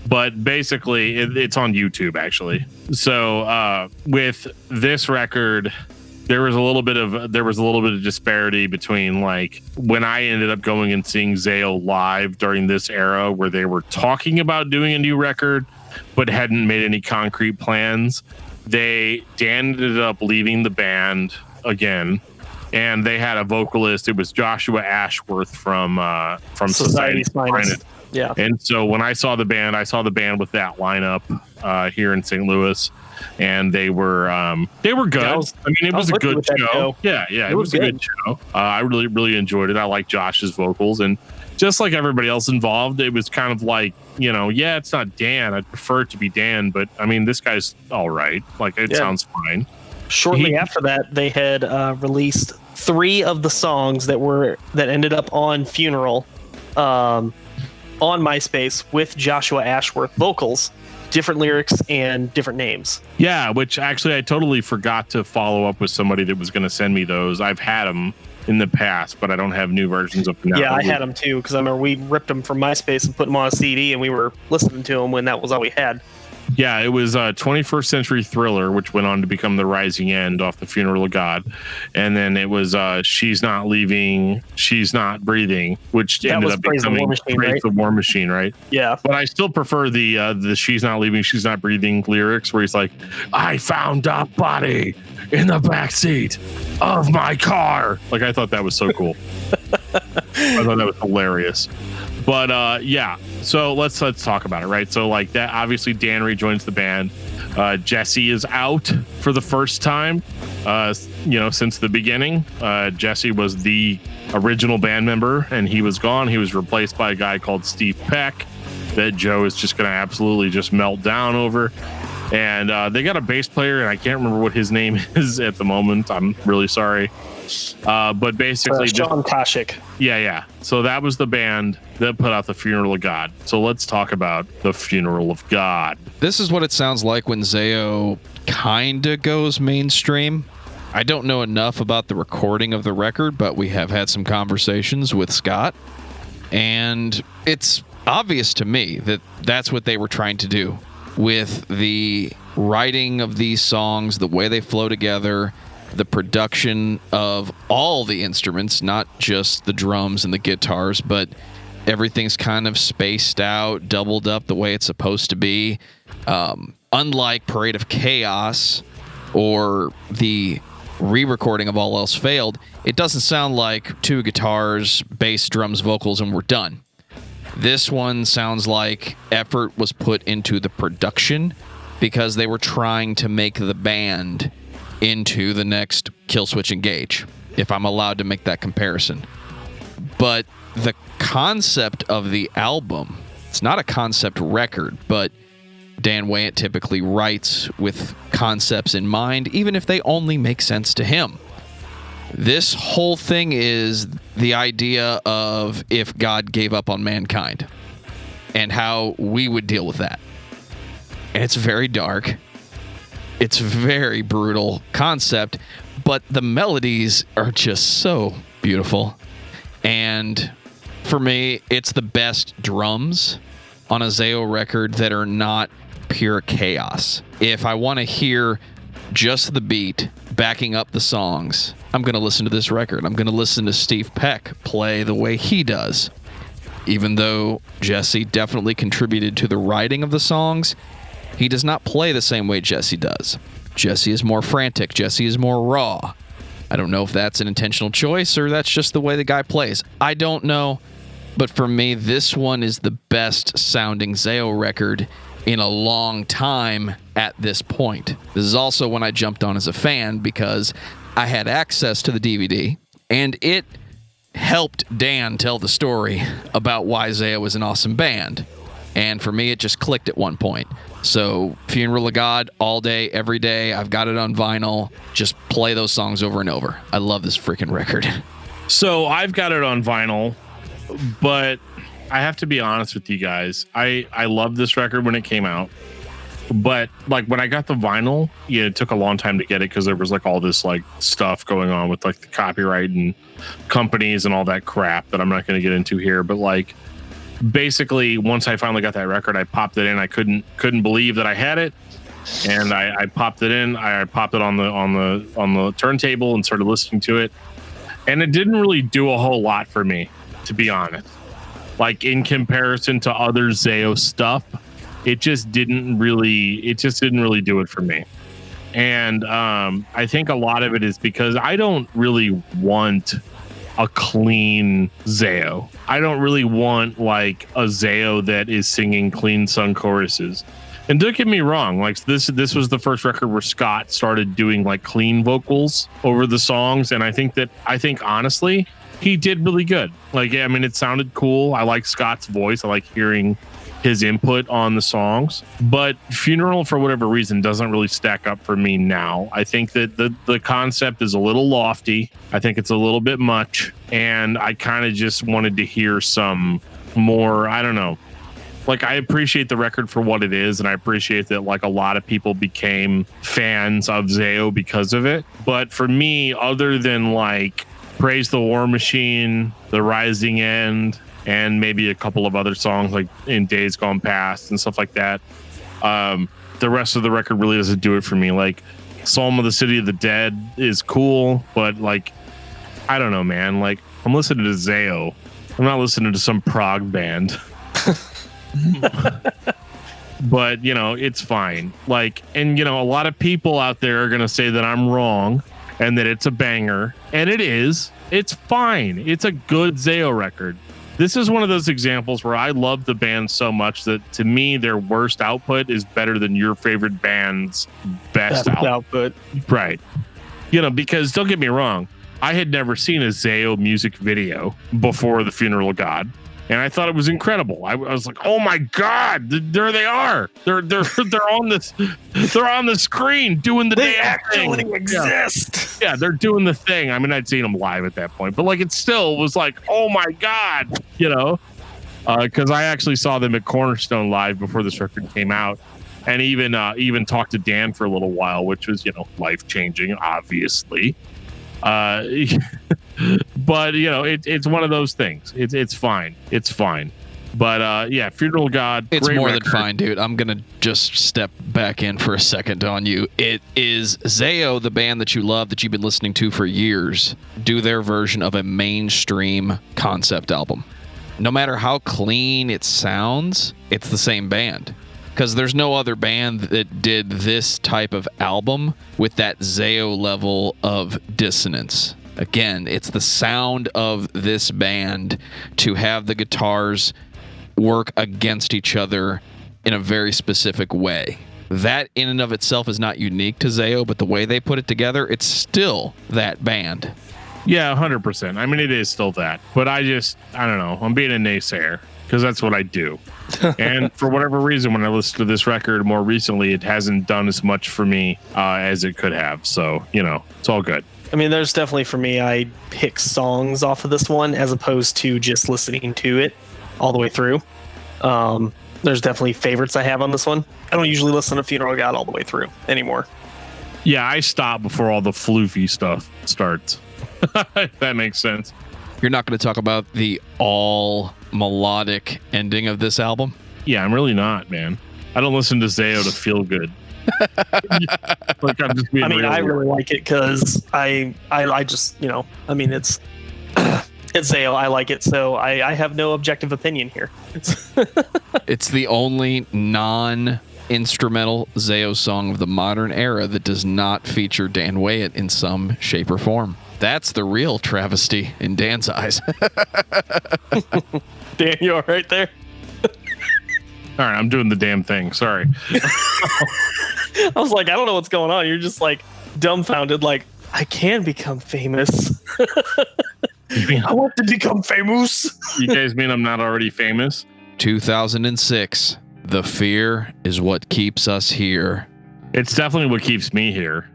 but basically it's on YouTube actually. So with this record, there was a little bit of disparity between like when I ended up going and seeing ZAO live during this era, where they were talking about doing a new record but hadn't made any concrete plans. Dan ended up leaving the band again, and they had a vocalist. It was Joshua Ashworth from Society's Finest. Yeah. And so when I saw the band with that lineup here in St. Louis, and they were good. It was a good show. Yeah, it was a good show. I really, really enjoyed it. I like Josh's vocals, and just like everybody else involved, it was kind of like, it's not Dan. I'd prefer it to be Dan, but I mean, this guy's all right. Like, it sounds fine. Shortly after that, they had released 3 of the songs that ended up on Funeral on MySpace with Joshua Ashworth vocals, different lyrics and different names. Yeah, which actually I totally forgot to follow up with somebody that was going to send me those. I've had them in the past, but I don't have new versions of them now. Yeah, I had them too, because I remember we ripped them from MySpace and put them on a CD, and we were listening to them when that was all we had. Yeah, it was 21st Century Thriller, which went on to become The Rising End off the Funeral of God. And then it was She's Not Leaving, She's Not Breathing, which ended up becoming Praise the War Machine, right? Yeah. But I still prefer the She's Not Leaving, She's Not Breathing lyrics where he's like, I found a body in the backseat of my car. Like, I thought that was so cool. I thought that was hilarious. But yeah, so let's talk about it, right? So like that, obviously Dan rejoins the band. Jesse is out for the first time, since the beginning. Jesse was the original band member, and he was gone. He was replaced by a guy called Steve Peck that Joe is just going to absolutely just melt down over. And they got a bass player, and I can't remember what his name is at the moment. I'm really sorry. But basically Sean Koshik. Yeah. So that was the band that put out the Funeral of God. So let's talk about the Funeral of God. This is what it sounds like when ZAO kinda goes mainstream. I don't know enough about the recording of the record, but we have had some conversations with Scott, and it's obvious to me that that's what they were trying to do with the writing of these songs, the way they flow together, the production of all the instruments, not just the drums and the guitars, but everything's kind of spaced out, doubled up the way it's supposed to be. Unlike Parade of Chaos or the re-recording of All Else Failed, it doesn't sound like 2 guitars, bass, drums, vocals, and we're done. This one sounds like effort was put into the production because they were trying to make the band into the next Killswitch Engage, if I'm allowed to make that comparison. But the concept of the album, it's not a concept record, but Dan Wayant typically writes with concepts in mind, even if they only make sense to him. This whole thing is the idea of if God gave up on mankind and how we would deal with that. And it's very dark. It's a very brutal concept, but the melodies are just so beautiful. And for me, it's the best drums on a ZAO record that are not pure chaos. If I want to hear just the beat backing up the songs, I'm going to listen to this record. I'm going to listen to Steve Peck play the way he does. Even though Jesse definitely contributed to the writing of the songs, he does not play the same way Jesse does. Jesse is more frantic. Jesse is more raw. I don't know if that's an intentional choice or that's just the way the guy plays. I don't know. But for me, this one is the best sounding ZAO record in a long time at this point. This is also when I jumped on as a fan because I had access to the DVD, and it helped Dan tell the story about why ZAO was an awesome band. And for me, it just clicked at one point. So Funeral of God, all day, every day. I've got it on vinyl. Just play those songs over and over. I love this freaking record. So I've got it on vinyl, but I have to be honest with you guys. I loved this record when it came out. But like when I got the vinyl, yeah, it took a long time to get it because there was like all this like stuff going on with like the copyright and companies and all that crap that I'm not going to get into here. But like basically once I finally got that record, I popped it in. I couldn't believe that I had it. And I popped it in. I popped it on the turntable and started listening to it. And it didn't really do a whole lot for me, to be honest. Like in comparison to other ZAO stuff, it just didn't really do it for me. And I think a lot of it is because I don't really want a clean ZAO. I don't really want like a ZAO that is singing clean sung choruses. And don't get me wrong, like this was the first record where Scott started doing like clean vocals over the songs. And I think honestly, he did really good. Like, I mean, it sounded cool. I like Scott's voice. I like hearing his input on the songs, but Funeral, for whatever reason, doesn't really stack up for me now. I think that the concept is a little lofty. I think it's a little bit much, and I kind of just wanted to hear some more, I don't know. Like, I appreciate the record for what it is, and I appreciate that, like, a lot of people became fans of ZAO because of it. But for me, other than, like, Praise the War Machine, The Rising End, and maybe a couple of other songs like In Days Gone Past and stuff like that, the rest of the record really doesn't do it for me. Like, Psalm of the City of the Dead is cool, but, like, I don't know, man. Like, I'm listening to ZAO. I'm not listening to some prog band. But, you know, it's fine. Like, and, you know, a lot of people out there are going to say that I'm wrong and that it's a banger, and it is. It's fine. It's a good ZAO record. This is one of those examples where I love the band so much that, to me, their worst output is better than your favorite band's best output. Right. You know, because don't get me wrong, I had never seen a ZAO music video before The Funeral of God, and I thought it was incredible. I was like, "Oh my God, there they are! They're on this, they're on the screen doing the They damn actually thing." exist. Yeah, they're doing the thing. I mean, I'd seen them live at that point, but, like, it still was like, "Oh my God," you know, because I actually saw them at Cornerstone live before this record came out, and even talked to Dan for a little while, which was, you know, life changing, obviously. But, you know, it's one of those things. It's fine. It's fine. But yeah, Funeral of God. It's more record. than fine, dude. I'm gonna just step back in for a second on you. It is ZAO, the band that you love, that you've been listening to for years, do their version of a mainstream concept album. No matter how clean it sounds, it's the same band. Because there's no other band that did this type of album with that ZAO level of dissonance. Again, it's the sound of this band to have the guitars work against each other in a very specific way. That in and of itself is not unique to ZAO, but the way they put it together, it's still that band. Yeah, 100%. I mean, it is still that. But I don't know. I'm being a naysayer because that's what I do. And for whatever reason, when I listened to this record more recently, it hasn't done as much for me as it could have. So, you know, it's all good. I mean, there's definitely, for me, I pick songs off of this one as opposed to just listening to it all the way through. There's definitely favorites I have on this one. I don't usually listen to Funeral of God all the way through anymore. Yeah, I stop before all the floofy stuff starts. If that makes sense. You're not going to talk about the all melodic ending of this album? Yeah, I'm really not, man. I don't listen to ZAO to feel good. Like, I'm just being real. I really like it because I just, you know, I mean, it's ZAO. I like it, so I have no objective opinion here. It's the only non-instrumental ZAO song of the modern era that does not feature Dan Wyatt in some shape or form. That's the real travesty in Dan's eyes. Dan, you all right there? All right, I'm doing the damn thing. Sorry. I was like, I don't know what's going on. You're just like dumbfounded, like, I can become famous. I want to become famous. You guys mean I'm not already famous? 2006. The fear is what keeps us here. It's definitely what keeps me here.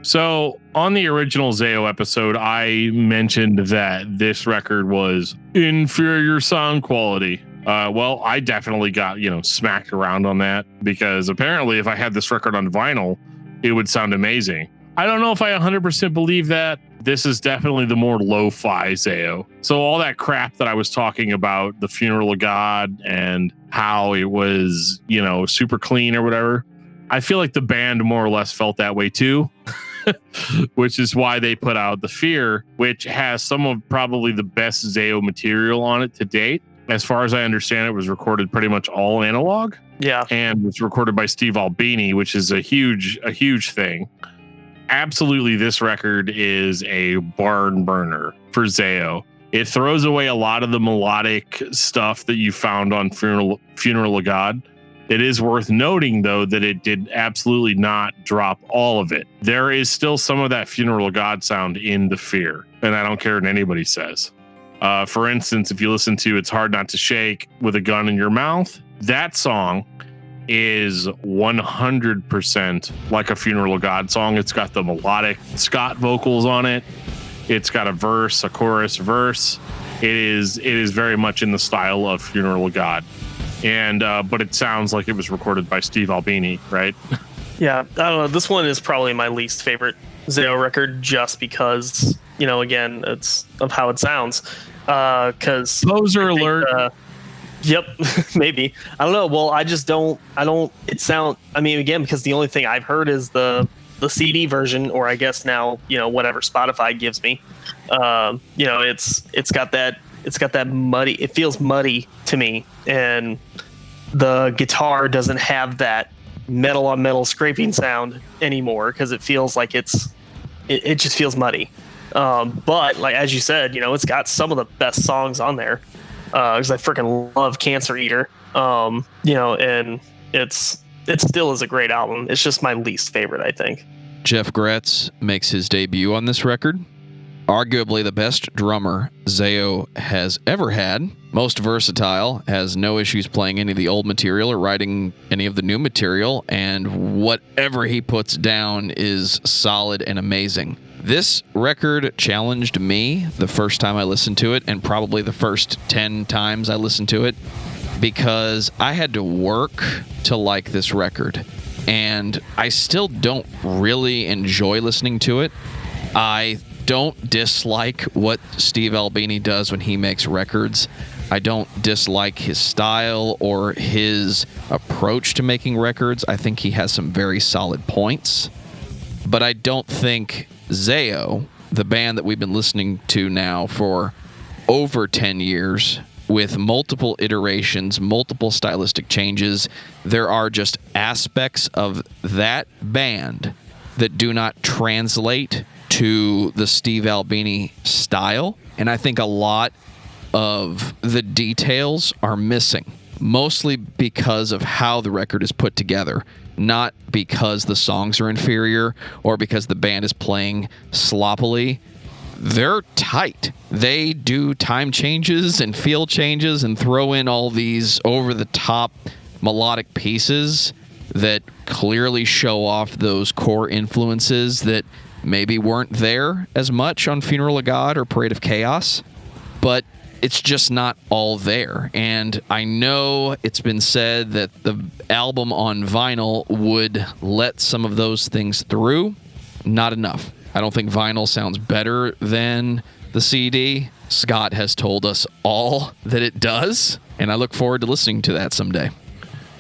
So on the original ZAO episode, I mentioned that this record was inferior sound quality. Well, I definitely got, smacked around on that because apparently if I had this record on vinyl, it would sound amazing. I don't know if I 100% believe that. This is definitely the more lo-fi ZAO. So all that crap that I was talking about, the Funeral of God and how it was, super clean or whatever, I feel like the band more or less felt that way too, which is why they put out The Fear, which has some of probably the best ZAO material on it to date. As far as I understand, it was recorded pretty much all analog. Yeah. And was recorded by Steve Albini, which is a huge thing. Absolutely, this record is a barn burner for ZAO. It throws away a lot of the melodic stuff that you found on Funeral of God. It is worth noting, though, that it did absolutely not drop all of it. There is still some of that Funeral of God sound in The Fear, and I don't care what anybody says. For instance, if you listen to It's Hard Not to Shake with a Gun in Your Mouth, that song is 100% like a Funeral of God song. It's got the melodic Scott vocals on it. It's got a verse, a chorus, verse. It is very much in the style of Funeral of God. And but it sounds like it was recorded by Steve Albini, right? Yeah, I don't know. This one is probably my least favorite ZAO record, just because, again, it's of how it sounds. Because poser alert. Yep, maybe. I don't know. Well, I don't. Again, because the only thing I've heard is the CD version, or I guess now, whatever Spotify gives me. It's got that muddy. It feels muddy to me, and the guitar doesn't have that metal on metal scraping sound anymore, because it feels like it just feels muddy. But like, as you said, it's got some of the best songs on there. Because I freaking love Cancer Eater. And it still is a great album. It's just my least favorite, I think. Jeff Gretz makes his debut on this record. Arguably the best drummer ZAO has ever had. Most versatile, has no issues playing any of the old material or writing any of the new material, and whatever he puts down is solid and amazing. This record challenged me the first time I listened to it, and probably the first 10 times I listened to it, because I had to work to like this record. And I still don't really enjoy listening to it. I don't dislike what Steve Albini does when he makes records. I don't dislike his style or his approach to making records. I think he has some very solid points. But I don't think ZAO, the band that we've been listening to now for over 10 years, with multiple iterations, multiple stylistic changes, there are just aspects of that band that do not translate to the Steve Albini style. And I think a lot of the details are missing, mostly because of how the record is put together, not because the songs are inferior or because the band is playing sloppily. They're tight. They do time changes and feel changes and throw in all these over-the-top melodic pieces that clearly show off those core influences that maybe weren't there as much on Funeral of God or Parade of Chaos, but it's just not all there. And I know it's been said that the album on vinyl would let some of those things through. Not enough. I don't think vinyl sounds better than the CD. Scott has told us all that it does, and I look forward to listening to that someday.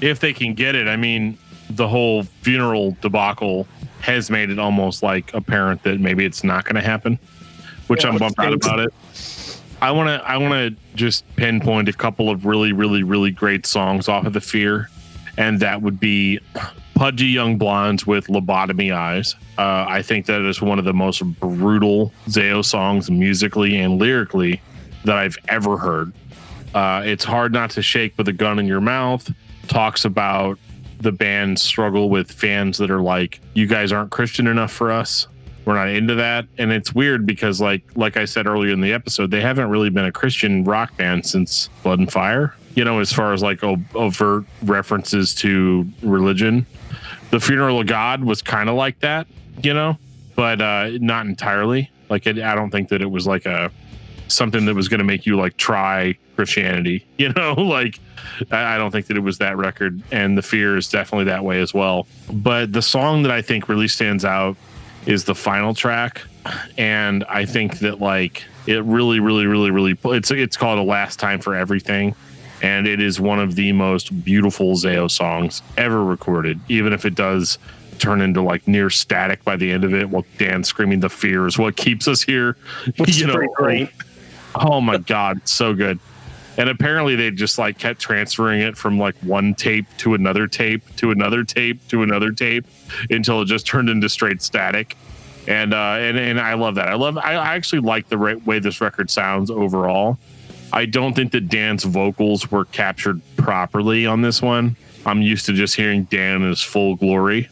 If they can get it. I mean, the whole funeral debacle has made it almost like apparent that maybe it's not going to happen, which I'm bummed out about it. I want to just pinpoint a couple of really, really, really great songs off of The Fear, and that would be Pudgy Young Blondes with Lobotomy Eyes. I think that is one of the most brutal ZAO songs musically and lyrically that I've ever heard. It's Hard Not to Shake with a Gun in Your Mouth talks about the band's struggle with fans that are like, you guys aren't Christian enough for us. We're not into that. And it's weird because like I said earlier in the episode, they haven't really been a Christian rock band since Blood and Fire, as far as like overt references to religion. The Funeral of God was kind of like that, but not entirely. Like, I don't think that it was like something that was going to make you like try Christianity, like I don't think that it was that record. And The Fear is definitely that way as well. But the song that I think really stands out is the final track. And I think that like it really, really, really, really, it's called A Last Time for Everything. And it is one of the most beautiful ZAO songs ever recorded, even if it does turn into like near static by the end of it, while Dan screaming "The Fear" is what keeps us here. Which is pretty great. Oh my God, it's so good. And apparently they just like kept transferring it from like one tape to another tape to another tape to another tape until it just turned into straight static. And I love that. I actually like the way this record sounds overall. I don't think that Dan's vocals were captured properly on this one. I'm used to just hearing Dan in his full glory,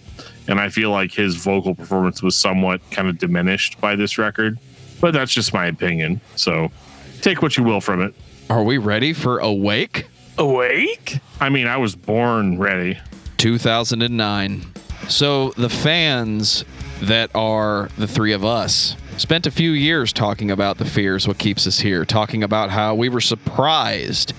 and I feel like his vocal performance was somewhat kind of diminished by this record, but that's just my opinion. So take what you will from it. Are we ready for Awake? Awake? I mean, I was born ready. 2009. So the fans that are the three of us spent a few years talking about The Fear's What Keeps Us Here, talking about how we were surprised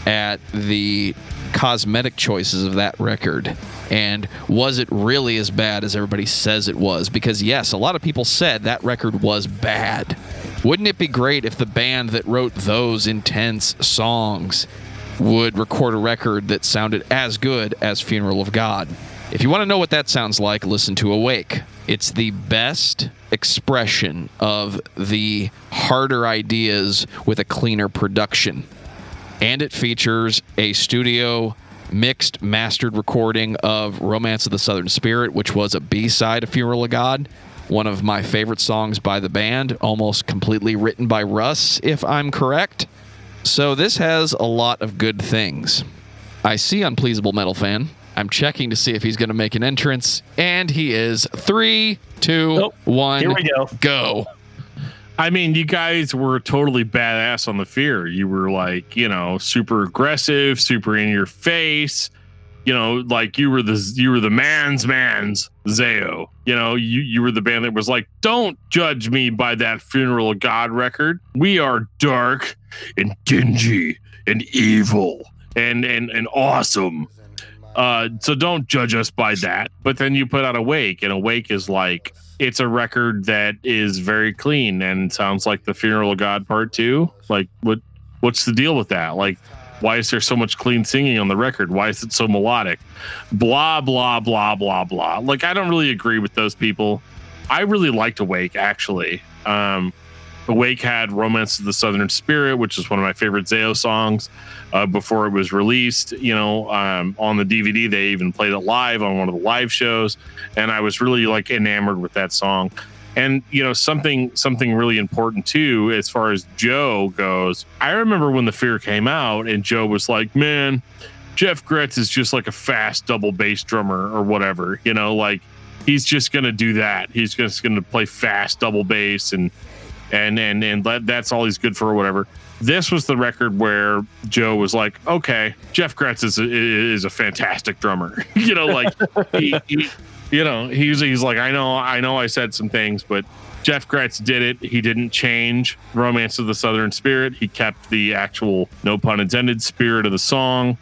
at the cosmetic choices of that record. And was it really as bad as everybody says it was? Because yes, a lot of people said that record was bad. Wouldn't it be great if the band that wrote those intense songs would record a record that sounded as good as Funeral of God? If you want to know what that sounds like, listen to Awake. It's the best expression of the harder ideas with a cleaner production. And it features a studio mixed, mastered recording of Romance of the Southern Spirit, which was a B-side of Funeral of God, one of my favorite songs by the band, almost completely written by Russ, if I'm correct. So this has a lot of good things. I see Unpleasable Metal Fan. I'm checking to see if he's going to make an entrance, and he is. 3, 2, 1, here we go. I mean, you guys were totally badass on The Fear. You were like, super aggressive, super in your face. Like you were the man's ZAO. You were the band that was like, don't judge me by that Funeral of God record. We are dark and dingy and evil and awesome. So don't judge us by that. But then you put out Awake, and Awake is like, it's a record that is very clean and sounds like the Funeral of God Part 2. Like, what's the deal with that? Like, why is there so much clean singing on the record? Why is it so melodic? Blah, blah, blah, blah, blah. Like, I don't really agree with those people. I really liked Awake, actually. Awake had Romance of the Southern Spirit, which is one of my favorite ZAO songs before it was released. On the DVD, they even played it live on one of the live shows, and I was really like enamored with that song. And something really important too, as far as Joe goes. I remember when The Fear came out, and Joe was like, "Man, Jeff Gretz is just like a fast double bass drummer or whatever. Like he's just gonna do that. He's just gonna play fast double bass and that's all he's good for or whatever." This was the record where Joe was like, okay, Jeff Gretz is a fantastic drummer. Like he's like, I know I said some things, but Jeff Gretz did it. He didn't change Romance of the Southern Spirit. He kept the actual, no pun intended, spirit of the song.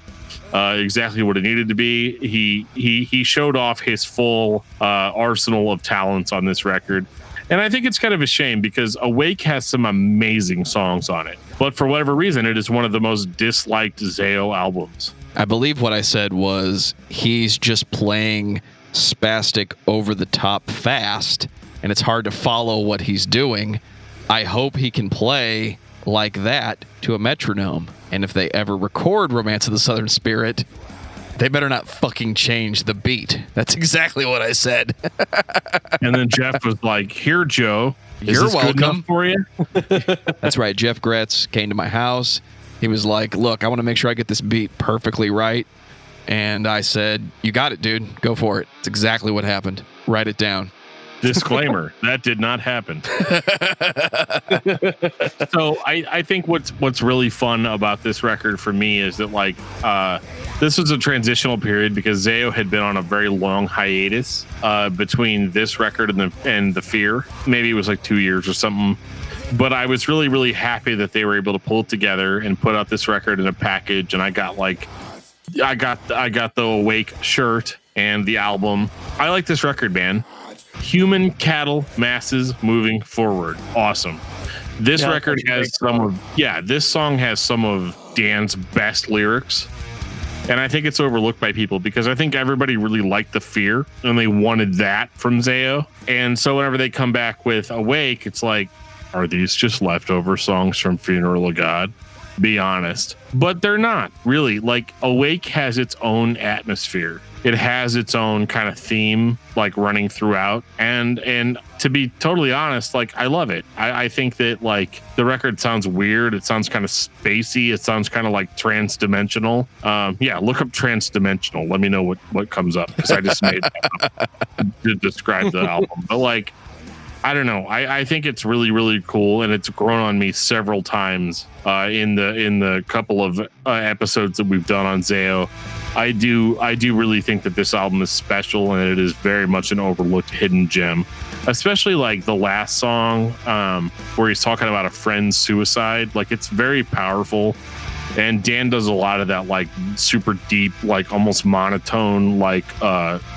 Exactly what it needed to be. He showed off his full arsenal of talents on this record. And I think it's kind of a shame because Awake has some amazing songs on it. But for whatever reason, it is one of the most disliked ZAO albums. I believe what I said was he's just playing spastic over the top fast, and it's hard to follow what he's doing. I hope he can play like that to a metronome. And if they ever record Romance of the Southern Spirit, they better not fucking change the beat. That's exactly what I said. And then Jeff was like, "Here, Joe, you're welcome. Good enough for you?" That's right. Jeff Gretz came to my house. He was like, "Look, I want to make sure I get this beat perfectly right." And I said, "You got it, dude. Go for it." It's exactly what happened. Write it down. Disclaimer, that did not happen. So I think what's really fun about this record for me is that like this was a transitional period because ZAO had been on a very long hiatus between this record and the Fear. Maybe it was like 2 years or something. But I was really, really happy that they were able to pull it together and put out this record in a package. And I got the Awake shirt and the album. I like this record, man. Human cattle masses moving forward. Awesome. This record has this song has some of Dan's best lyrics. And I think it's overlooked by people because I think everybody really liked The Fear and they wanted that from ZAO. And so whenever they come back with Awake, it's like, are these just leftover songs from Funeral of God? Be honest. But they're not really. Like Awake has its own atmosphere. It has its own kind of theme like running throughout. And to be totally honest, like I love it. I think that like the record sounds weird. It sounds kind of spacey. It sounds kind of like transdimensional. Look up transdimensional. Let me know what comes up because I just made that up to describe the album. But like I don't know. I think it's really, really cool, and it's grown on me several times in the couple of episodes that we've done on ZAO. I do really think that this album is special, and it is very much an overlooked hidden gem. Especially like the last song where he's talking about a friend's suicide. Like, it's very powerful. And Dan does a lot of that, like, super deep, like almost monotone, like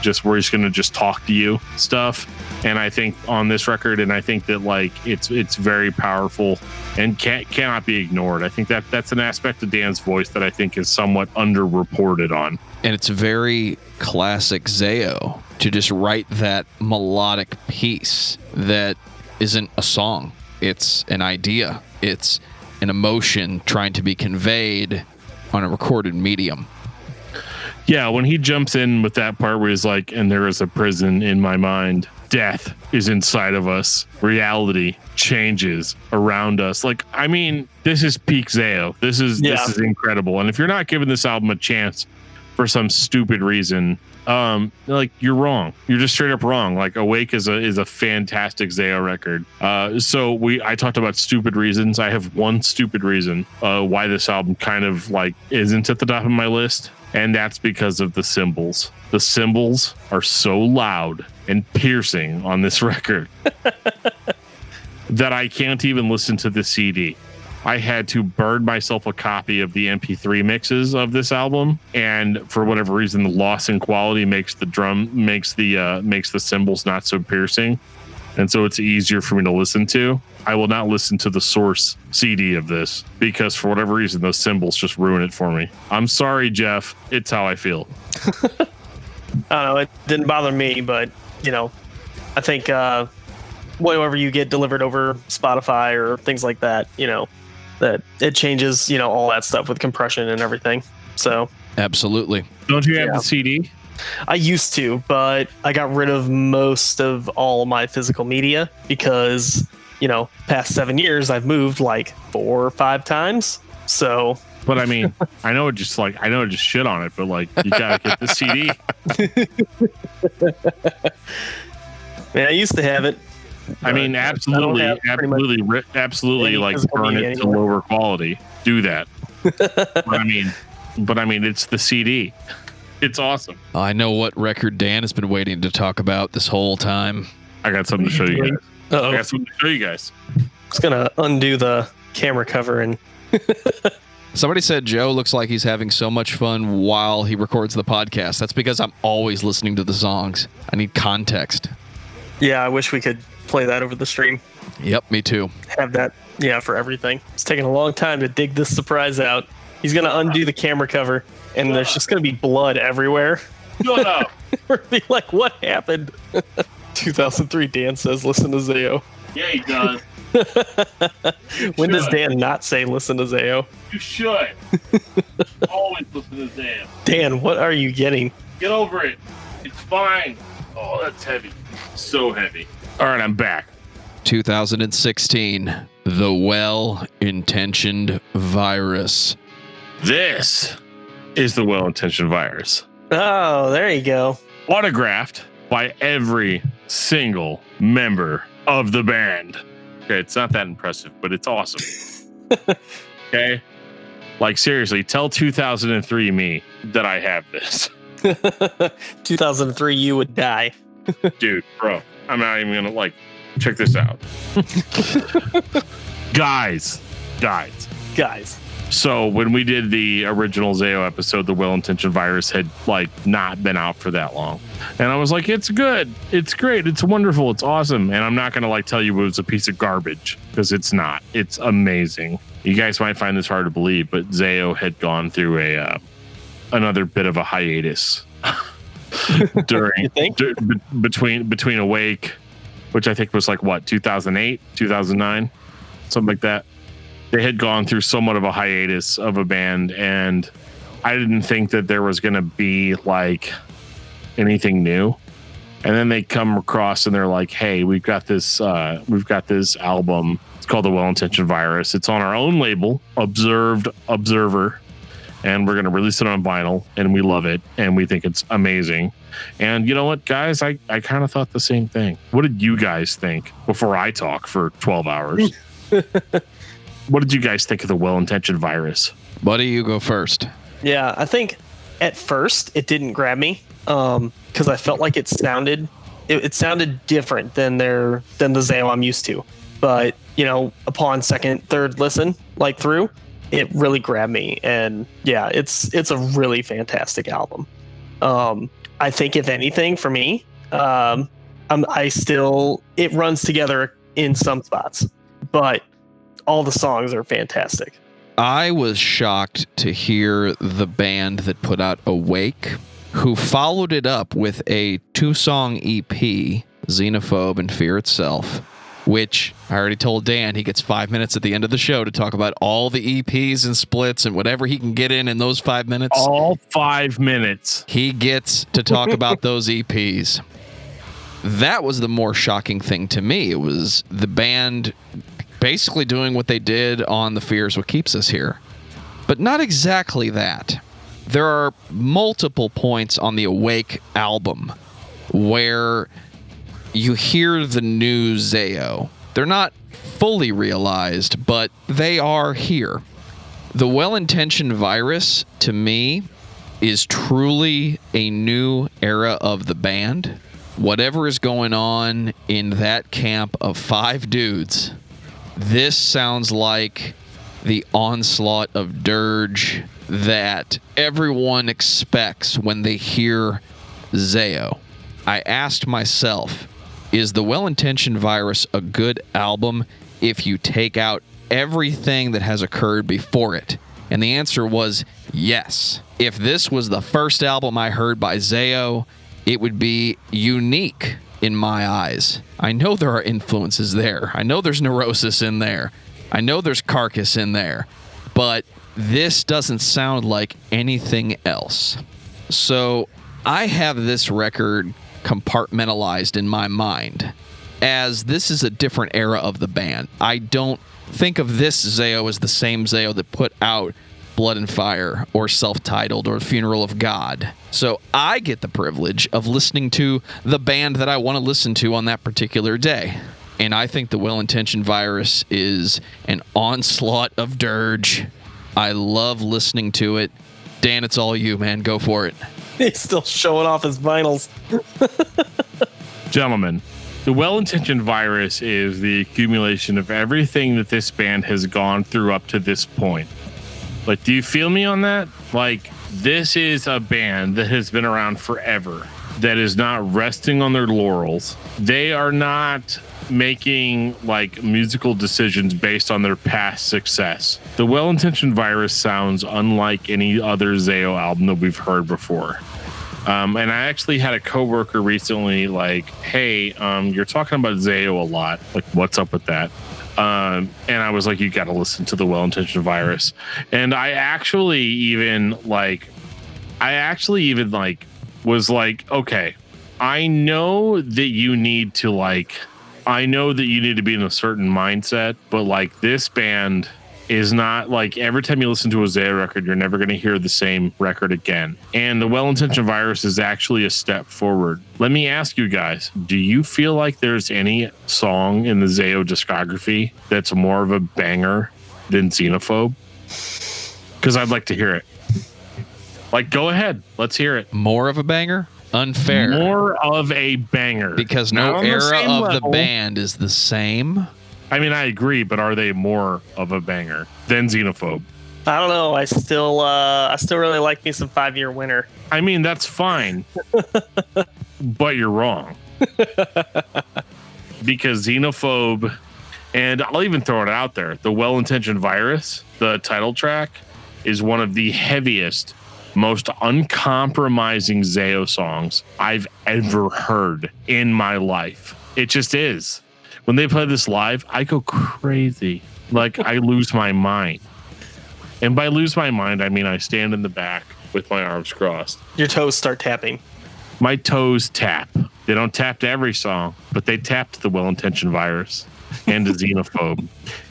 just where he's going to just talk to you stuff. And I think on this record, and I think that like it's very powerful and cannot be ignored. I think that's an aspect of Dan's voice that I think is somewhat underreported on. And it's very classic ZAO to just write that melodic piece that isn't a song. It's an idea. It's an emotion trying to be conveyed on a recorded medium. Yeah, when he jumps in with that part where he's like, and there is a prison in my mind. Death is inside of us. Reality changes around us. Like, I mean, this is peak ZAO. This is incredible. And if you're not giving this album a chance for some stupid reason, like, you're wrong. You're just straight up wrong. Like, Awake is a fantastic ZAO record. So I talked about stupid reasons. I have one stupid reason why this album kind of like isn't at the top of my list, and that's because of the cymbals. The cymbals are so loud and piercing on this record that I can't even listen to the CD. I had to burn myself a copy of the MP3 mixes of this album, and for whatever reason, the loss in quality makes the cymbals not so piercing, and so it's easier for me to listen to. I will not listen to the source CD of this because for whatever reason, those cymbals just ruin it for me. I'm sorry, Jeff. It's how I feel. I don't know. It didn't bother me, but I think whatever you get delivered over Spotify or things like that, that it changes, all that stuff with compression and everything. So absolutely. Don't you have the CD? I used to, but I got rid of most of all my physical media because, past 7 years, I've moved like 4 or 5 times. So, but I mean, I know it just shit on it, but like, you gotta get the CD. Man, I used to have it. I mean, absolutely, like burn it to lower quality. Do that. but I mean, it's the CD. It's awesome. I know what record Dan has been waiting to talk about this whole time. I got something to show you guys. Uh-oh. I got something to show you guys. Just gonna undo the camera cover and. Somebody said Joe looks like he's having so much fun while he records the podcast. That's because I'm always listening to the songs. I need context. Yeah, I wish we could play that over the stream. Yep, me too. Have that, for everything. It's taking a long time to dig this surprise out. He's going to undo the camera cover, and there's just going to be blood everywhere. Shut up. We're gonna be like, what happened? 2003, Dan says, listen to ZAO. Yeah, he does. When does Dan not say listen to ZAO? You should. Always listen to ZAO. Dan, what are you getting? Get over it. It's fine. Oh, that's heavy. So heavy. All right, I'm back. 2016, The Well-Intentioned Virus. This is The Well-Intentioned Virus. Oh, there you go. Autographed by every single member of the band. Okay, it's not that impressive, but it's awesome. Okay? Like, seriously, tell 2003 me that I have this. 2003, you would die. Dude, bro, I'm not even gonna, like, check this out. Guys. So when we did the original ZAO episode, the Well-Intentioned Virus had like not been out for that long. And I was like, it's good. It's great. It's wonderful. It's awesome. And I'm not going to like tell you it was a piece of garbage because it's not. It's amazing. You guys might find this hard to believe, but ZAO had gone through another bit of a hiatus during between Awake, which I think was like what, 2008, 2009, something like that. They had gone through somewhat of a hiatus of a band, and I didn't think that there was going to be like anything new. And then they come across and they're like, "Hey, we've got this album. It's called The Well-Intentioned Virus. It's on our own label, Observer, and we're going to release it on vinyl, and we love it, and we think it's amazing. And you know what, guys? I kind of thought the same thing. What did you guys think before I talk for 12 hours? What did you guys think of the Well-Intentioned Virus? Buddy, you go first. Yeah, I think at first it didn't grab me because I felt like it sounded different than the ZAO I'm used to. But upon second, third listen, like through, it really grabbed me, and yeah, it's a really fantastic album. I think if anything for me, it runs together in some spots, but all the songs are fantastic. I was shocked to hear the band that put out Awake, who followed it up with a 2-song EP, Xenophobe and Fear Itself, which I already told Dan he gets 5 minutes at the end of the show to talk about all the EPs and splits and whatever he can get in those 5 minutes. All 5 minutes. He gets to talk about those EPs. That was the more shocking thing to me. It was the band basically doing what they did on The Fear's What Keeps Us Here. But not exactly that. There are multiple points on the Awake album where you hear the new ZAO. They're not fully realized, but they are here. The Well-Intentioned Virus, to me, is truly a new era of the band. Whatever is going on in that camp of 5 dudes, this sounds like the onslaught of dirge that everyone expects when they hear ZAO. I asked myself, is the Well-Intentioned Virus a good album if you take out everything that has occurred before it? And the answer was yes. If this was the first album I heard by ZAO, it would be unique in my eyes. I know there are influences there. I know there's Neurosis in there. I know there's Carcass in there. But this doesn't sound like anything else. So I have this record compartmentalized in my mind as this is a different era of the band. I don't think of this ZAO as the same ZAO that put out Blood and Fire or Self-Titled or Funeral of God. So I get the privilege of listening to the band that I want to listen to on that particular day. And I think the Well-Intentioned Virus is an onslaught of dirge. I love listening to it. Dan, it's all you, man. Go for it. He's still showing off his vinyls. Gentlemen, the Well-Intentioned Virus is the accumulation of everything that this band has gone through up to this point. Like, do you feel me on that? Like, this is a band that has been around forever, that is not resting on their laurels. They are not making like musical decisions based on their past success. The Well-Intentioned Virus sounds unlike any other ZAO album that we've heard before. And I actually had a coworker recently like, hey, you're talking about ZAO a lot. Like, what's up with that? And I was like, you got to listen to the Well-Intentioned Virus. And I actually even was like, okay, I know that you need to be in a certain mindset, but like this band is not like every time you listen to a ZAO record, you're never going to hear the same record again. And the Well-Intentioned Virus is actually a step forward. Let me ask you guys, do you feel like there's any song in the ZAO discography that's more of a banger than Xenophobe? Because I'd like to hear it. Like, go ahead. Let's hear it. More of a banger? Unfair. More of a banger. Because no era of the band is the same. I mean, I agree, but are they more of a banger than Xenophobe? I don't know. I still really like me some 5-Year Winter. I mean, that's fine, but you're wrong. Because Xenophobe, and I'll even throw it out there, the Well-Intentioned Virus, the title track, is one of the heaviest, most uncompromising ZAO songs I've ever heard in my life. It just is. When they play this live, I go crazy. Like, I lose my mind. And by lose my mind, I mean I stand in the back with my arms crossed. Your toes start tapping. My toes tap. They don't tap to every song, but they tap to the Well-Intentioned Virus and to Xenophobe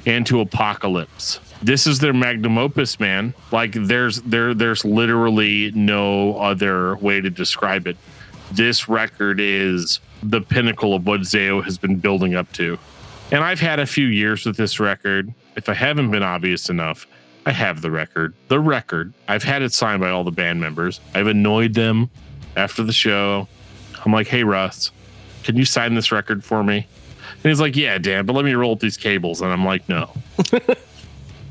and to Apocalypse this is their magnum opus, man. Like there's literally no other way to describe it. This record is the pinnacle of what ZAO has been building up to. And I've had a few years with this record. If I haven't been obvious enough, I have the record. The record. I've had it signed by all the band members. I've annoyed them after the show. I'm like, hey, Russ, can you sign this record for me? And he's like, yeah, Dan, but let me roll up these cables. And I'm like, no.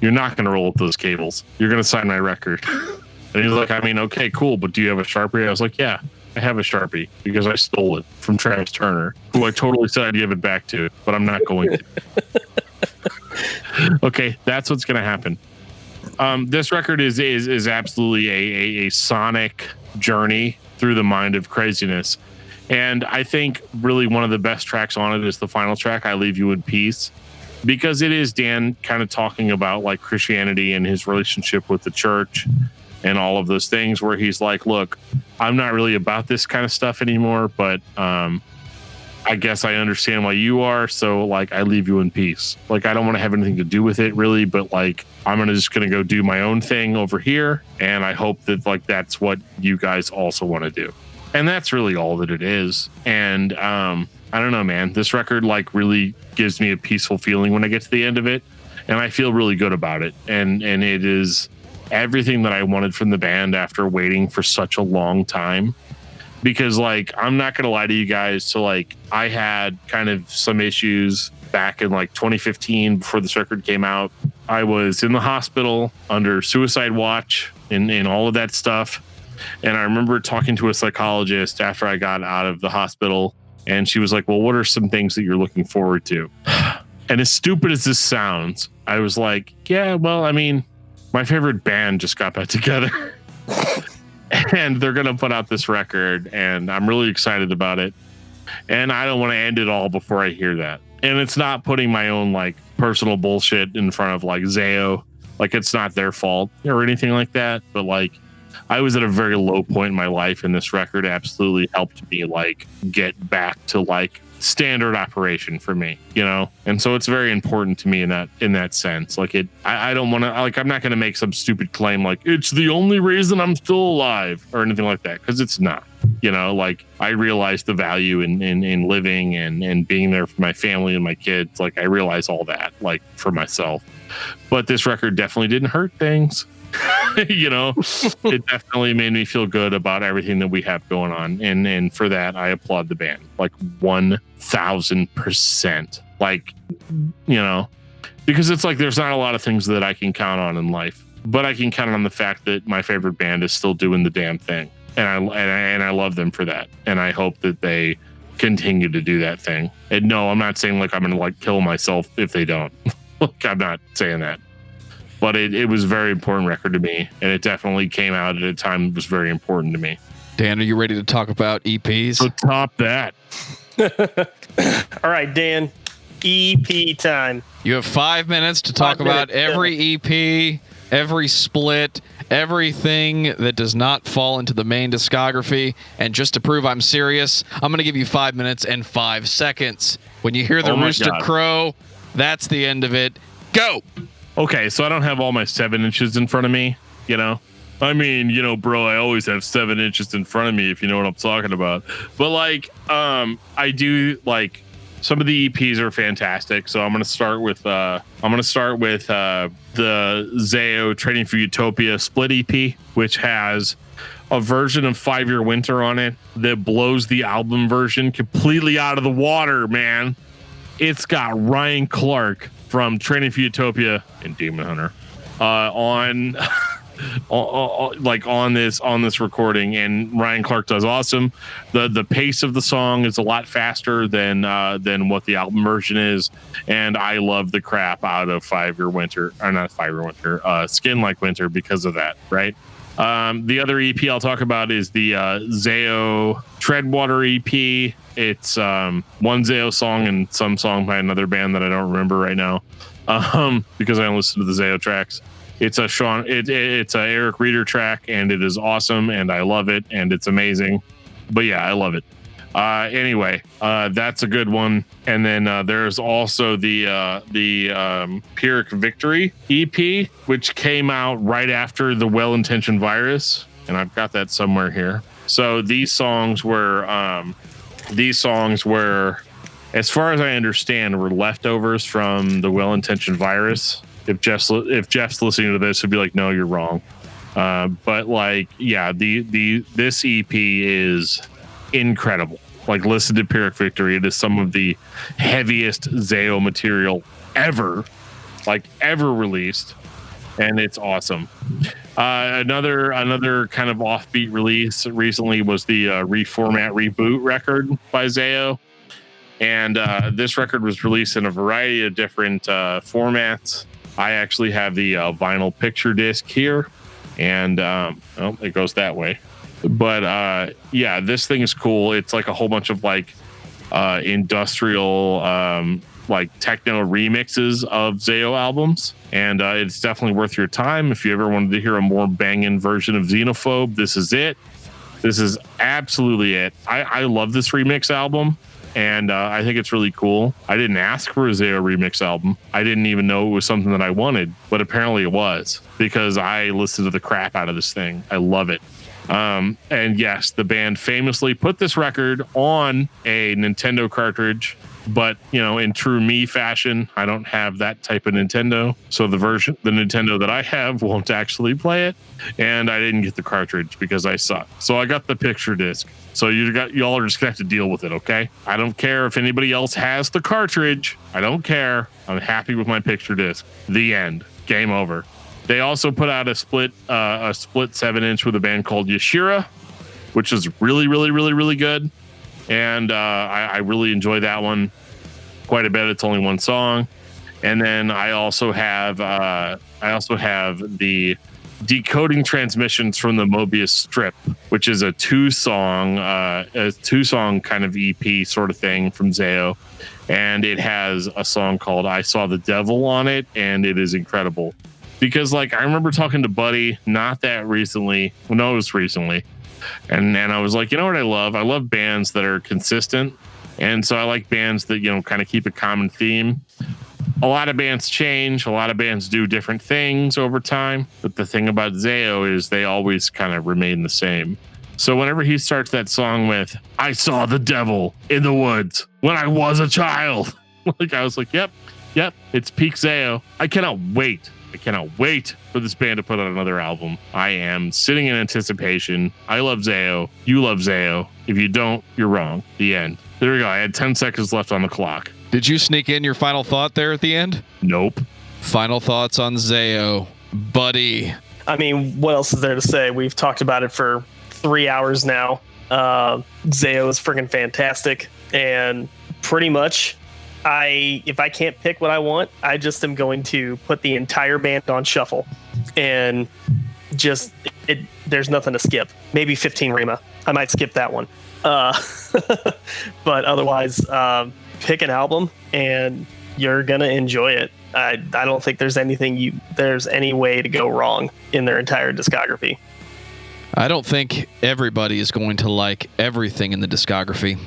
You're not going to roll up those cables. You're going to sign my record. And he's like, I mean, okay, cool, but do you have a Sharpie? I was like, yeah, I have a Sharpie because I stole it from Travis Turner, who I totally said I'd give it back to, but I'm not going to. Okay, that's what's going to happen. This record is absolutely a sonic journey through the mind of craziness. And I think really one of the best tracks on it is the final track, I Leave You in Peace, because it is Dan kind of talking about like Christianity and his relationship with the church and all of those things where he's like, look, I'm not really about this kind of stuff anymore, but I guess I understand why you are. So like, I leave you in peace. Like, I don't want to have anything to do with it really, but like, I'm just going to go do my own thing over here. And I hope that like, that's what you guys also want to do. And that's really all that it is. And I don't know, man, this record like really gives me a peaceful feeling when I get to the end of it. And I feel really good about it. And it is everything that I wanted from the band after waiting for such a long time. Because like, I'm not going to lie to you guys. So like, I had kind of some issues back in like 2015 before this record came out. I was in the hospital under suicide watch and all of that stuff. And I remember talking to a psychologist after I got out of the hospital, and she was like, well, what are some things that you're looking forward to? And as stupid as this sounds, I was like, yeah, well, I mean, my favorite band just got back together and they're going to put out this record and I'm really excited about it. And I don't want to end it all before I hear that. And it's not putting my own like personal bullshit in front of like ZAO. Like, it's not their fault or anything like that. But like, I was at a very low point in my life, and this record absolutely helped me like get back to like standard operation for me, you know? And so it's very important to me in that sense. Like I don't want to, like, I'm not going to make some stupid claim like it's the only reason I'm still alive or anything like that, because it's not, you know. Like, I realize the value in living and being there for my family and my kids. Like, I realize all that, like, for myself. But this record definitely didn't hurt things. You know, it definitely made me feel good about everything that we have going on, and for that I applaud the band like 1000%. Like, you know, because it's like there's not a lot of things that I can count on in life, but I can count on the fact that my favorite band is still doing the damn thing, and I love them for that, and I hope that they continue to do that thing. And no, I'm not saying like I'm gonna like kill myself if they don't. Like, I'm not saying that. But it was a very important record to me, and it definitely came out at a time that was very important to me. Dan, are you ready to talk about EPs? So top that. All right, Dan, EP time. You have 5 minutes to talk about every EP, every split, everything that does not fall into the main discography. And just to prove I'm serious, I'm going to give you 5 minutes and 5 seconds. When you hear the rooster crow, that's the end of it. Go! Okay, so I don't have all my 7 inches in front of me, you know? I mean, you know, bro, I always have 7 inches in front of me, if you know what I'm talking about. But like, I do like, some of the EPs are fantastic. So I'm gonna start with the ZAO Training for Utopia split EP, which has a version of 5 Year Winter on it that blows the album version completely out of the water, man. It's got Ryan Clark from Training for Utopia and Demon Hunter on this recording, and Ryan Clark does awesome. The pace of the song is a lot faster than what the album version is, and I love the crap out of 5 Year Winter, or not 5 Year Winter, Skin Like Winter, because of that, right? The other EP I'll talk about is the ZAO Treadwater EP. It's one ZAO song and some song by another band that I don't remember right now, because I don't listen to the ZAO tracks. It's a Eric Reeder track, and it is awesome, and I love it, and it's amazing. But yeah, I love it. Anyway, that's a good one. And then there's also the Pyrrhic Victory EP, which came out right after the Well-Intentioned Virus, and I've got that somewhere here. So these songs were, as far as I understand, were leftovers from the Well-Intentioned Virus. If Jeff's listening to this, he'd be like, "No, you're wrong." But like, yeah, this EP is incredible. Like, listen to Pyrrhic Victory. It is some of the heaviest ZAO material ever released, and it's awesome. Another kind of offbeat release recently was the Reformat Reboot record by ZAO, and this record was released in a variety of different formats. I actually have the vinyl picture disc here, and it goes that way. But yeah, this thing is cool. It's like a whole bunch of like industrial like techno remixes of ZAO albums, and it's definitely worth your time. If you ever wanted to hear a more banging version of Xenophobe, this is it. This is absolutely it. I love this remix album, and I think it's really cool. I didn't ask for a ZAO remix album. I didn't even know it was something that I wanted, but apparently it was, because I listened to the crap out of this thing. I love it. And yes, the band famously put this record on a Nintendo cartridge, but in true me fashion, I don't have that type of Nintendo. So the Nintendo that I have won't actually play it. And I didn't get the cartridge because I suck. So I got the picture disc. So y'all are just gonna have to deal with it. Okay. I don't care if anybody else has the cartridge. I don't care. I'm happy with my picture disc. The end. Game over. They also put out a split 7-inch with a band called Yashira, which is really, really, really, really good. And I really enjoy that one quite a bit. It's only one song. And then I also have the Decoding Transmissions from the Mobius Strip, which is a two-song kind of EP sort of thing from ZAO. And it has a song called I Saw the Devil on it, and it is incredible. Because like I remember talking to Buddy not that recently. No, it was recently. And I was like, you know what I love? I love bands that are consistent. And so I like bands that, kind of keep a common theme. A lot of bands change. A lot of bands do different things over time. But the thing about ZAO is they always kind of remain the same. So whenever he starts that song with, I saw the devil in the woods when I was a child. Like I was like, yep, it's peak ZAO. I cannot wait for this band to put out another album. I am sitting in anticipation. I love ZAO. You love ZAO. If you don't, you're wrong. The end. There we go. I had 10 seconds left on the clock. Did you sneak in your final thought there at the end? Nope. Final thoughts on ZAO. Buddy. I mean, what else is there to say? We've talked about it for 3 hours now. ZAO is freaking fantastic. And pretty much, if I can't pick what I want, I just am going to put the entire band on shuffle, and there's nothing to skip. Maybe 15 Rima. I might skip that one. But otherwise, pick an album and you're gonna enjoy it. I don't think there's any way to go wrong in their entire discography. I don't think everybody is going to like everything in the discography,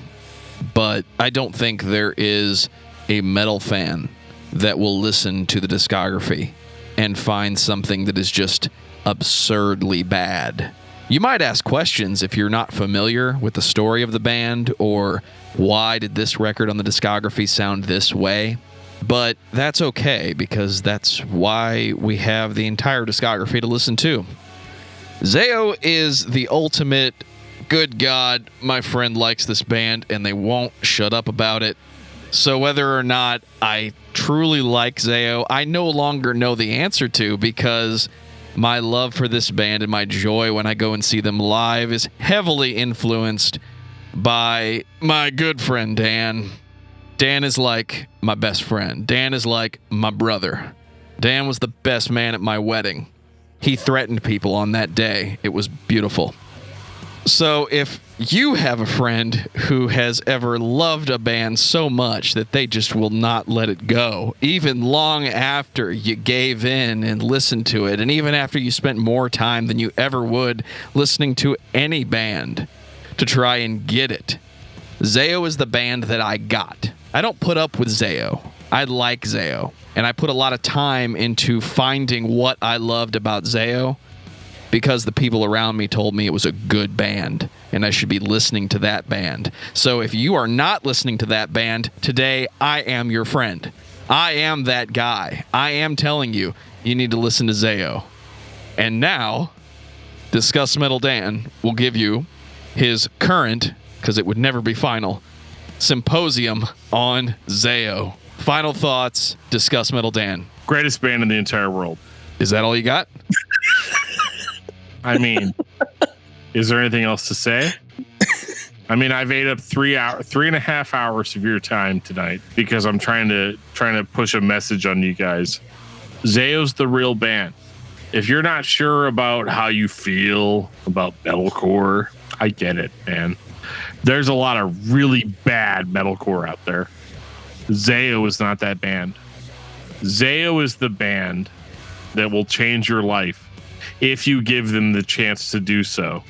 but I don't think there is a metal fan that will listen to the discography and find something that is just absurdly bad. You might ask questions if you're not familiar with the story of the band, or why did this record on the discography sound this way? But that's okay, because that's why we have the entire discography to listen to. ZAO is the ultimate, good God, my friend likes this band and they won't shut up about it. So whether or not I truly like ZAO, I no longer know the answer to, because my love for this band and my joy when I go and see them live is heavily influenced by my good friend Dan. Dan is like my best friend. Dan is like my brother. Dan was the best man at my wedding. He threatened people on that day. It was beautiful. So if you have a friend who has ever loved a band so much that they just will not let it go, even long after you gave in and listened to it, and even after you spent more time than you ever would listening to any band to try and get it, ZAO is the band that I got. I don't put up with ZAO. I like ZAO. And I put a lot of time into finding what I loved about ZAO because the people around me told me it was a good band and I should be listening to that band. So if you are not listening to that band, today I am your friend. I am that guy. I am telling you, you need to listen to ZAO. And now, Discuss Metal Dan will give you his current, because it would never be final, symposium on ZAO. Final thoughts, Discuss Metal Dan. Greatest band in the entire world. Is that all you got? I mean, is there anything else to say? I mean, I've ate up 3.5 hours of your time tonight because I'm trying to push a message on you guys. ZAO's the real band. If you're not sure about how you feel about metalcore, I get it, man. There's a lot of really bad metalcore out there. ZAO is not that band. ZAO is the band that will change your life if you give them the chance to do so.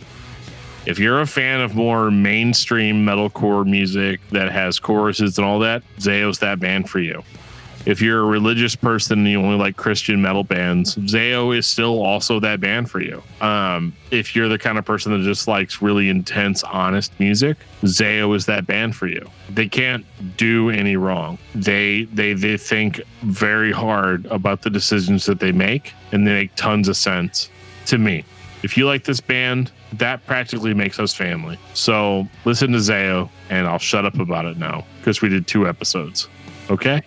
If you're a fan of more mainstream metalcore music that has choruses and all that, ZAO's that band for you. If you're a religious person and you only like Christian metal bands, ZAO is still also that band for you. If you're the kind of person that just likes really intense, honest music, ZAO is that band for you. They can't do any wrong. They think very hard about the decisions that they make, and they make tons of sense to me. If you like this band, that practically makes us family. So listen to ZAO, and I'll shut up about it now because we did 2 episodes. Okay?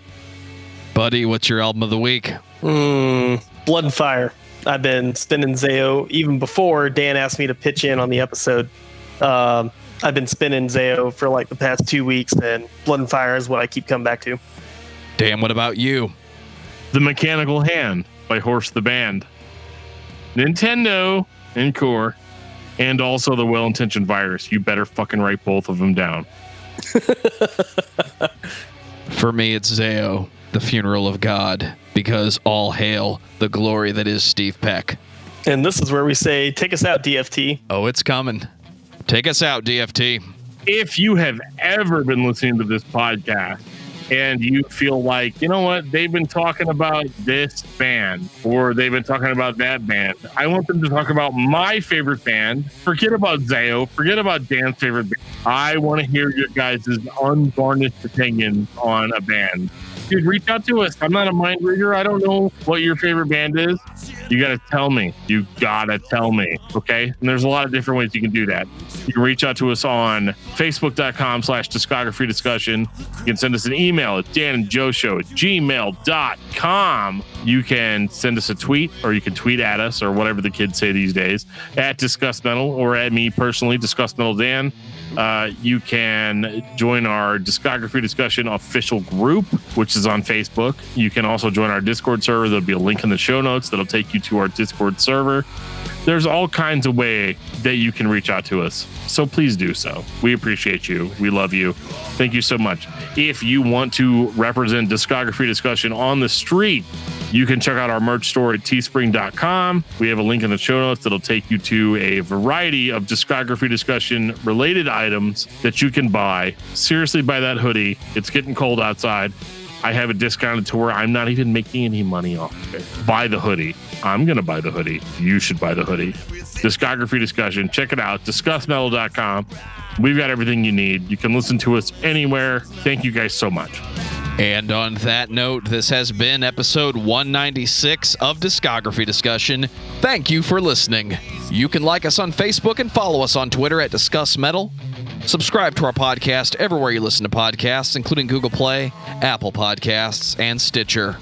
Buddy, what's your album of the week? Blood and Fire. I've been spinning ZAO even before Dan asked me to pitch in on the episode. I've been spinning ZAO for like the past 2 weeks, and Blood and Fire is what I keep coming back to. Dan, what about you? The Mechanical Hand by Horse the Band. Nintendo and Core, and also the Well-Intentioned Virus. You better fucking write both of them down. For me, it's ZAO, The Funeral of God, because all hail the glory that is Steve Peck. And this is where we say, take us out, DFT. Oh, it's coming. Take us out, DFT. If you have ever been listening to this podcast and you feel like, you know what, they've been talking about this band or they've been talking about that band, I want them to talk about my favorite band. Forget about ZAO. Forget about Dan's favorite band. I want to hear your guys' unvarnished opinions on a band. Dude, reach out to us. I'm not a mind reader. I don't know what your favorite band is. You got to tell me. You got to tell me. Okay? And there's a lot of different ways you can do that. You can reach out to us on Facebook.com/discography discussion. You can send us an email at danandjoeshow@gmail.com. You can send us a tweet, or you can tweet at us, or whatever the kids say these days, at Discuss Metal, or at me personally, Discuss Metal Dan. You can join our Discography Discussion official group, which is on Facebook. You can also join our Discord server. There'll be a link in the show notes that'll take you to our Discord server. There's all kinds of ways that you can reach out to us. So please do so. We appreciate you. We love you. Thank you so much. If you want to represent Discography Discussion on the street, you can check out our merch store at teespring.com. We have a link in the show notes that'll take you to a variety of Discography Discussion related items that you can buy. Seriously, buy that hoodie. It's getting cold outside. I have it discounted to where I'm not even making any money off of it. Buy the hoodie. I'm going to buy the hoodie. You should buy the hoodie. Discography Discussion. Check it out. discussmetal.com. We've got everything you need. You can listen to us anywhere. Thank you guys so much. And on that note, this has been episode 196 of Discography Discussion. Thank you for listening. You can like us on Facebook and follow us on Twitter at Discuss Metal. Subscribe to our podcast everywhere you listen to podcasts, including Google Play, Apple Podcasts, and Stitcher.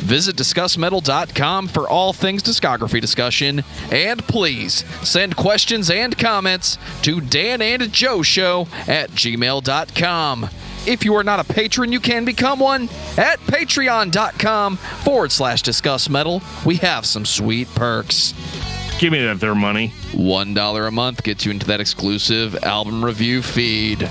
Visit discussmetal.com for all things discography discussion, and please send questions and comments to danandjoeshow@gmail.com. If you are not a patron, you can become one at patreon.com/discussmetal. We have some sweet perks. Give me that there money. $1 a month gets you into that exclusive album review feed.